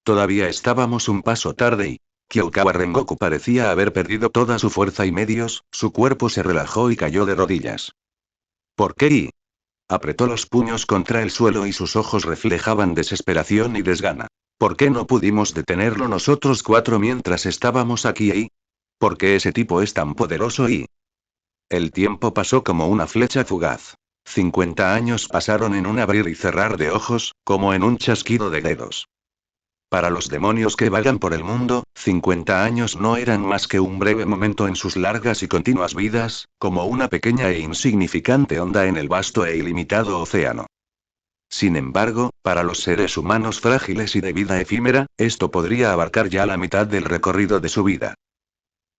Todavía estábamos un paso tarde y... Kyokawa Rengoku parecía haber perdido toda su fuerza y medios, su cuerpo se relajó y cayó de rodillas. ¿Por qué? Apretó los puños contra el suelo y sus ojos reflejaban desesperación y desgana. ¿Por qué no pudimos detenerlo nosotros cuatro mientras estábamos aquí y... ¿Por qué ese tipo es tan poderoso y... El tiempo pasó como una flecha fugaz. 50 años pasaron en un abrir y cerrar de ojos, como en un chasquido de dedos. Para los demonios que vagan por el mundo, 50 años no eran más que un breve momento en sus largas y continuas vidas, como una pequeña e insignificante onda en el vasto e ilimitado océano. Sin embargo, para los seres humanos frágiles y de vida efímera, esto podría abarcar ya la mitad del recorrido de su vida.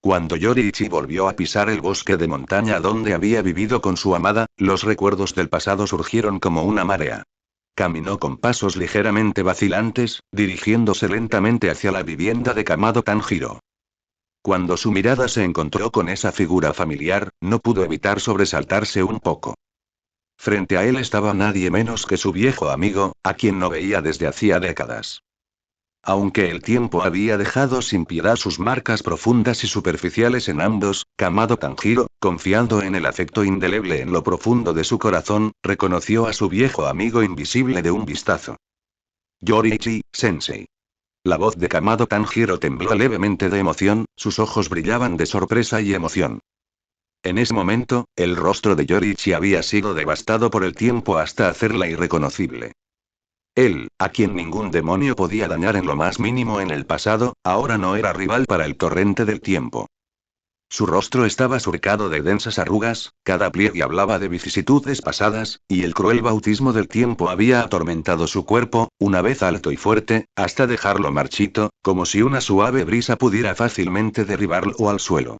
Cuando Yoriichi volvió a pisar el bosque de montaña donde había vivido con su amada, los recuerdos del pasado surgieron como una marea. Caminó con pasos ligeramente vacilantes, dirigiéndose lentamente hacia la vivienda de Kamado Tanjiro. Cuando su mirada se encontró con esa figura familiar, no pudo evitar sobresaltarse un poco. Frente a él estaba nadie menos que su viejo amigo, a quien no veía desde hacía décadas. Aunque el tiempo había dejado sin piedad sus marcas profundas y superficiales en ambos, Kamado Tanjiro, confiando en el afecto indeleble en lo profundo de su corazón, reconoció a su viejo amigo invisible de un vistazo. Yoriichi, sensei. La voz de Kamado Tanjiro tembló levemente de emoción, sus ojos brillaban de sorpresa y emoción. En ese momento, el rostro de Yoriichi había sido devastado por el tiempo hasta hacerla irreconocible. Él, a quien ningún demonio podía dañar en lo más mínimo en el pasado, ahora no era rival para el torrente del tiempo. Su rostro estaba surcado de densas arrugas, cada pliegue hablaba de vicisitudes pasadas, y el cruel bautismo del tiempo había atormentado su cuerpo, una vez alto y fuerte, hasta dejarlo marchito, como si una suave brisa pudiera fácilmente derribarlo al suelo.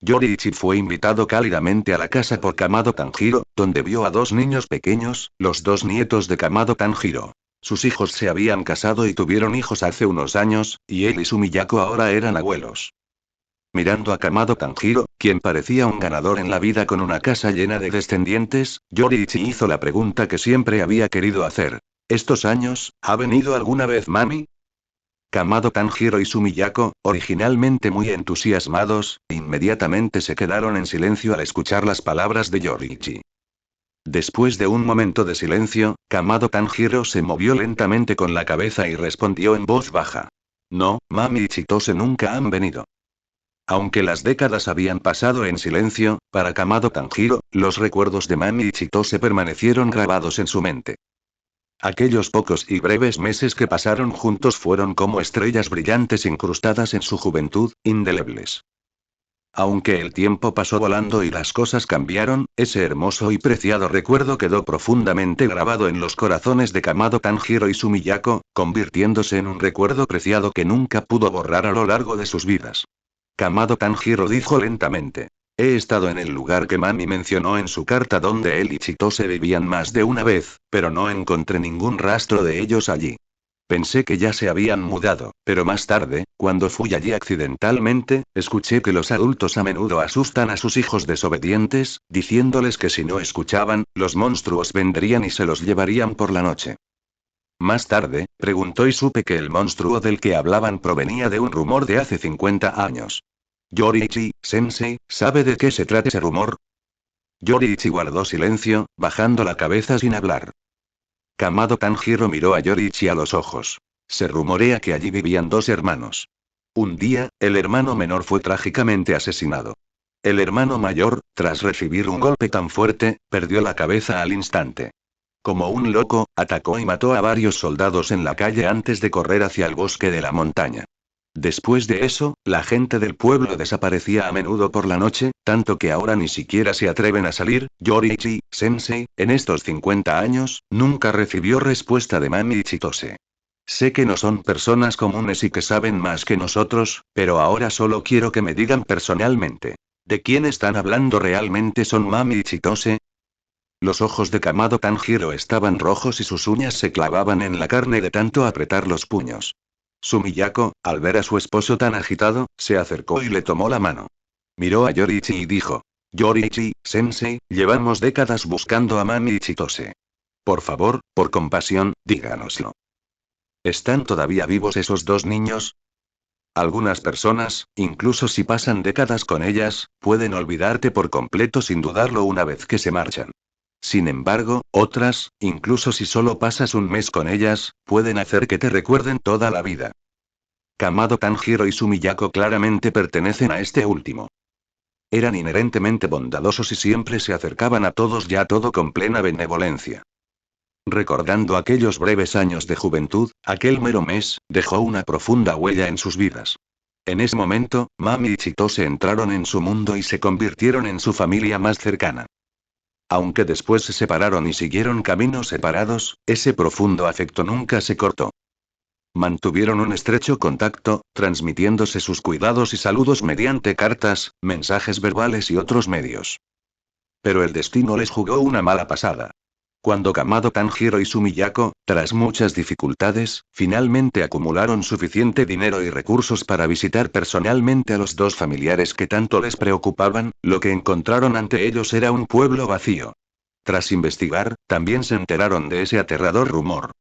Yoriichi fue invitado cálidamente a la casa por Kamado Tanjiro, donde vio a dos niños pequeños, los dos nietos de Kamado Tanjiro. Sus hijos se habían casado y tuvieron hijos hace unos años, y él y su Miyako ahora eran abuelos. Mirando a Kamado Tanjiro, quien parecía un ganador en la vida con una casa llena de descendientes, Yoriichi hizo la pregunta que siempre había querido hacer. ¿Estos años, ha venido alguna vez mami? Kamado Tanjiro y Sumiyako, originalmente muy entusiasmados, inmediatamente se quedaron en silencio al escuchar las palabras de Yoriichi. Después de un momento de silencio, Kamado Tanjiro se movió lentamente con la cabeza y respondió en voz baja. No, Mami y Chitose nunca han venido. Aunque las décadas habían pasado en silencio, para Kamado Tanjiro, los recuerdos de Mami y Chitose permanecieron grabados en su mente. Aquellos pocos y breves meses que pasaron juntos fueron como estrellas brillantes incrustadas en su juventud, indelebles. Aunque el tiempo pasó volando y las cosas cambiaron, ese hermoso y preciado recuerdo quedó profundamente grabado en los corazones de Kamado Tanjiro y Sumiyako, convirtiéndose en un recuerdo preciado que nunca pudo borrar a lo largo de sus vidas. Kamado Tanjiro dijo lentamente. He estado en el lugar que Mami mencionó en su carta donde él y Chitose vivían más de una vez, pero no encontré ningún rastro de ellos allí. Pensé que ya se habían mudado, pero más tarde, cuando fui allí accidentalmente, escuché que los adultos a menudo asustan a sus hijos desobedientes, diciéndoles que si no escuchaban, los monstruos vendrían y se los llevarían por la noche. Más tarde, preguntó y supe que el monstruo del que hablaban provenía de un rumor de hace 50 años. Yoriichi-sensei, ¿sabe de qué se trata ese rumor? Yoriichi guardó silencio, bajando la cabeza sin hablar. Kamado Tanjiro miró a Yoriichi a los ojos. Se rumorea que allí vivían dos hermanos. Un día, el hermano menor fue trágicamente asesinado. El hermano mayor, tras recibir un golpe tan fuerte, perdió la cabeza al instante. Como un loco, atacó y mató a varios soldados en la calle antes de correr hacia el bosque de la montaña. Después de eso, la gente del pueblo desaparecía a menudo por la noche, tanto que ahora ni siquiera se atreven a salir. Yoriichi-sensei, en estos 50 años, nunca recibió respuesta de Mami y Chitose. Sé que no son personas comunes y que saben más que nosotros, pero ahora solo quiero que me digan personalmente. ¿De quién están hablando realmente? ¿Son Mami y Chitose? Los ojos de Kamado Tanjiro estaban rojos y sus uñas se clavaban en la carne de tanto apretar los puños. Sumiyako, al ver a su esposo tan agitado, se acercó y le tomó la mano. Miró a Yoriichi y dijo. Yoriichi-sensei, llevamos décadas buscando a Mami y Chitose. Por favor, por compasión, díganoslo. ¿Están todavía vivos esos dos niños? Algunas personas, incluso si pasan décadas con ellas, pueden olvidarte por completo sin dudarlo una vez que se marchan. Sin embargo, otras, incluso si solo pasas un mes con ellas, pueden hacer que te recuerden toda la vida. Kamado Tanjiro y Sumiyako claramente pertenecen a este último. Eran inherentemente bondadosos y siempre se acercaban a todos y a todo con plena benevolencia. Recordando aquellos breves años de juventud, aquel mero mes, dejó una profunda huella en sus vidas. En ese momento, Mami y Chitose entraron en su mundo y se convirtieron en su familia más cercana. Aunque después se separaron y siguieron caminos separados, ese profundo afecto nunca se cortó. Mantuvieron un estrecho contacto, transmitiéndose sus cuidados y saludos mediante cartas, mensajes verbales y otros medios. Pero el destino les jugó una mala pasada. Cuando Kamado Tanjiro y Sumiyako, tras muchas dificultades, finalmente acumularon suficiente dinero y recursos para visitar personalmente a los dos familiares que tanto les preocupaban, lo que encontraron ante ellos era un pueblo vacío. Tras investigar, también se enteraron de ese aterrador rumor.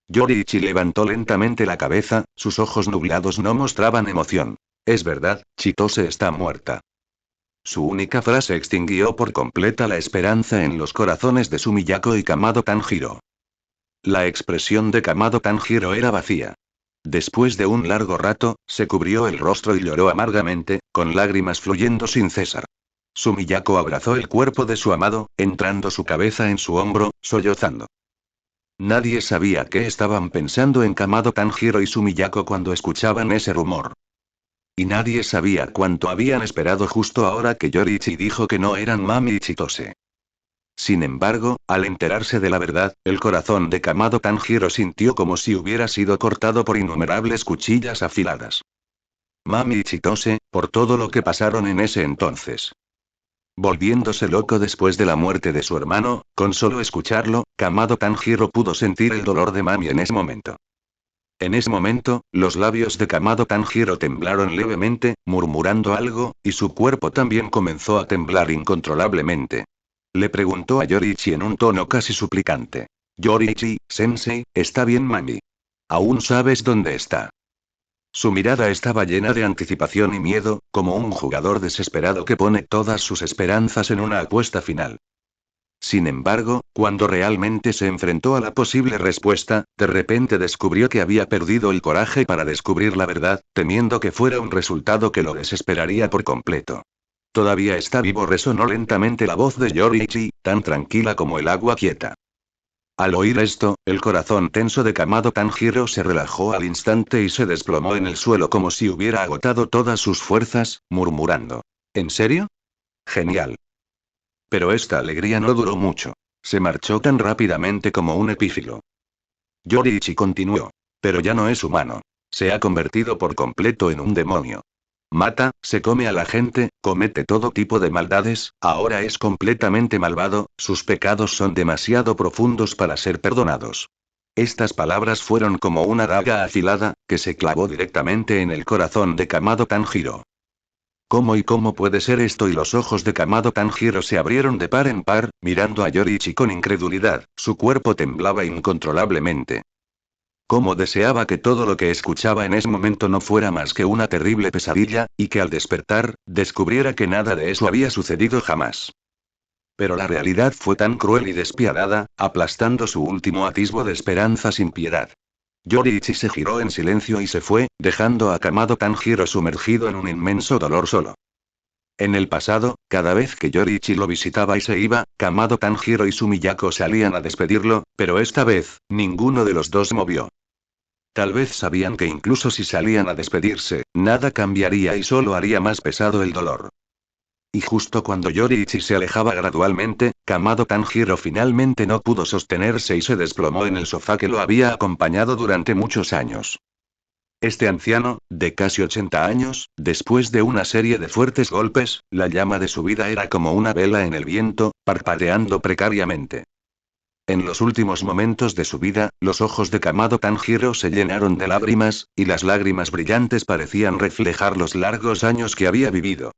Yoriichi levantó lentamente la cabeza, sus ojos nublados no mostraban emoción. Es verdad, Chitose está muerta. Su única frase extinguió por completa la esperanza en los corazones de Sumiyako y Kamado Tanjiro. La expresión de Kamado Tanjiro era vacía. Después de un largo rato, se cubrió el rostro y lloró amargamente, con lágrimas fluyendo sin cesar. Sumiyako abrazó el cuerpo de su amado, entrando su cabeza en su hombro, sollozando. Nadie sabía qué estaban pensando en Kamado Tanjiro y Sumiyako cuando escuchaban ese rumor. Y nadie sabía cuánto habían esperado justo ahora que Yoriichi dijo que no eran Mami y Chitose. Sin embargo, al enterarse de la verdad, el corazón de Kamado Tanjiro sintió como si hubiera sido cortado por innumerables cuchillas afiladas. Mami y Chitose, por todo lo que pasaron en ese entonces. Volviéndose loco después de la muerte de su hermano, con solo escucharlo, Kamado Tanjiro pudo sentir el dolor de Mami en ese momento. En ese momento, los labios de Kamado Tanjiro temblaron levemente, murmurando algo, y su cuerpo también comenzó a temblar incontrolablemente. Le preguntó a Yoriichi en un tono casi suplicante. Yoriichi, sensei, ¿está bien Mami? ¿Aún sabes dónde está? Su mirada estaba llena de anticipación y miedo, como un jugador desesperado que pone todas sus esperanzas en una apuesta final. Sin embargo, cuando realmente se enfrentó a la posible respuesta, de repente descubrió que había perdido el coraje para descubrir la verdad, temiendo que fuera un resultado que lo desesperaría por completo. Todavía está vivo, resonó lentamente la voz de Yoriichi, tan tranquila como el agua quieta. Al oír esto, el corazón tenso de Kamado Tanjiro se relajó al instante y se desplomó en el suelo como si hubiera agotado todas sus fuerzas, murmurando. ¿En serio? Genial. Pero esta alegría no duró mucho. Se marchó tan rápidamente como un epífilo. Yoriichi continuó. Pero ya no es humano. Se ha convertido por completo en un demonio. Mata, se come a la gente, comete todo tipo de maldades, ahora es completamente malvado, sus pecados son demasiado profundos para ser perdonados. Estas palabras fueron como una daga afilada, que se clavó directamente en el corazón de Kamado Tanjiro. ¿Cómo puede ser esto? Y los ojos de Kamado Tanjiro se abrieron de par en par, mirando a Yoriichi con incredulidad, su cuerpo temblaba incontrolablemente. Cómo deseaba que todo lo que escuchaba en ese momento no fuera más que una terrible pesadilla, y que al despertar, descubriera que nada de eso había sucedido jamás. Pero la realidad fue tan cruel y despiadada, aplastando su último atisbo de esperanza sin piedad. Yoriichi se giró en silencio y se fue, dejando a Kamado Tanjiro sumergido en un inmenso dolor solo. En el pasado, cada vez que Yoriichi lo visitaba y se iba, Kamado Tanjiro y Sumiyako salían a despedirlo, pero esta vez, ninguno de los dos movió. Tal vez sabían que incluso si salían a despedirse, nada cambiaría y solo haría más pesado el dolor. Y justo cuando Yoriichi se alejaba gradualmente, Kamado Tanjiro finalmente no pudo sostenerse y se desplomó en el sofá que lo había acompañado durante muchos años. Este anciano, de casi 80 años, después de una serie de fuertes golpes, la llama de su vida era como una vela en el viento, parpadeando precariamente. En los últimos momentos de su vida, los ojos de Kamado Tanjiro se llenaron de lágrimas, y las lágrimas brillantes parecían reflejar los largos años que había vivido.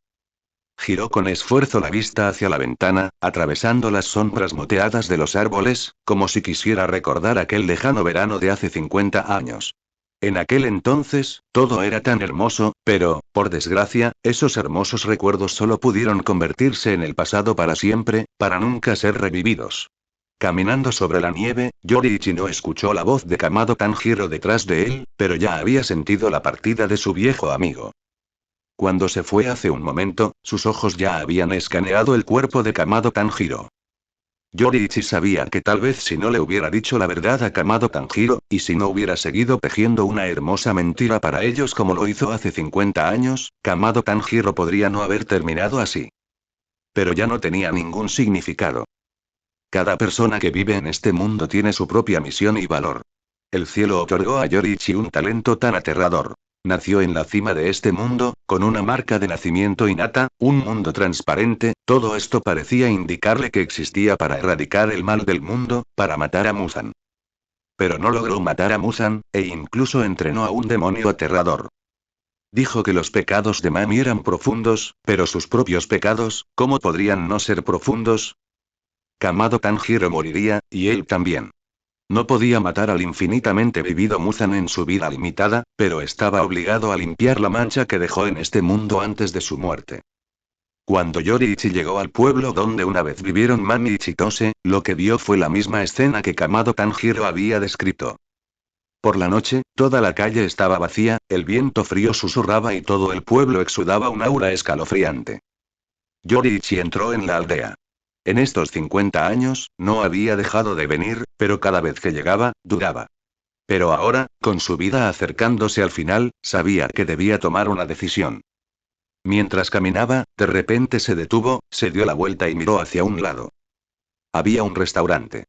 Giró con esfuerzo la vista hacia la ventana, atravesando las sombras moteadas de los árboles, como si quisiera recordar aquel lejano verano de hace 50 años. En aquel entonces, todo era tan hermoso, pero, por desgracia, esos hermosos recuerdos solo pudieron convertirse en el pasado para siempre, para nunca ser revividos. Caminando sobre la nieve, Yoriichi no escuchó la voz de Kamado Tanjiro detrás de él, pero ya había sentido la partida de su viejo amigo. Cuando se fue hace un momento, sus ojos ya habían escaneado el cuerpo de Kamado Tanjiro. Yoriichi sabía que tal vez si no le hubiera dicho la verdad a Kamado Tanjiro, y si no hubiera seguido tejiendo una hermosa mentira para ellos como lo hizo hace 50 años, Kamado Tanjiro podría no haber terminado así. Pero ya no tenía ningún significado. Cada persona que vive en este mundo tiene su propia misión y valor. El cielo otorgó a Yoriichi un talento tan aterrador. Nació en la cima de este mundo, con una marca de nacimiento innata, un mundo transparente, todo esto parecía indicarle que existía para erradicar el mal del mundo, para matar a Muzan. Pero no logró matar a Muzan, e incluso entrenó a un demonio aterrador. Dijo que los pecados de Mami eran profundos, pero sus propios pecados, ¿cómo podrían no ser profundos? Kamado Tanjiro moriría, y él también. No podía matar al infinitamente vivido Muzan en su vida limitada, pero estaba obligado a limpiar la mancha que dejó en este mundo antes de su muerte. Cuando Yoriichi llegó al pueblo donde una vez vivieron Mami y Chitose, lo que vio fue la misma escena que Kamado Tanjiro había descrito. Por la noche, toda la calle estaba vacía, el viento frío susurraba y todo el pueblo exudaba un aura escalofriante. Yoriichi entró en la aldea. En estos 50 años, no había dejado de venir, pero cada vez que llegaba, dudaba. Pero ahora, con su vida acercándose al final, sabía que debía tomar una decisión. Mientras caminaba, de repente se detuvo, se dio la vuelta y miró hacia un lado. Había un restaurante.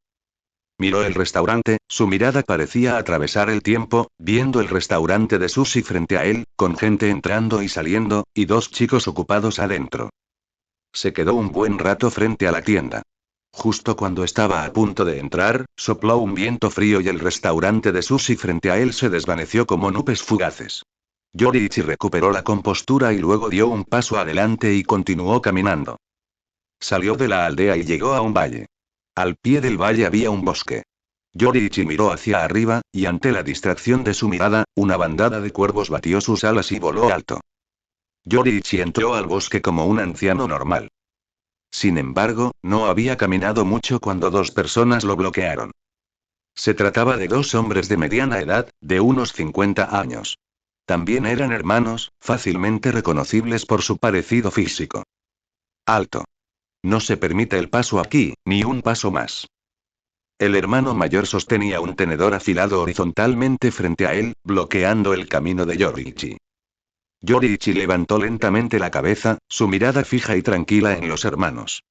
Miró el restaurante, su mirada parecía atravesar el tiempo, viendo el restaurante de sushi frente a él, con gente entrando y saliendo, y dos chicos ocupados adentro. Se quedó un buen rato frente a la tienda. Justo cuando estaba a punto de entrar, sopló un viento frío y el restaurante de sushi frente a él se desvaneció como nubes fugaces. Yoriichi recuperó la compostura y luego dio un paso adelante y continuó caminando. Salió de la aldea y llegó a un valle. Al pie del valle había un bosque. Yoriichi miró hacia arriba, y ante la distracción de su mirada, una bandada de cuervos batió sus alas y voló alto. Yoriichi entró al bosque como un anciano normal. Sin embargo, no había caminado mucho cuando dos personas lo bloquearon. Se trataba de dos hombres de mediana edad, de unos 50 años. También eran hermanos, fácilmente reconocibles por su parecido físico. Alto. No se permite el paso aquí, ni un paso más. El hermano mayor sostenía un tenedor afilado horizontalmente frente a él, bloqueando el camino de Yoriichi. Yoriichi levantó lentamente la cabeza, su mirada fija y tranquila en los hermanos.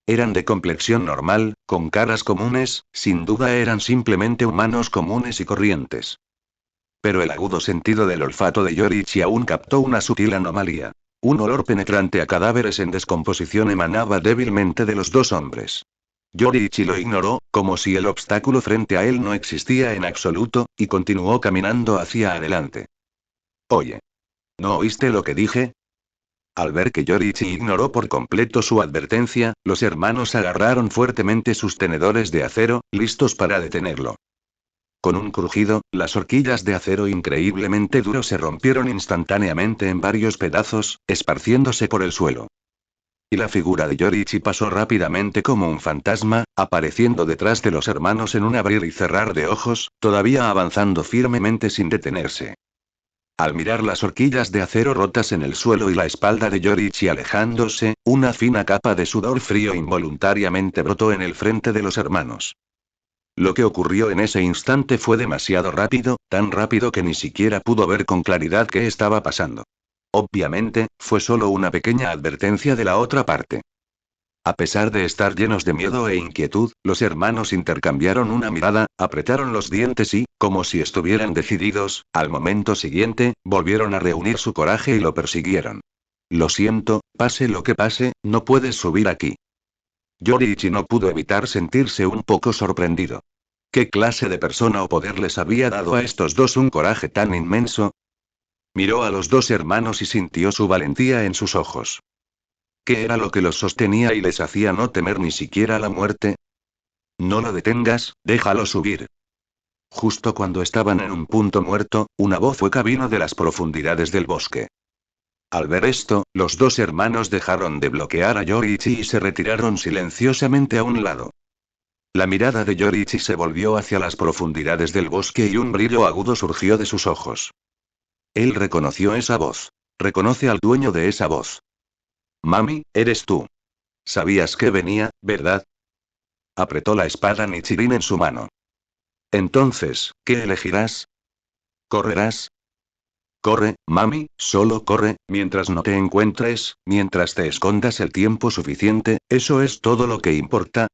Eran de complexión normal, con caras comunes, sin duda eran simplemente humanos comunes y corrientes. Pero el agudo sentido del olfato de Yoriichi aún captó una sutil anomalía. Un olor penetrante a cadáveres en descomposición emanaba débilmente de los dos hombres. Yoriichi lo ignoró, como si el obstáculo frente a él no existía en absoluto, y continuó caminando hacia adelante. Oye. ¿No oíste lo que dije? Al ver que Yoriichi ignoró por completo su advertencia, los hermanos agarraron fuertemente sus tenedores de acero, listos para detenerlo. Con un crujido, las horquillas de acero increíblemente duro se rompieron instantáneamente en varios pedazos, esparciéndose por el suelo. Y la figura de Yoriichi pasó rápidamente como un fantasma, apareciendo detrás de los hermanos en un abrir y cerrar de ojos, todavía avanzando firmemente sin detenerse. Al mirar las horquillas de acero rotas en el suelo y la espalda de Yoriichi alejándose, una fina capa de sudor frío involuntariamente brotó en el frente de los hermanos. Lo que ocurrió en ese instante fue demasiado rápido, tan rápido que ni siquiera pudo ver con claridad qué estaba pasando. Obviamente, fue solo una pequeña advertencia de la otra parte. A pesar de estar llenos de miedo e inquietud, los hermanos intercambiaron una mirada, apretaron los dientes y, como si estuvieran decididos, al momento siguiente, volvieron a reunir su coraje y lo persiguieron. Lo siento, pase lo que pase, no puedes subir aquí. Yoriichi no pudo evitar sentirse un poco sorprendido. ¿Qué clase de persona o poder les había dado a estos dos un coraje tan inmenso? Miró a los dos hermanos y sintió su valentía en sus ojos. ¿Qué era lo que los sostenía y les hacía no temer ni siquiera la muerte? No lo detengas, déjalo subir. Justo cuando estaban en un punto muerto, una voz hueca vino de las profundidades del bosque. Al ver esto, los dos hermanos dejaron de bloquear a Yoriichi y se retiraron silenciosamente a un lado. La mirada de Yoriichi se volvió hacia las profundidades del bosque y un brillo agudo surgió de sus ojos. Él reconoció esa voz. Reconoce al dueño de esa voz. Mami, eres tú. Sabías que venía, ¿verdad? Apretó la espada Nichirin en su mano. Entonces, ¿qué elegirás? ¿Correrás? Corre, mami, solo corre, mientras no te encuentres, mientras te escondas el tiempo suficiente, eso es todo lo que importa.